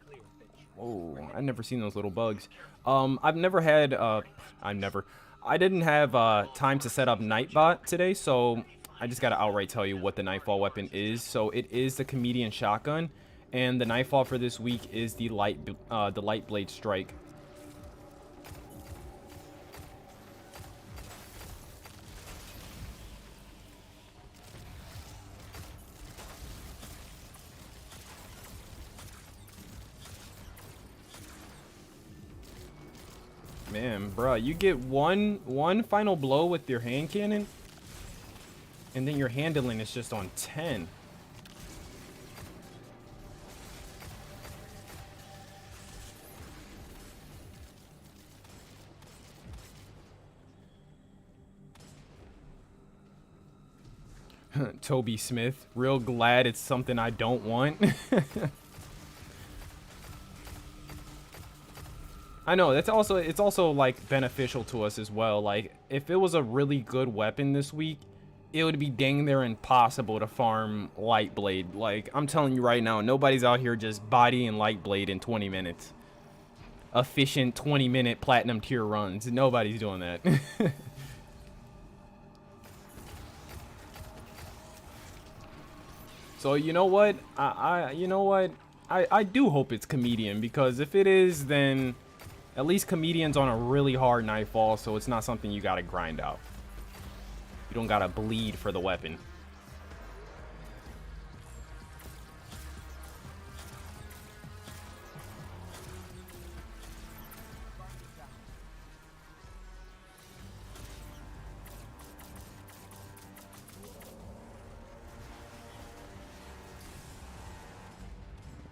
Oh, I've never seen those little bugs. I've never had. I didn't have time to set up Nightbot today, so I just gotta outright tell you what the Nightfall weapon is. So it is the Comedian Shotgun, and the Nightfall for this week is the Lightblade Strike. Man, bruh, you get one final blow with your hand cannon, and then your handling is just on 10. Toby Smith, real glad it's something I don't want. I know, it's also like beneficial to us as well. Like, if it was a really good weapon this week, it would be dang near impossible to farm Lightblade. Like, I'm telling you right now, nobody's out here just bodying Lightblade in 20 minutes. Efficient 20-minute platinum tier runs. Nobody's doing that. So you know what? I do hope it's Comedian, because if it is, then at least Comedian's on a really hard Nightfall, so it's not something you gotta grind out. You don't gotta bleed for the weapon.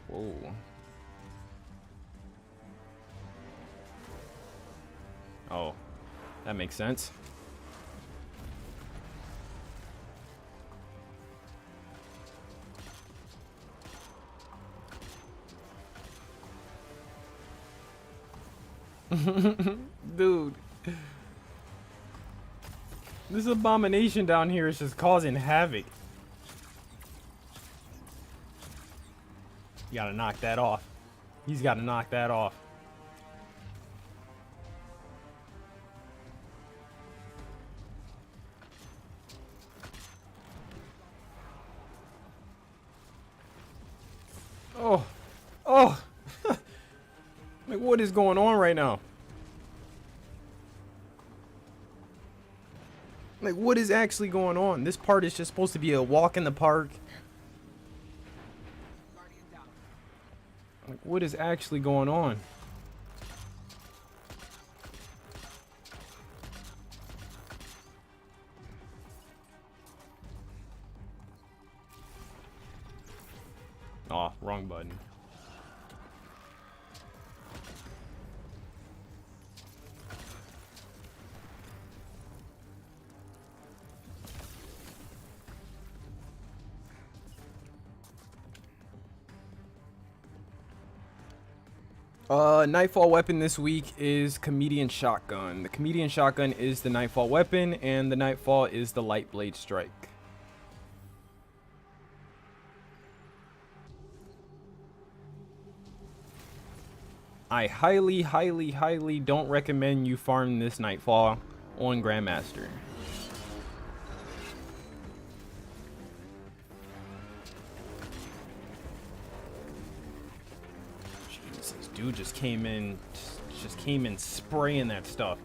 Whoa. Oh, that makes sense. Dude. This abomination down here is just causing havoc. You gotta knock that off. He's gotta knock that off. Oh. Oh. Like, what is going on right now? Like, what is actually going on? This part is just supposed to be a walk in the park. Guardian down. Like, what is actually going on? Oh, wrong button. Nightfall weapon this week is Comedian Shotgun. The Comedian Shotgun is the Nightfall weapon, and the Nightfall is the Lightblade strike. I highly don't recommend you farm this Nightfall on Grandmaster. Jesus, dude just came in spraying that stuff.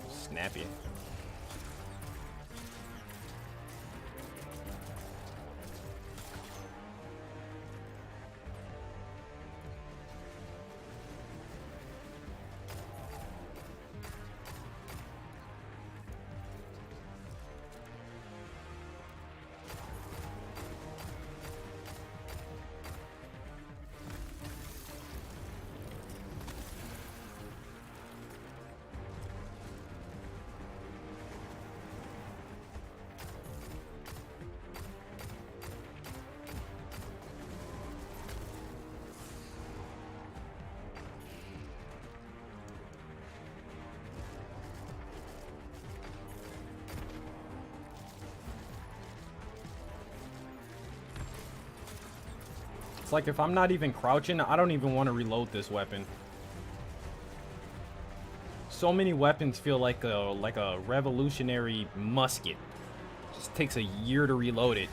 Snappy. It's like if I'm not even crouching, I don't even want to reload this weapon. So many weapons feel like a revolutionary musket. Just takes a year to reload it.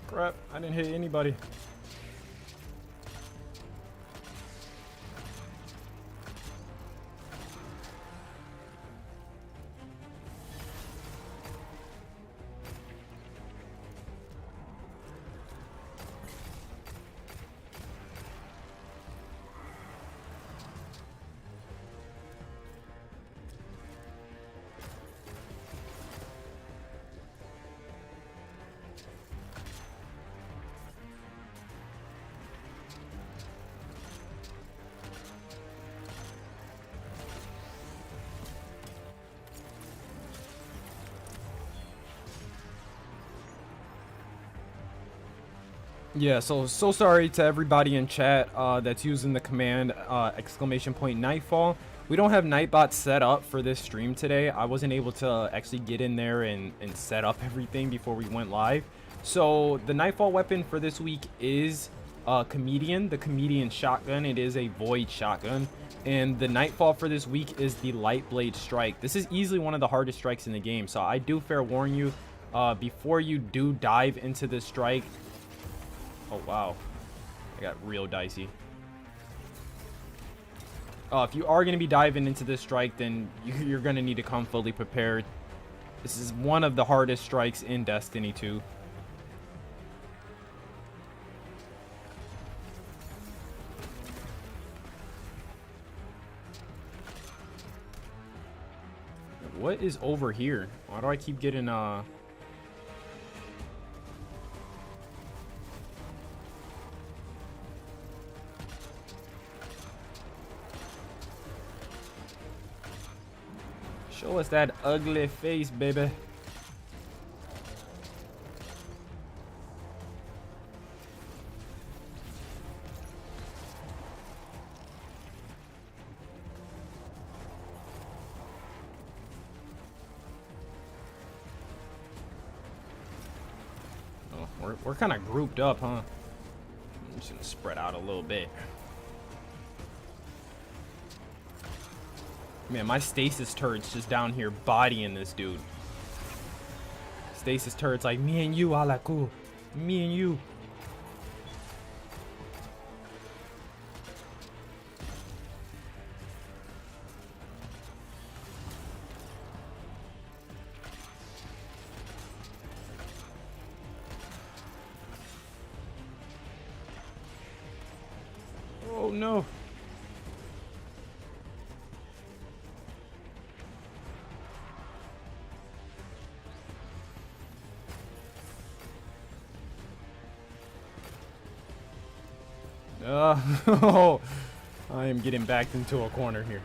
Crap, I didn't hit anybody. Yeah, so sorry to everybody in chat that's using the command !Nightfall. We don't have Nightbot set up for this stream today. I wasn't able to actually get in there and set up everything before we went live. So the Nightfall weapon for this week is the Comedian Shotgun. It is a Void Shotgun. And the Nightfall for this week is the Lightblade strike. This is easily one of the hardest strikes in the game. So I do fair warn you, before you do dive into this strike. Oh, wow. I got real dicey. If you are going to be diving into this strike, then you're going to need to come fully prepared. This is one of the hardest strikes in Destiny 2. What is over here? Why do I keep getting, Show us that ugly face, baby. Oh, we're kind of grouped up, huh? I'm just gonna spread out a little bit. Man, my stasis turret's just down here bodying this dude. Stasis turret's like, me and you, Alaku. Me and you. Oh no. Oh, I am getting backed into a corner here.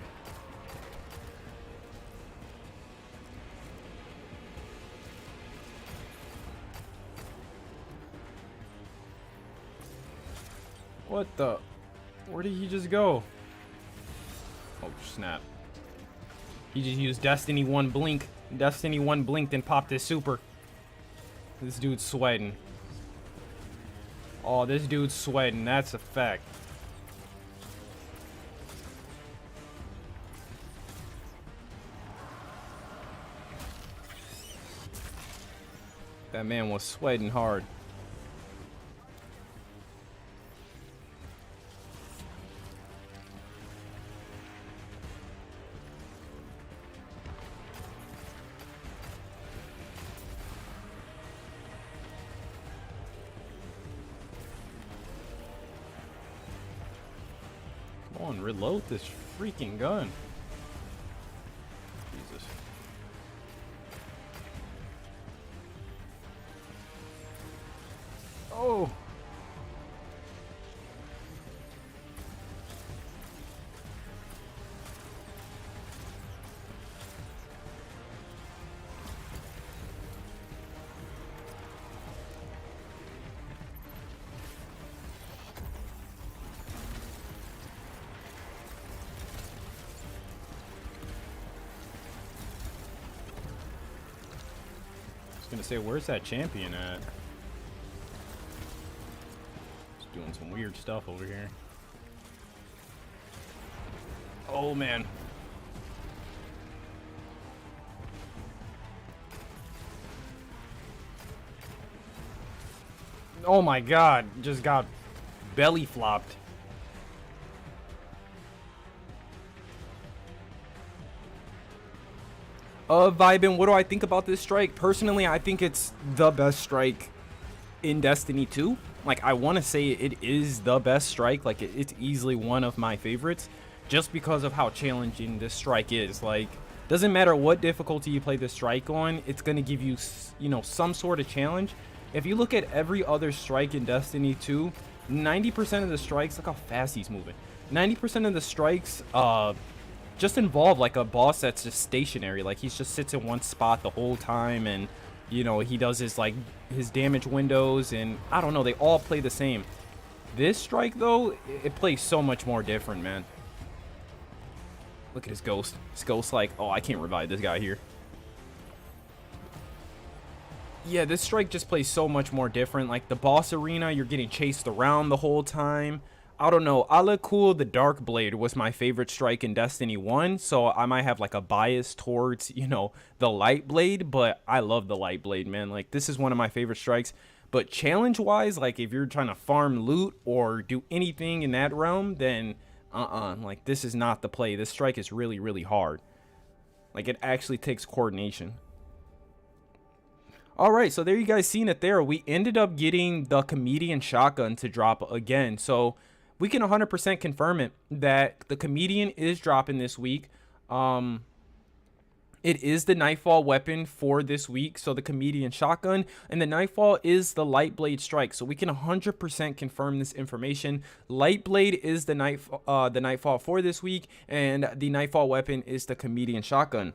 What the? Where did he just go? Oh, snap. He just used Destiny 1 blink. Destiny 1 blinked and popped his super. This dude's sweating. Oh, this dude's sweating. That's a fact. That man was sweating hard. Come on, reload this freaking gun. Jesus. Oh. Gonna say, where's that champion at? Just doing some weird stuff over here. Oh man. Oh my god, just got belly flopped. Vibin, what do I think about this strike? Personally, I think it's the best strike in Destiny 2. Like, I want to say it is the best strike. Like, it's easily one of my favorites just because of how challenging this strike is. Like, doesn't matter what difficulty you play this strike on, it's going to give you, you know, some sort of challenge. If you look at every other strike in Destiny 2, 90% of the strikes, look how fast he's moving. 90% of the strikes, just involve like a boss that's just stationary, like he just sits in one spot the whole time, and you know, he does his like his damage windows, and I don't know, they all play the same. This strike though, it plays so much more different, man. Look at his ghost. His ghost like, oh, I can't revive this guy here. Yeah, this strike just plays so much more different. Like the boss arena, you're getting chased around the whole time. I don't know, Cool, the Dark Blade was my favorite strike in Destiny 1, so I might have like a bias towards, you know, the Lightblade, but I love the Lightblade, man. Like, this is one of my favorite strikes. But challenge-wise, like, if you're trying to farm loot or do anything in that realm, then, like, this is not the play. This strike is really, really hard. Like, it actually takes coordination. Alright, so there you guys seen it there. We ended up getting the Comedian Shotgun to drop again, so we can 100% confirm it that the Comedian is dropping this week. It is the Nightfall weapon for this week, so the Comedian Shotgun, and the Nightfall is the Lightblade strike. So we can 100% confirm this information. Lightblade is the Nightfall for this week, and the Nightfall weapon is the Comedian Shotgun.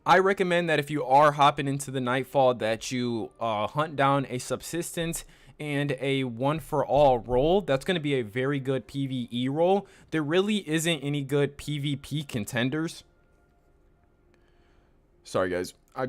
I recommend that if you are hopping into the Nightfall, that you hunt down a subsistence and a one-for-all role. That's going to be a very good PvE role. There really isn't any good PvP contenders. Sorry, guys. I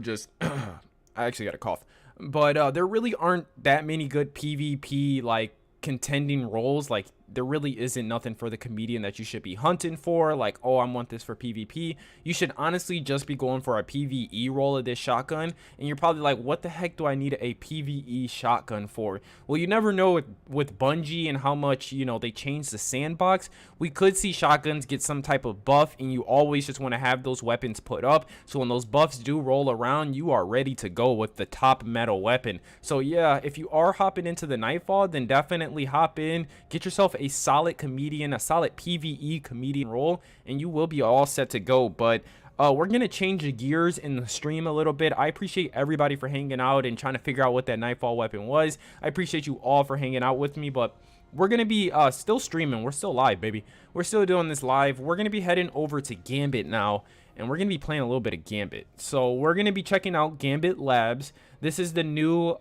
actually got a cough. But there really aren't that many good PvP, like, contending roles. Like, there really isn't nothing for the Comedian that you should be hunting for, like, oh, I want this for PvP. You should honestly just be going for a PvE role of this shotgun, and you're probably like, what the heck do I need a PvE shotgun for? Well, you never know with Bungie and how much, you know, they change the sandbox. We could see shotguns get some type of buff, and you always just want to have those weapons put up, so when those buffs do roll around, you are ready to go with the top metal weapon. So yeah, if you are hopping into the Nightfall, then definitely hop in, get yourself a solid Comedian, a solid PvE Comedian role, and you will be all set to go. But we're gonna change the gears in the stream a little bit. I appreciate everybody for hanging out and trying to figure out what that Nightfall weapon was. I appreciate you all for hanging out with me, but we're gonna be still streaming. We're still live, baby. We're still doing this live. We're gonna be heading over to Gambit now, and we're gonna be playing a little bit of Gambit. So we're gonna be checking out Gambit Labs. This is the new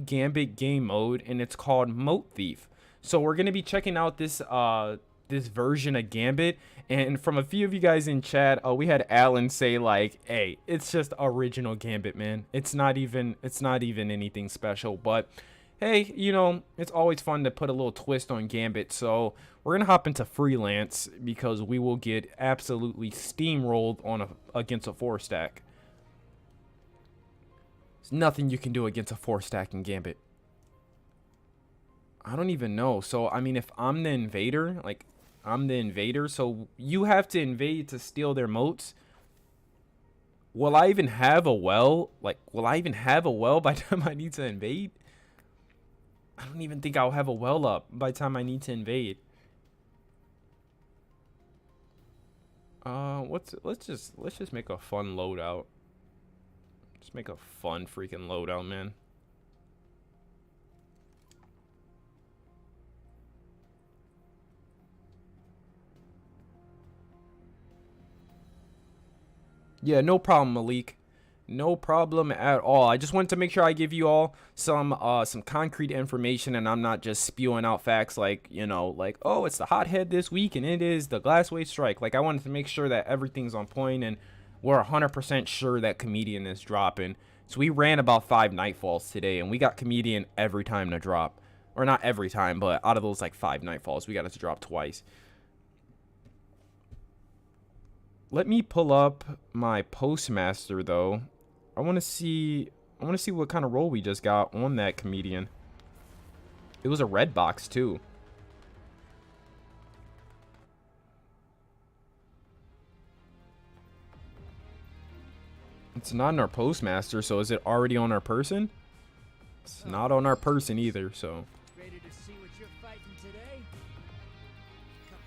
Gambit game mode, and it's called Moat Thief. So we're gonna be checking out this this version of Gambit. And from a few of you guys in chat, we had Alan say like, "Hey, it's just original Gambit, man. It's not even anything special." But hey, you know, it's always fun to put a little twist on Gambit. So we're gonna hop into freelance because we will get absolutely steamrolled on against a 4-stack. There's nothing you can do against a 4-stack in Gambit. I don't even know. So I mean, if I'm the invader, like, I'm the invader, so you have to invade to steal their moats. Will I even have a well? Like, will I even have a well by the time I need to invade? I don't even think I'll have a well up by the time I need to invade. Let's just make a fun loadout. Just make a fun freaking loadout, man. Yeah, no problem, Malik. No problem at all. I just wanted to make sure I give you all some concrete information, and I'm not just spewing out facts like, you know, like, oh, it's the hothead this week and it is the Glasswave strike. Like, I wanted to make sure that everything's on point, and we're 100% sure that Comedian is dropping. So we ran about 5 Nightfalls today, and we got Comedian every time to drop. Or not every time, but out of those like 5 Nightfalls, we got it to drop twice. Let me pull up my Postmaster though. I want to see what kind of roll we just got on that Comedian. It was a red box too. It's not on our Postmaster, so is it already on our person? It's not on our person either, so. Ready to see what you're fighting today?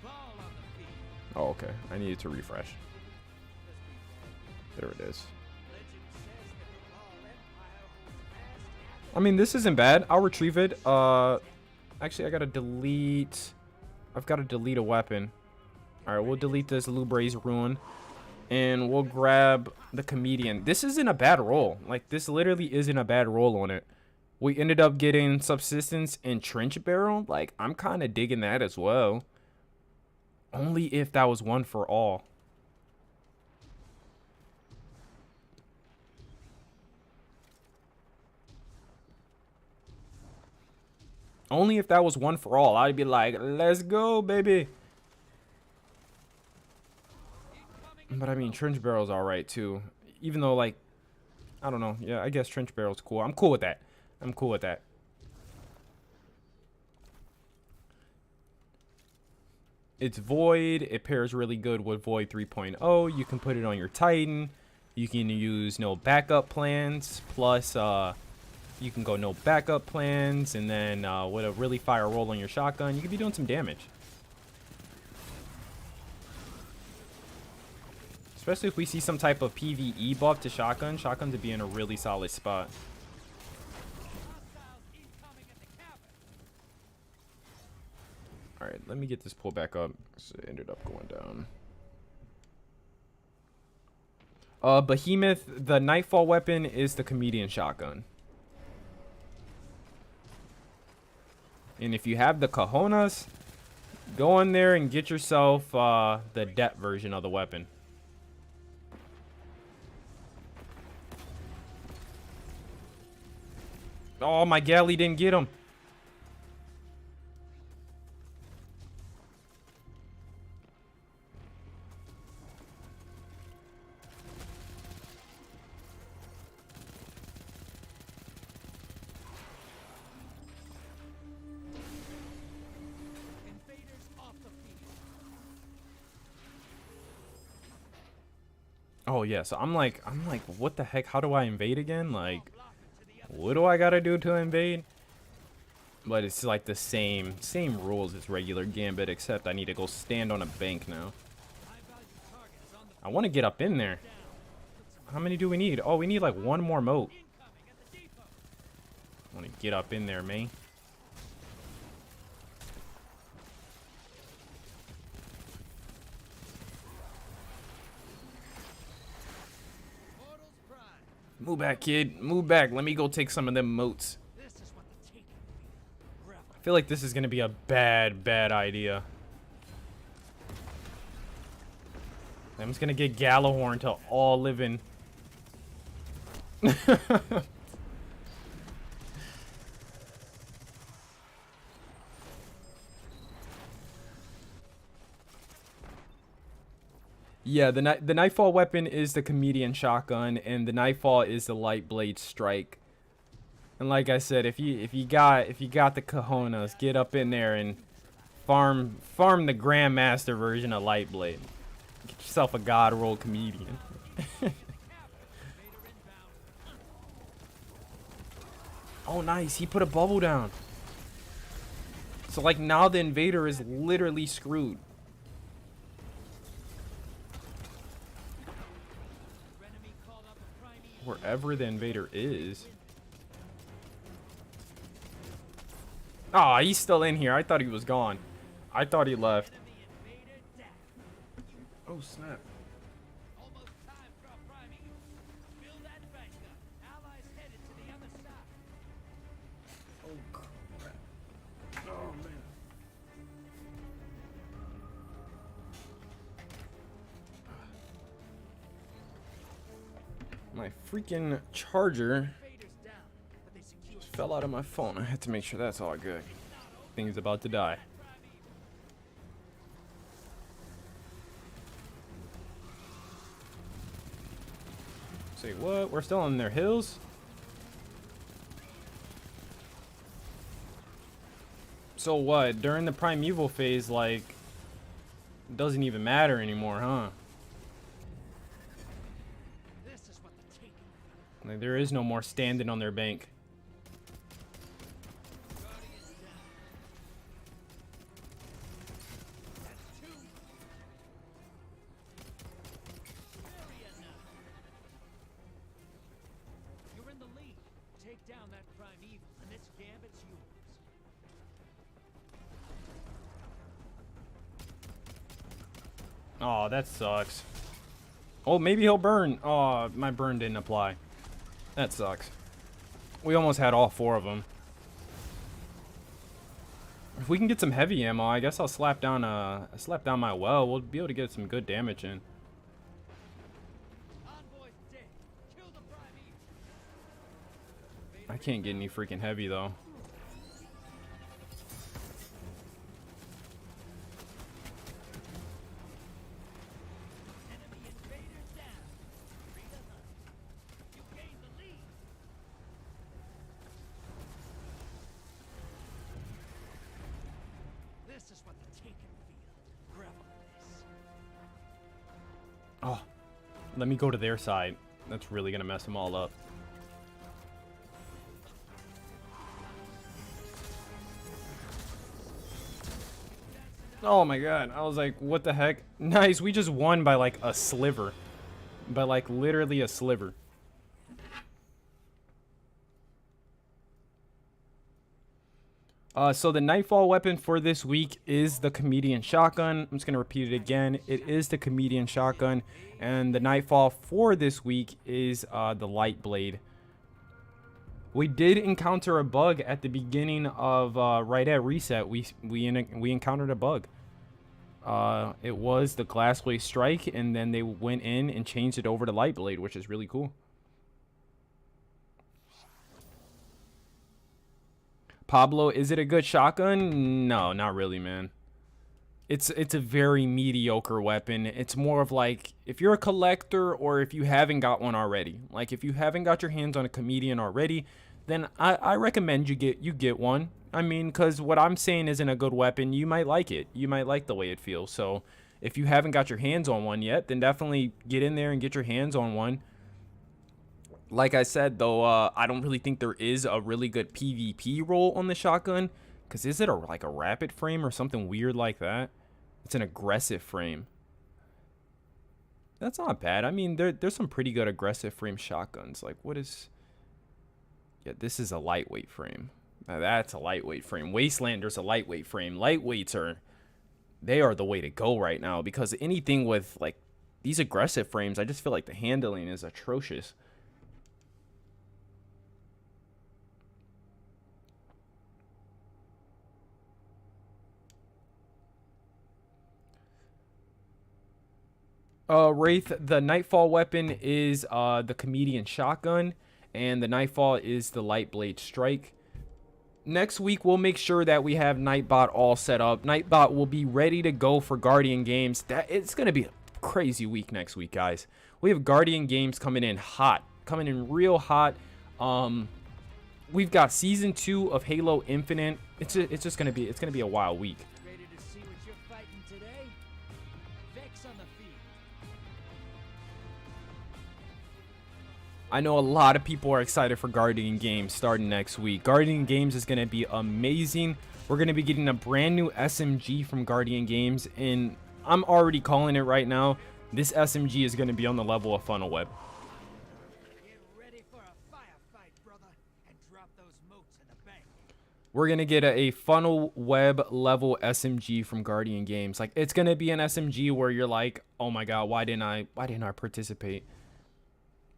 Cabal on the feet. Oh, okay. I needed to refresh. There it is. I mean, this isn't bad. I'll retrieve it. Actually, I gotta delete. I've got to delete a weapon. All right, we'll delete this Lubrae's Ruin, and we'll grab the Comedian. This isn't a bad roll. Like, this literally isn't a bad roll on it. We ended up getting Subsistence and Trench Barrel. Like, I'm kind of digging that as well. Only if that was one for all. Only if that was one for all. I'd be like, let's go, baby. But I mean, Trench Barrel's alright too. Even though, like, I don't know. Yeah, I guess Trench Barrel's cool. I'm cool with that. I'm cool with that. It's Void. It pairs really good with Void 3.0. You can put it on your Titan. You can use no backup plans. Plus, you can go no backup plans, and then with a really fire roll on your shotgun, you could be doing some damage. Especially if we see some type of PvE buff to shotgun. Shotguns would be in a really solid spot. Alright, let me get this pull back up. So it ended up going down. Behemoth, the Nightfall weapon is the Comedian shotgun. And if you have the cojones, go in there and get yourself the depth version of the weapon. Oh, my galley didn't get him. Oh yeah, so I'm like, what the heck? How do I invade again? Like, what do I gotta do to invade? But it's like the same rules as regular Gambit, except I need to go stand on a bank now. I want to get up in there. How many do we need? Oh, we need like one more moat. I want to get up in there, man. Move back, kid. Move back. Let me go take some of them moats. This is what the taking feels. Revel. I feel like this is gonna be a bad idea. I'm just gonna get Gallahorn to all live in. Yeah, the Nightfall weapon is the comedian shotgun, and the Nightfall is the Lightblade strike. And like I said, if you got the cojones, get up in there and farm the Grandmaster version of Lightblade. Get yourself a god roll comedian. Oh, nice. He put a bubble down. So like now the invader is literally screwed. Wherever the invader is. Oh, he's still in here. I thought he was gone. I thought he left. Oh, snap. Almost time for our priming. Build that back up. Allies headed to the other side. Oh, crap. Oh, man. My freaking charger Invaders down, but they secured fell out of my phone. I had to make sure that's all good. Thing's about to die. Say what? We're still on their hills? So what? During the primeval phase, like, it doesn't even matter anymore, huh? This is what the taking feels. Like, there is no more standing on their bank. You're in the lead. Take down that primeval, and this Gambit's yours. Oh, that sucks. Oh, maybe he'll burn. Oh, my burn didn't apply. That sucks. We almost had all four of them. If we can get some heavy ammo, I guess I'll slap down my well. We'll be able to get some good damage in. Envoy's dead. Kill the primeval. I can't get any freaking heavy though. Enemy invaders down. Free to hunt. You gain the lead. This is what the taken feels. Revel this. Oh, let me go to their side. That's really gonna mess them all up. Oh my god, I was like, what the heck? Nice, we just won by like a sliver. By like literally a sliver. So the Nightfall weapon for this week is the comedian shotgun. I'm just going to repeat it again. It is the comedian shotgun. And the Nightfall for this week is the Lightblade. We did encounter a bug at the beginning of right at reset. We encountered a bug. It was the Glassblade strike, and then they went in and changed it over to Lightblade, which is really cool. Pablo, is it a good shotgun? No, not really, man. It's a very mediocre weapon. It's more of like, if you're a collector or if you haven't got one already. Like, if you haven't got your hands on a comedian already, then I recommend you get one. I mean, because what I'm saying isn't a good weapon. You might like it. You might like the way it feels. So, if you haven't got your hands on one yet, then definitely get in there and get your hands on one. Like I said, though, I don't really think there is a really good PvP role on the shotgun. Because is it like a rapid frame or something weird like that? It's an aggressive frame. That's not bad. I mean, there's some pretty good aggressive frame shotguns. Like, what is... Yeah, this is a lightweight frame. Now, that's a lightweight frame. Wastelander's a lightweight frame. Lightweights they are the way to go right now. Because anything with, like, these aggressive frames, I just feel like the handling is atrocious. Wraith, the Nightfall weapon is the comedian shotgun, and the Nightfall is the Lightblade strike. Next week, we'll make sure that we have Nightbot all set up. Nightbot will be ready to go for Guardian games. It's going to be a crazy week next week, guys. We have Guardian games coming in hot, coming in real hot. We've got season 2 of Halo Infinite. It's just going to be a wild week. Ready to see what you're fighting today? Vex on the field. I know a lot of people are excited for Guardian Games starting next week. Guardian Games is going to be amazing. We're going to be getting a brand new SMG from Guardian Games, and I'm already calling it right now. This SMG is going to be on the level of Funnel Web. Get ready for a firefight, brother, and drop those motes in the bank. We're going to get a Funnel Web level SMG from Guardian Games. Like, it's going to be an SMG where you're like, "Oh my god, why didn't I participate?"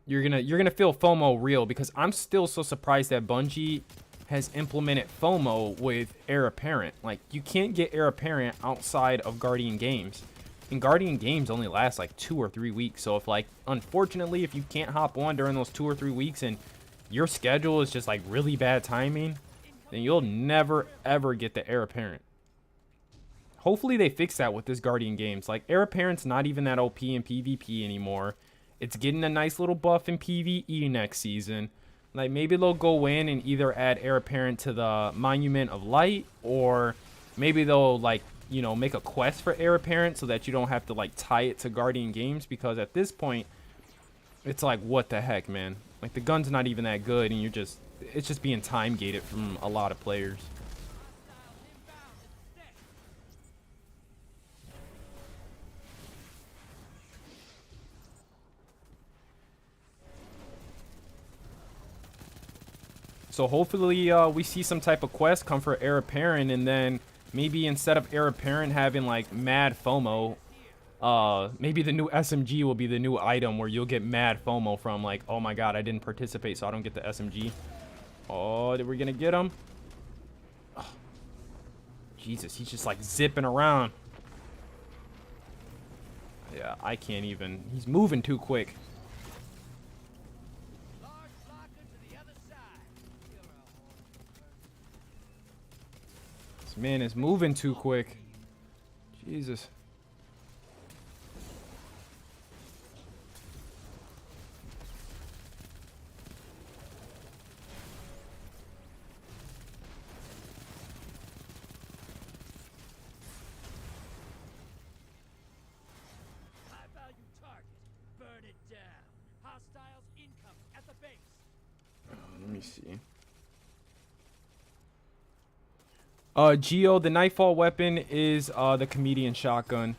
You're gonna feel FOMO real, because I'm still so surprised that Bungie has implemented FOMO with Heir Apparent. Like, you can't get Heir Apparent outside of Guardian Games, and Guardian Games only lasts like 2 or 3 weeks. So if, like, unfortunately, if you can't hop on during those 2 or 3 weeks and your schedule is just like really bad timing, then you'll never ever get the Heir Apparent. Hopefully they fix that with this Guardian Games. Like, Heir Apparent's not even that OP in PvP anymore. It's getting a nice little buff in PvE next season. Like, maybe they'll go in and either add Heir Apparent to the Monument of Light, or maybe they'll, like, you know, make a quest for Heir Apparent so that you don't have to, like, tie it to Guardian Games, because at this point, it's like, what the heck, man? Like, the gun's not even that good, and it's just being time gated from a lot of players. So hopefully we see some type of quest come for Heir Apparent, and then maybe instead of Heir Apparent having like mad FOMO, maybe the new SMG will be the new item where you'll get mad FOMO from, like, "Oh my god, I didn't participate, so I don't get the SMG." Oh, did we gonna get him? Oh, Jesus, he's just like zipping around. Yeah, I can't even. He's moving too quick. This man is moving too quick. Jesus. High value target. Burn it down. Hostiles incoming at the base. Let me see. Geo, the Nightfall weapon is the comedian shotgun.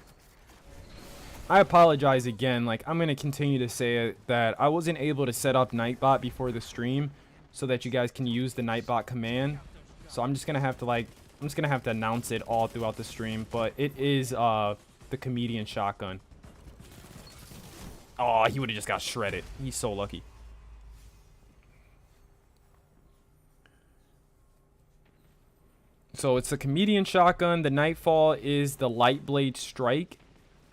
I apologize again. Like, I'm gonna continue to say it, that I wasn't able to set up Nightbot before the stream so that you guys can use the Nightbot command. So I'm just gonna have to announce it all throughout the stream. But it is the comedian shotgun. Oh, he would have just got shredded. He's so lucky. So it's the comedian shotgun. The Nightfall is the Lightblade strike.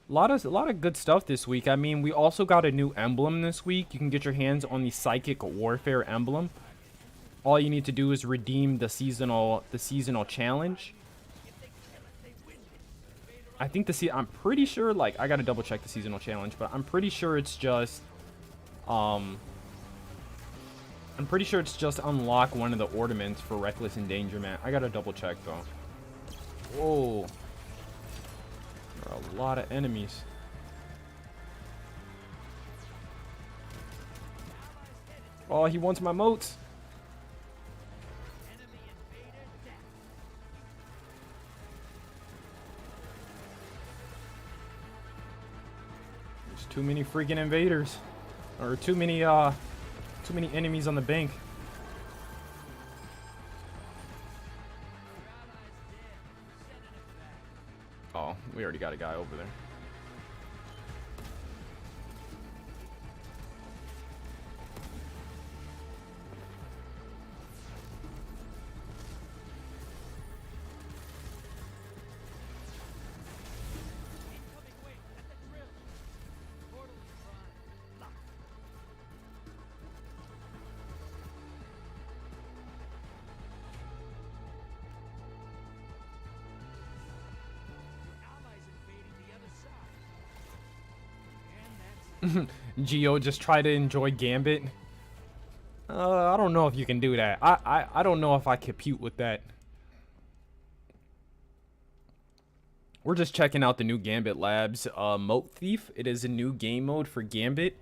A lot of good stuff this week. I mean, we also got a new emblem this week. You can get your hands on the Psychic Warfare emblem. All you need to do is redeem the seasonal challenge. I think I'm pretty sure, like, I gotta double check the seasonal challenge, but I'm pretty sure it's just unlock one of the ornaments for reckless endangerment. I gotta double check though. Whoa. There are a lot of enemies. Oh, he wants my moats. There's too many freaking invaders. Or too many enemies on the bank. Oh, we already got a guy over there. Geo, just try to enjoy Gambit. I don't know if you can do that. I don't know if I compute with that. We're just checking out the new Gambit Labs Moat Thief. It is a new game mode for Gambit.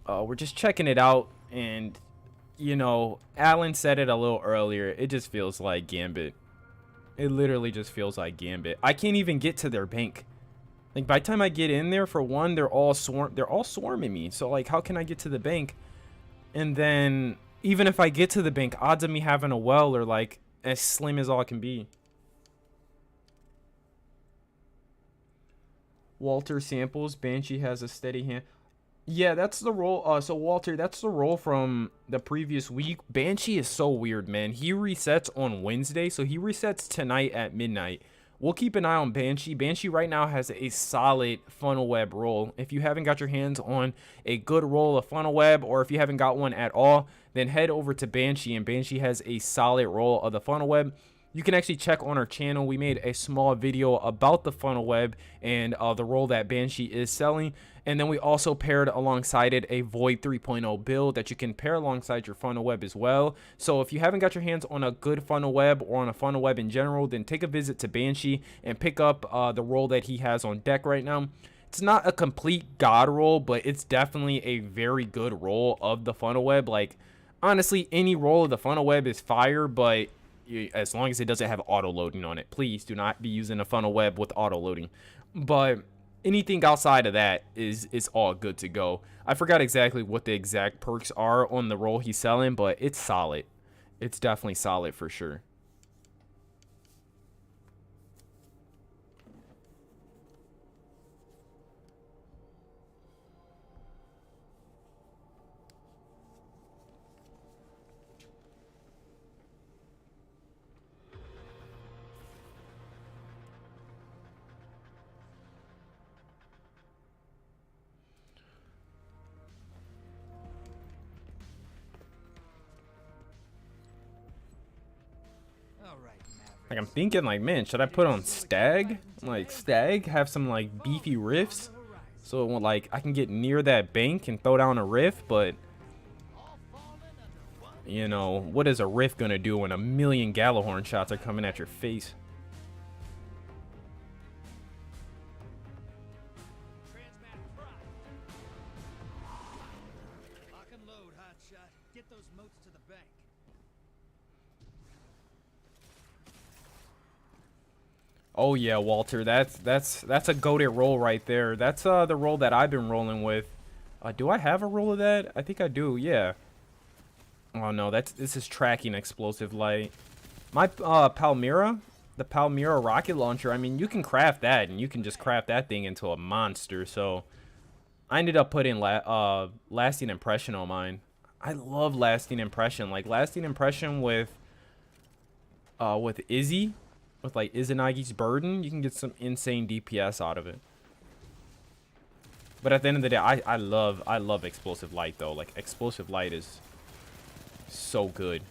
We're just checking it out, and you know, Alan said it a little earlier. It just feels like Gambit. It literally just feels like Gambit. I can't even get to their bank. Like, by the time I get in there, for one, they're all swarming me. So like, how can I get to the bank? And then even if I get to the bank, odds of me having a well are like as slim as all can be. Walter samples. Banshee has a steady hand. Yeah, that's the role. So Walter, that's the role from the previous week. Banshee is so weird, man. He resets on Wednesday, so he resets tonight at midnight. We'll keep an eye on Banshee. Banshee right now has a solid funnel web role. If you haven't got your hands on a good roll of funnel web, or if you haven't got one at all, then head over to Banshee, and Banshee has a solid roll of the funnel web. You can actually check on our channel. We made a small video about the funnel web and the role that Banshee is selling. And then we also paired alongside it a Void 3.0 build that you can pair alongside your funnel web as well. So if you haven't got your hands on a good funnel web or on a funnel web in general, then take a visit to Banshee and pick up the role that he has on deck right now. It's not a complete god roll, but it's definitely a very good roll of the funnel web. Like, honestly, any roll of the funnel web is fire, but as long as it doesn't have auto loading on it. Please do not be using a funnel web with auto loading. But anything outside of that is all good to go. I forgot exactly what the exact perks are on the roll he's selling, but it's solid. It's definitely solid for sure. Like, I'm thinking, like, man, should I put on Stag? Like, Stag, have some, like, beefy riffs. So, like, I can get near that bank and throw down a riff, but, you know, what is a riff gonna do when a million Gallahorn shots are coming at your face? Lock and load, hotshot. Get those moats to the bank. Oh yeah, Walter, that's a goated roll right there. That's the roll that I've been rolling with. Do I have a roll of that? I think I do. Yeah. Oh no, this is tracking explosive light. My Palmyra, the Palmyra rocket launcher. I mean, you can craft that, and you can just craft that thing into a monster. So I ended up putting lasting impression on mine. I love lasting impression. Like lasting impression with Izzy. With like Izanagi's burden, you can get some insane DPS out of it. But at the end of the day, I love explosive light though. Like explosive light is so good.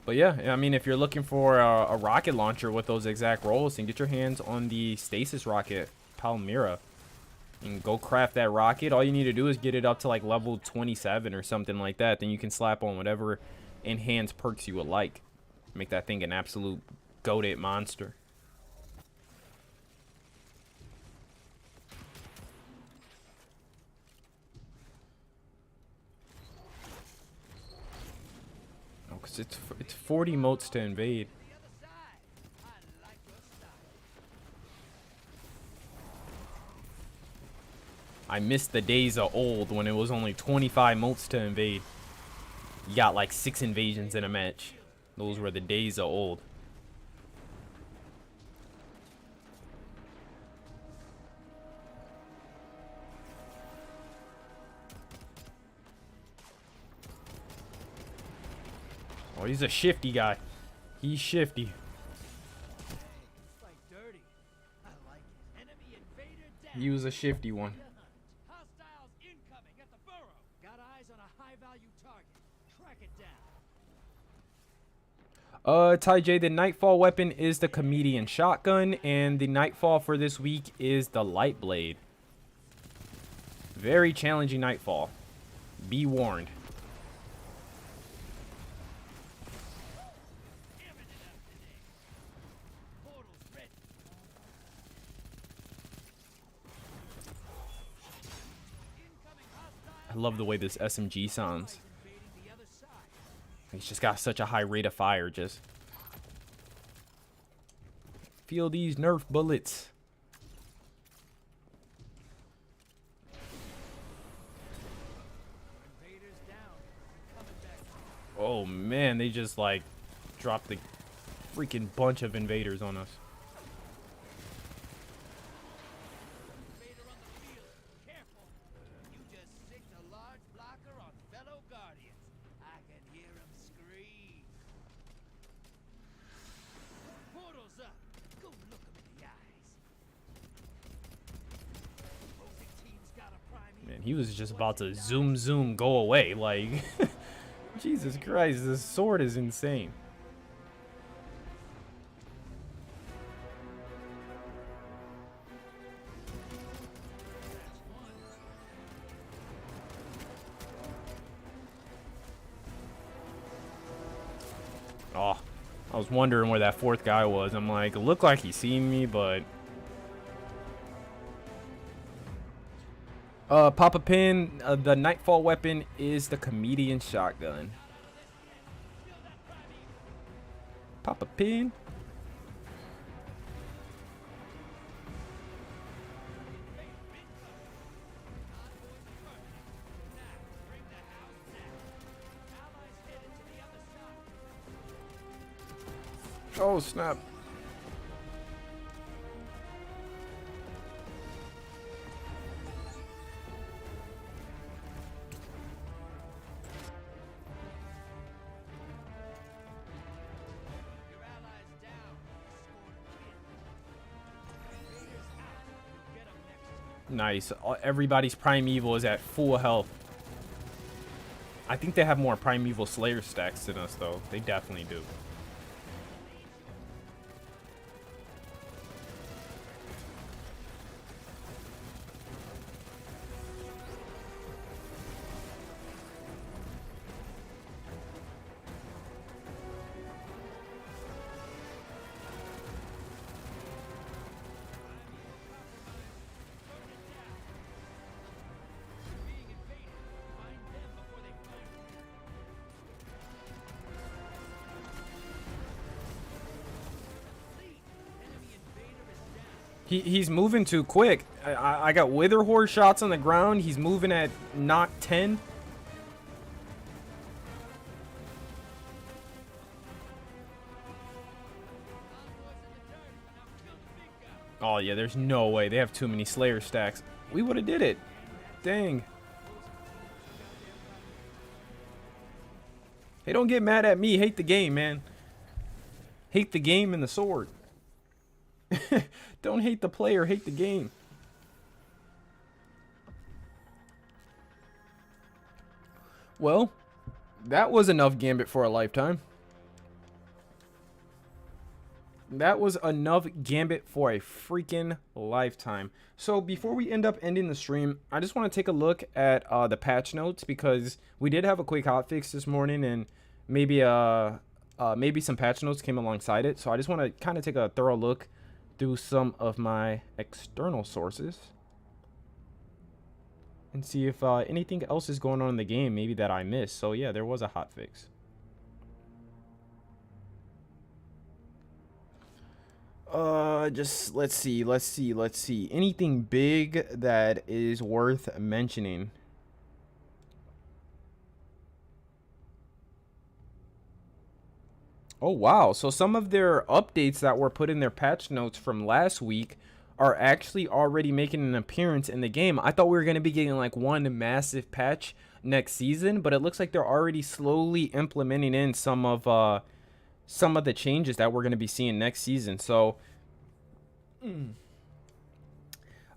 But yeah, I mean, if you're looking for a rocket launcher with those exact rolls, then get your hands on the stasis rocket Palmyra. And go craft that rocket. All you need to do is get it up to like level 27 or something like that. Then you can slap on whatever enhanced perks you would like. Make that thing an absolute goated monster. Oh, because it's 40 motes to invade. I missed the days of old when it was only 25 motes to invade. You got like 6 invasions in a match. Those were the days of old. Oh, he's a shifty guy. He's shifty. He was a shifty one. Hostiles incoming at the burrow. Got eyes on a high-value target. Track it Ty J, the Nightfall weapon is the comedian shotgun, and the Nightfall for this week is the Lightblade. Very challenging Nightfall. Be warned. I love the way this SMG sounds. He's just got such a high rate of fire. Just feel these Nerf bullets. Oh man, they just like dropped the freaking bunch of invaders on us. Man, he was just about to zoom, go away. Like, Jesus Christ, this sword is insane. Oh, I was wondering where that fourth guy was. I'm like, it looked like he seen me, but... Papa Pin, the Nightfall weapon is the comedian shotgun. Papa Pin. Oh, snap. Nice. Everybody's primeval is at full health. I think they have more primeval slayer stacks than us, though. They definitely do. He's moving too quick. I got Wither Horde shots on the ground. He's moving at not 10. Oh, yeah, there's no way. They have too many Slayer stacks. We would have did it. Dang. Hey, don't get mad at me. Hate the game, man. Hate the game and the sword. Don't hate the player, hate the game. Well, that was enough Gambit for a lifetime. That was enough Gambit for a freaking lifetime. So before we end up ending the stream, I just want to take a look at the patch notes, because we did have a quick hotfix this morning, and maybe maybe some patch notes came alongside it. So I just want to kind of take a thorough look through some of my external sources and see if anything else is going on in the game maybe that I missed. So yeah, there was a hotfix. Just let's see anything big that is worth mentioning. Oh wow, so some of their updates that were put in their patch notes from last week are actually already making an appearance in the game. I thought we were going to be getting like one massive patch next season, but it looks like they're already slowly implementing in some of the changes that we're going to be seeing next season. So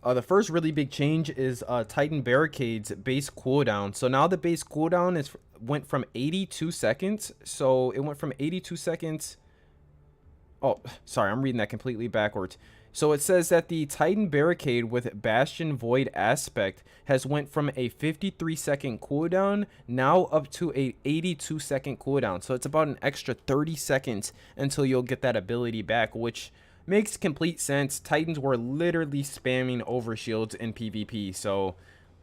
the first really big change is Titan Barricade's base cooldown. So now the base cooldown is went from 82 seconds. So it went from 82 seconds. Oh, sorry, I'm reading that completely backwards. So it says that the Titan Barricade with Bastion Void aspect has went from a 53-second cooldown now up to a 82-second cooldown. So it's about an extra 30 seconds until you'll get that ability back, which makes complete sense. Titans were literally spamming overshields in PvP, so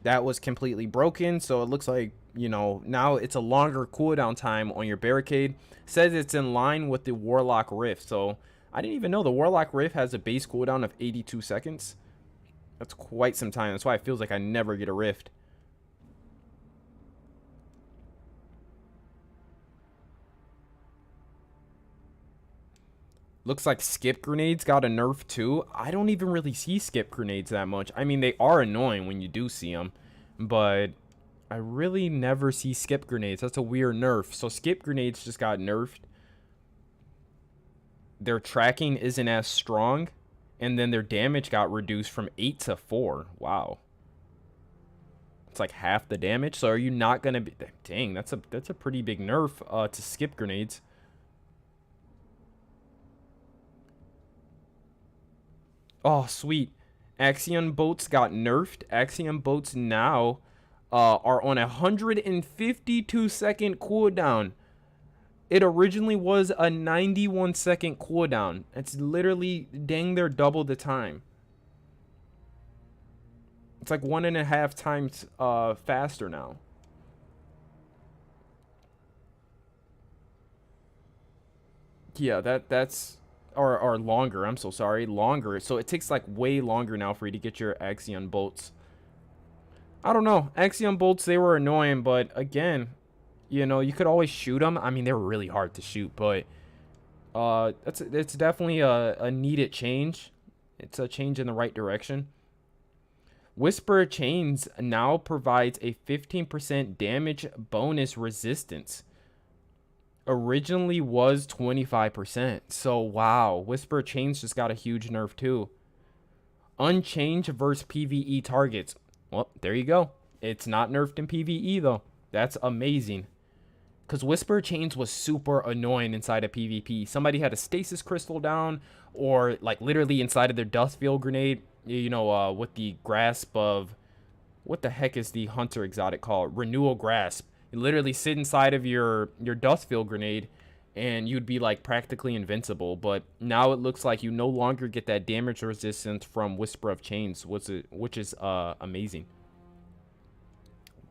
that was completely broken. So it looks like, you know, now it's a longer cooldown time on your barricade. Says it's in line with the Warlock Rift. So I didn't even know the Warlock Rift has a base cooldown of 82 seconds. That's quite some time. That's why it feels like I never get a Rift. Looks like skip grenades got a nerf too. I don't even really see skip grenades that much. I mean, they are annoying when you do see them, but I really never see skip grenades. That's a weird nerf. So skip grenades just got nerfed. Their tracking isn't as strong, and then their damage got reduced from 8 to 4. Wow. It's like half the damage. So are you not going to be... Dang, that's a pretty big nerf to skip grenades. Oh, sweet. Axion boats got nerfed. Axion boats now are on a 152-second cooldown. It originally was a 91-second cooldown. It's literally dang near double the time. It's like 1.5 times faster now. Yeah, that's... Or longer, I'm so sorry. Longer. So it takes like way longer now for you to get your Axion bolts. I don't know. Axion bolts, they were annoying, but again, you know, you could always shoot them. I mean, they were really hard to shoot, but it's definitely a needed change. It's a change in the right direction. Whisper Chains now provides a 15% damage bonus resistance. Originally was 25%. So wow, Whisper Chains just got a huge nerf too. Unchanged versus PvE targets. Well, there you go. It's not nerfed in PvE though. That's amazing. Because Whisper Chains was super annoying inside of PvP. Somebody had a stasis crystal down, or like literally inside of their Dustfield grenade, you know, with the grasp of... What the heck is the hunter exotic called? Renewal Grasp. You literally sit inside of your Dustfield grenade and you'd be like practically invincible. But now it looks like you no longer get that damage resistance from Whisper of Chains, which is amazing.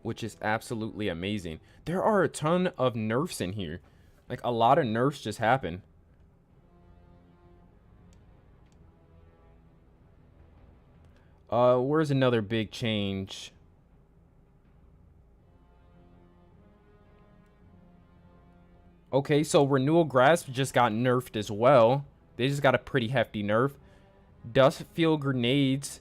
Which is absolutely amazing. There are a ton of nerfs in here. Like a lot of nerfs just happen. Where's another big change? Okay, so Renewal Grasp just got nerfed as well. They just got a pretty hefty nerf. Dustfield grenades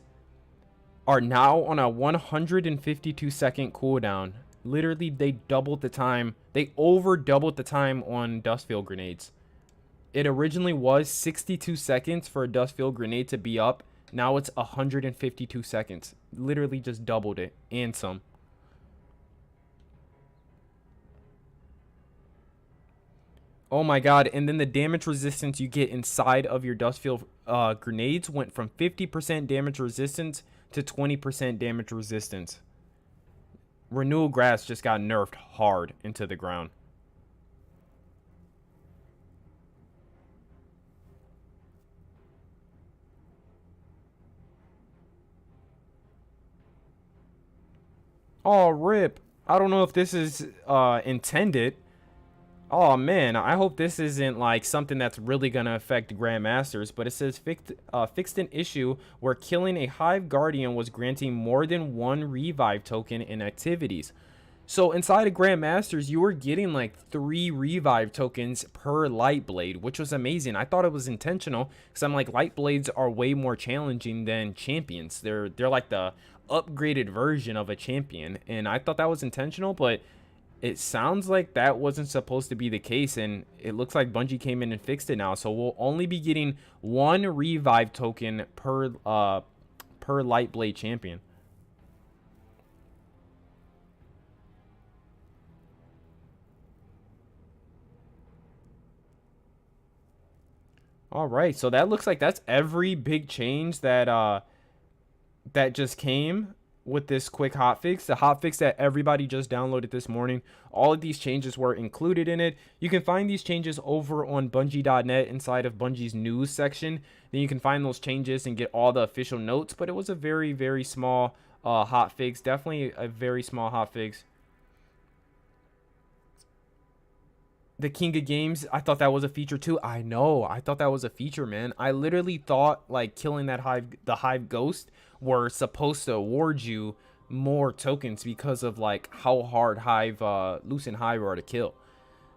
are now on a 152-second cooldown. Literally, they doubled the time. They over doubled the time on Dustfield grenades. It originally was 62 seconds for a Dustfield grenade to be up. Now it's 152 seconds. Literally just doubled it and some. Oh my god, and then the damage resistance you get inside of your Dustfield grenades went from 50% damage resistance to 20% damage resistance. Renewal Grasp just got nerfed hard into the ground. Oh, rip. I don't know if this is intended. Oh man, I hope this isn't like something that's really gonna affect Grandmasters, but it says fixed an issue where killing a Hive Guardian was granting more than one revive token in activities. So inside of Grandmasters, you were getting like 3 revive tokens per Lightblade, which was amazing. I thought it was intentional because I'm like, Lightblades are way more challenging than champions. They're like the upgraded version of a champion, and I thought that was intentional, but it sounds like that wasn't supposed to be the case, and it looks like Bungie came in and fixed it now. So we'll only be getting 1 revive token per Lightblade champion. All right, so that looks like that's every big change that that just came with this quick hotfix. The hotfix that everybody just downloaded this morning. All of these changes were included in it. You can find these changes over on Bungie.net inside of Bungie's news section. Then you can find those changes and get all the official notes. But it was a very, very small hotfix. Definitely a very small hotfix. The King of Games, I thought that was a feature too. I know, I thought that was a feature, man. I literally thought like killing that the hive ghost were supposed to award you more tokens because of like how hard loosen hive are to kill.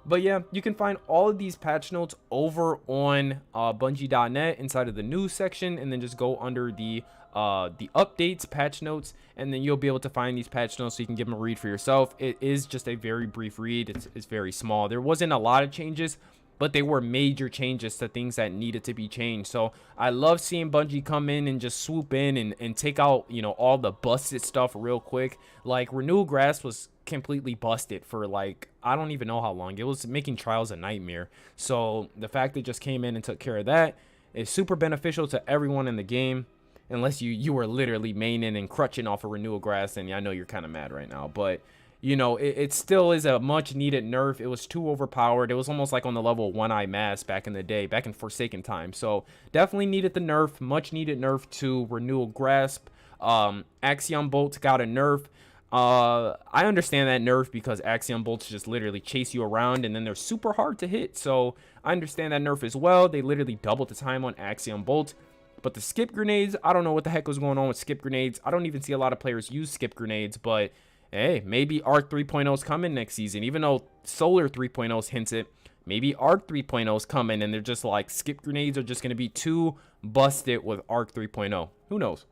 But yeah, you can find all of these patch notes over on Bungie.net inside of the news section, and then just go under the updates, patch notes, and then you'll be able to find these patch notes so you can give them a read for yourself. It is just a very brief read. It's very small. There wasn't a lot of changes, but they were major changes to things that needed to be changed. So I love seeing Bungie come in and just swoop in and take out, you know, all the busted stuff real quick. Like Renewal Grass was completely busted for like, I don't even know how long. It was making trials a nightmare. So the fact that it just came in and took care of that is super beneficial to everyone in the game. Unless you were literally maining and crutching off of Renewal Grass, and I know you're kind of mad right now. But, you know, it still is a much-needed nerf. It was too overpowered. It was almost like on the level of One-Eye Mask back in the day, back in Forsaken time. So, definitely needed the nerf. Much-needed nerf to Renewal Grasp. Axiom Bolts got a nerf. I understand that nerf because Axiom Bolts just literally chase you around, and then they're super hard to hit. So, I understand that nerf as well. They literally doubled the time on Axiom Bolt. But the skip grenades, I don't know what the heck was going on with skip grenades. I don't even see a lot of players use skip grenades, but hey, maybe Arc 3.0 is coming next season. Even though Solar 3.0 hints it, maybe Arc 3.0 is coming, and they're just like, skip grenades are just going to be too busted with Arc 3.0. Who knows?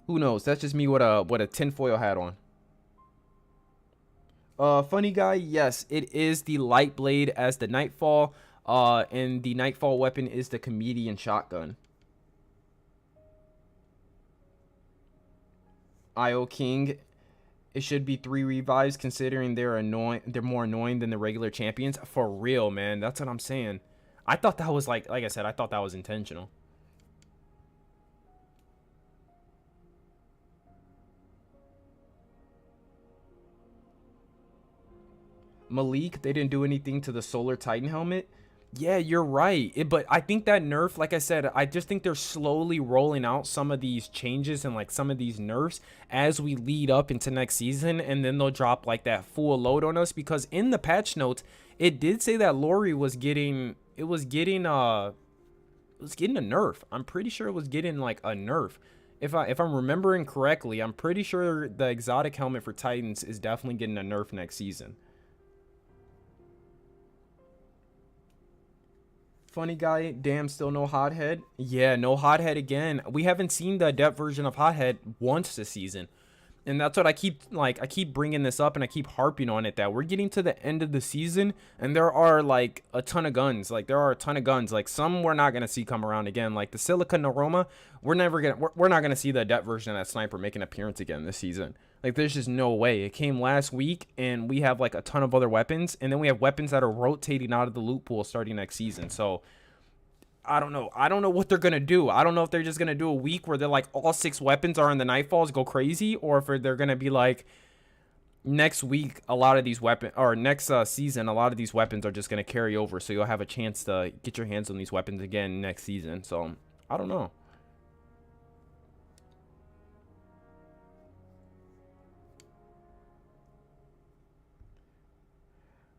Who knows? That's just me with a tinfoil hat on. Funny guy, yes, it is the Lightblade as the Nightfall. And the Nightfall weapon is the Comedian Shotgun. IO King, it should be 3 revives considering they're more annoying than the regular champions. For real, man. That's what I'm saying. I thought that was like I said, I thought that was intentional. Malik, they didn't do anything to the Solar Titan helmet. Yeah, you're right. But I think that nerf, like I said, I just think they're slowly rolling out some of these changes and like some of these nerfs as we lead up into next season, and then they'll drop like that full load on us, because in the patch notes it did say that Lori was getting a nerf. I'm pretty sure it was getting like a nerf. If I'm remembering correctly, I'm pretty sure the exotic helmet for Titans is definitely getting a nerf next season. Funny guy, damn, still no hothead. Yeah, no hothead again. We haven't seen the adept version of hothead once this season, and that's what I keep bringing this up, and I keep harping on it, that we're getting to the end of the season and there are like a ton of guns. Like some we're not gonna see come around again. Like the Silica Aroma, we're not gonna see the adept version of that sniper make an appearance again this season. Like, there's just no way. It came last week, and we have, like, a ton of other weapons. And then we have weapons that are rotating out of the loot pool starting next season. So, I don't know. I don't know what they're going to do. I don't know if they're just going to do a week where they're, like, all 6 weapons are in the Nightfalls, go crazy. Or if they're going to be, like, next week, a lot of these weapons, or next season, a lot of these weapons are just going to carry over. So, you'll have a chance to get your hands on these weapons again next season. So, I don't know.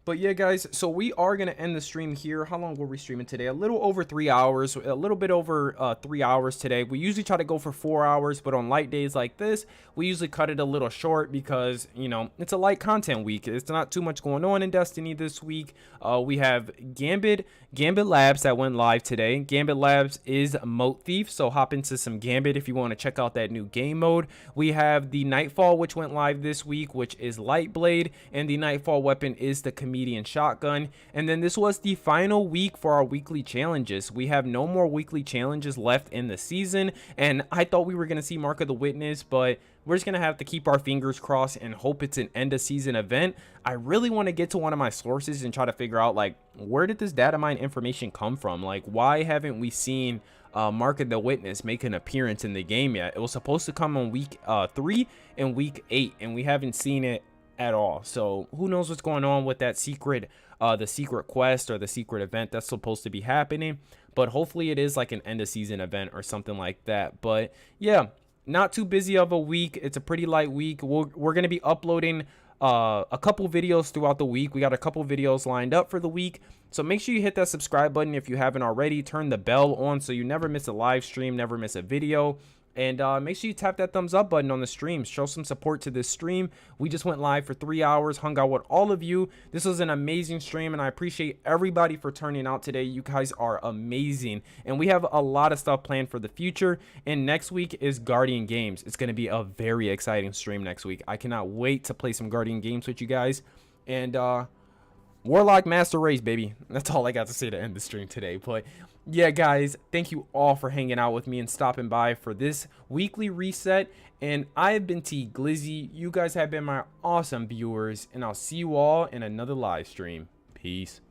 But yeah, guys, so we are going to end the stream here. How long were we streaming today? A little over 3 hours, a little bit over 3 hours today. We usually try to go for 4 hours, but on light days like this, we usually cut it a little short because, you know, it's a light content week. It's not too much going on in Destiny this week. We have Gambit Labs that went live today. Gambit Labs is Moat Thief, so hop into some Gambit if you want to check out that new game mode. We have the Nightfall, which went live this week, which is Lightblade, and the Nightfall weapon is the Comedian median shotgun. And then this was the final week for our weekly challenges. We have no more weekly challenges left in the season, and I thought we were going to see Mark of the Witness, but we're just going to have to keep our fingers crossed and hope it's an end of season event. I really want to get to one of my sources and try to figure out, like, where did this data mine information come from? Like, why haven't we seen Mark of the Witness make an appearance in the game yet? It was supposed to come on week 3 and week 8, and we haven't seen it at all. So who knows what's going on with that secret the secret quest or the secret event that's supposed to be happening, but hopefully it is like an end of season event or something like that. But yeah, not too busy of a week. It's a pretty light week. We're going to be uploading a couple videos throughout the week. We got a couple videos lined up for the week, so make sure you hit that subscribe button if you haven't already. Turn the bell on so you never miss a live stream, never miss a video. And make sure you tap that thumbs up button on the stream. Show some support to this stream. We just went live for 3 hours, hung out with all of you. This was an amazing stream, and I appreciate everybody for turning out today. You guys are amazing. And we have a lot of stuff planned for the future. And next week is Guardian Games. It's going to be a very exciting stream next week. I cannot wait to play some Guardian Games with you guys. And Warlock Master Race, baby. That's all I got to say to end the stream today. But yeah, guys, thank you all for hanging out with me and stopping by for this weekly reset. And I have been T Glizzy. You guys have been my awesome viewers, and I'll see you all in another live stream. Peace.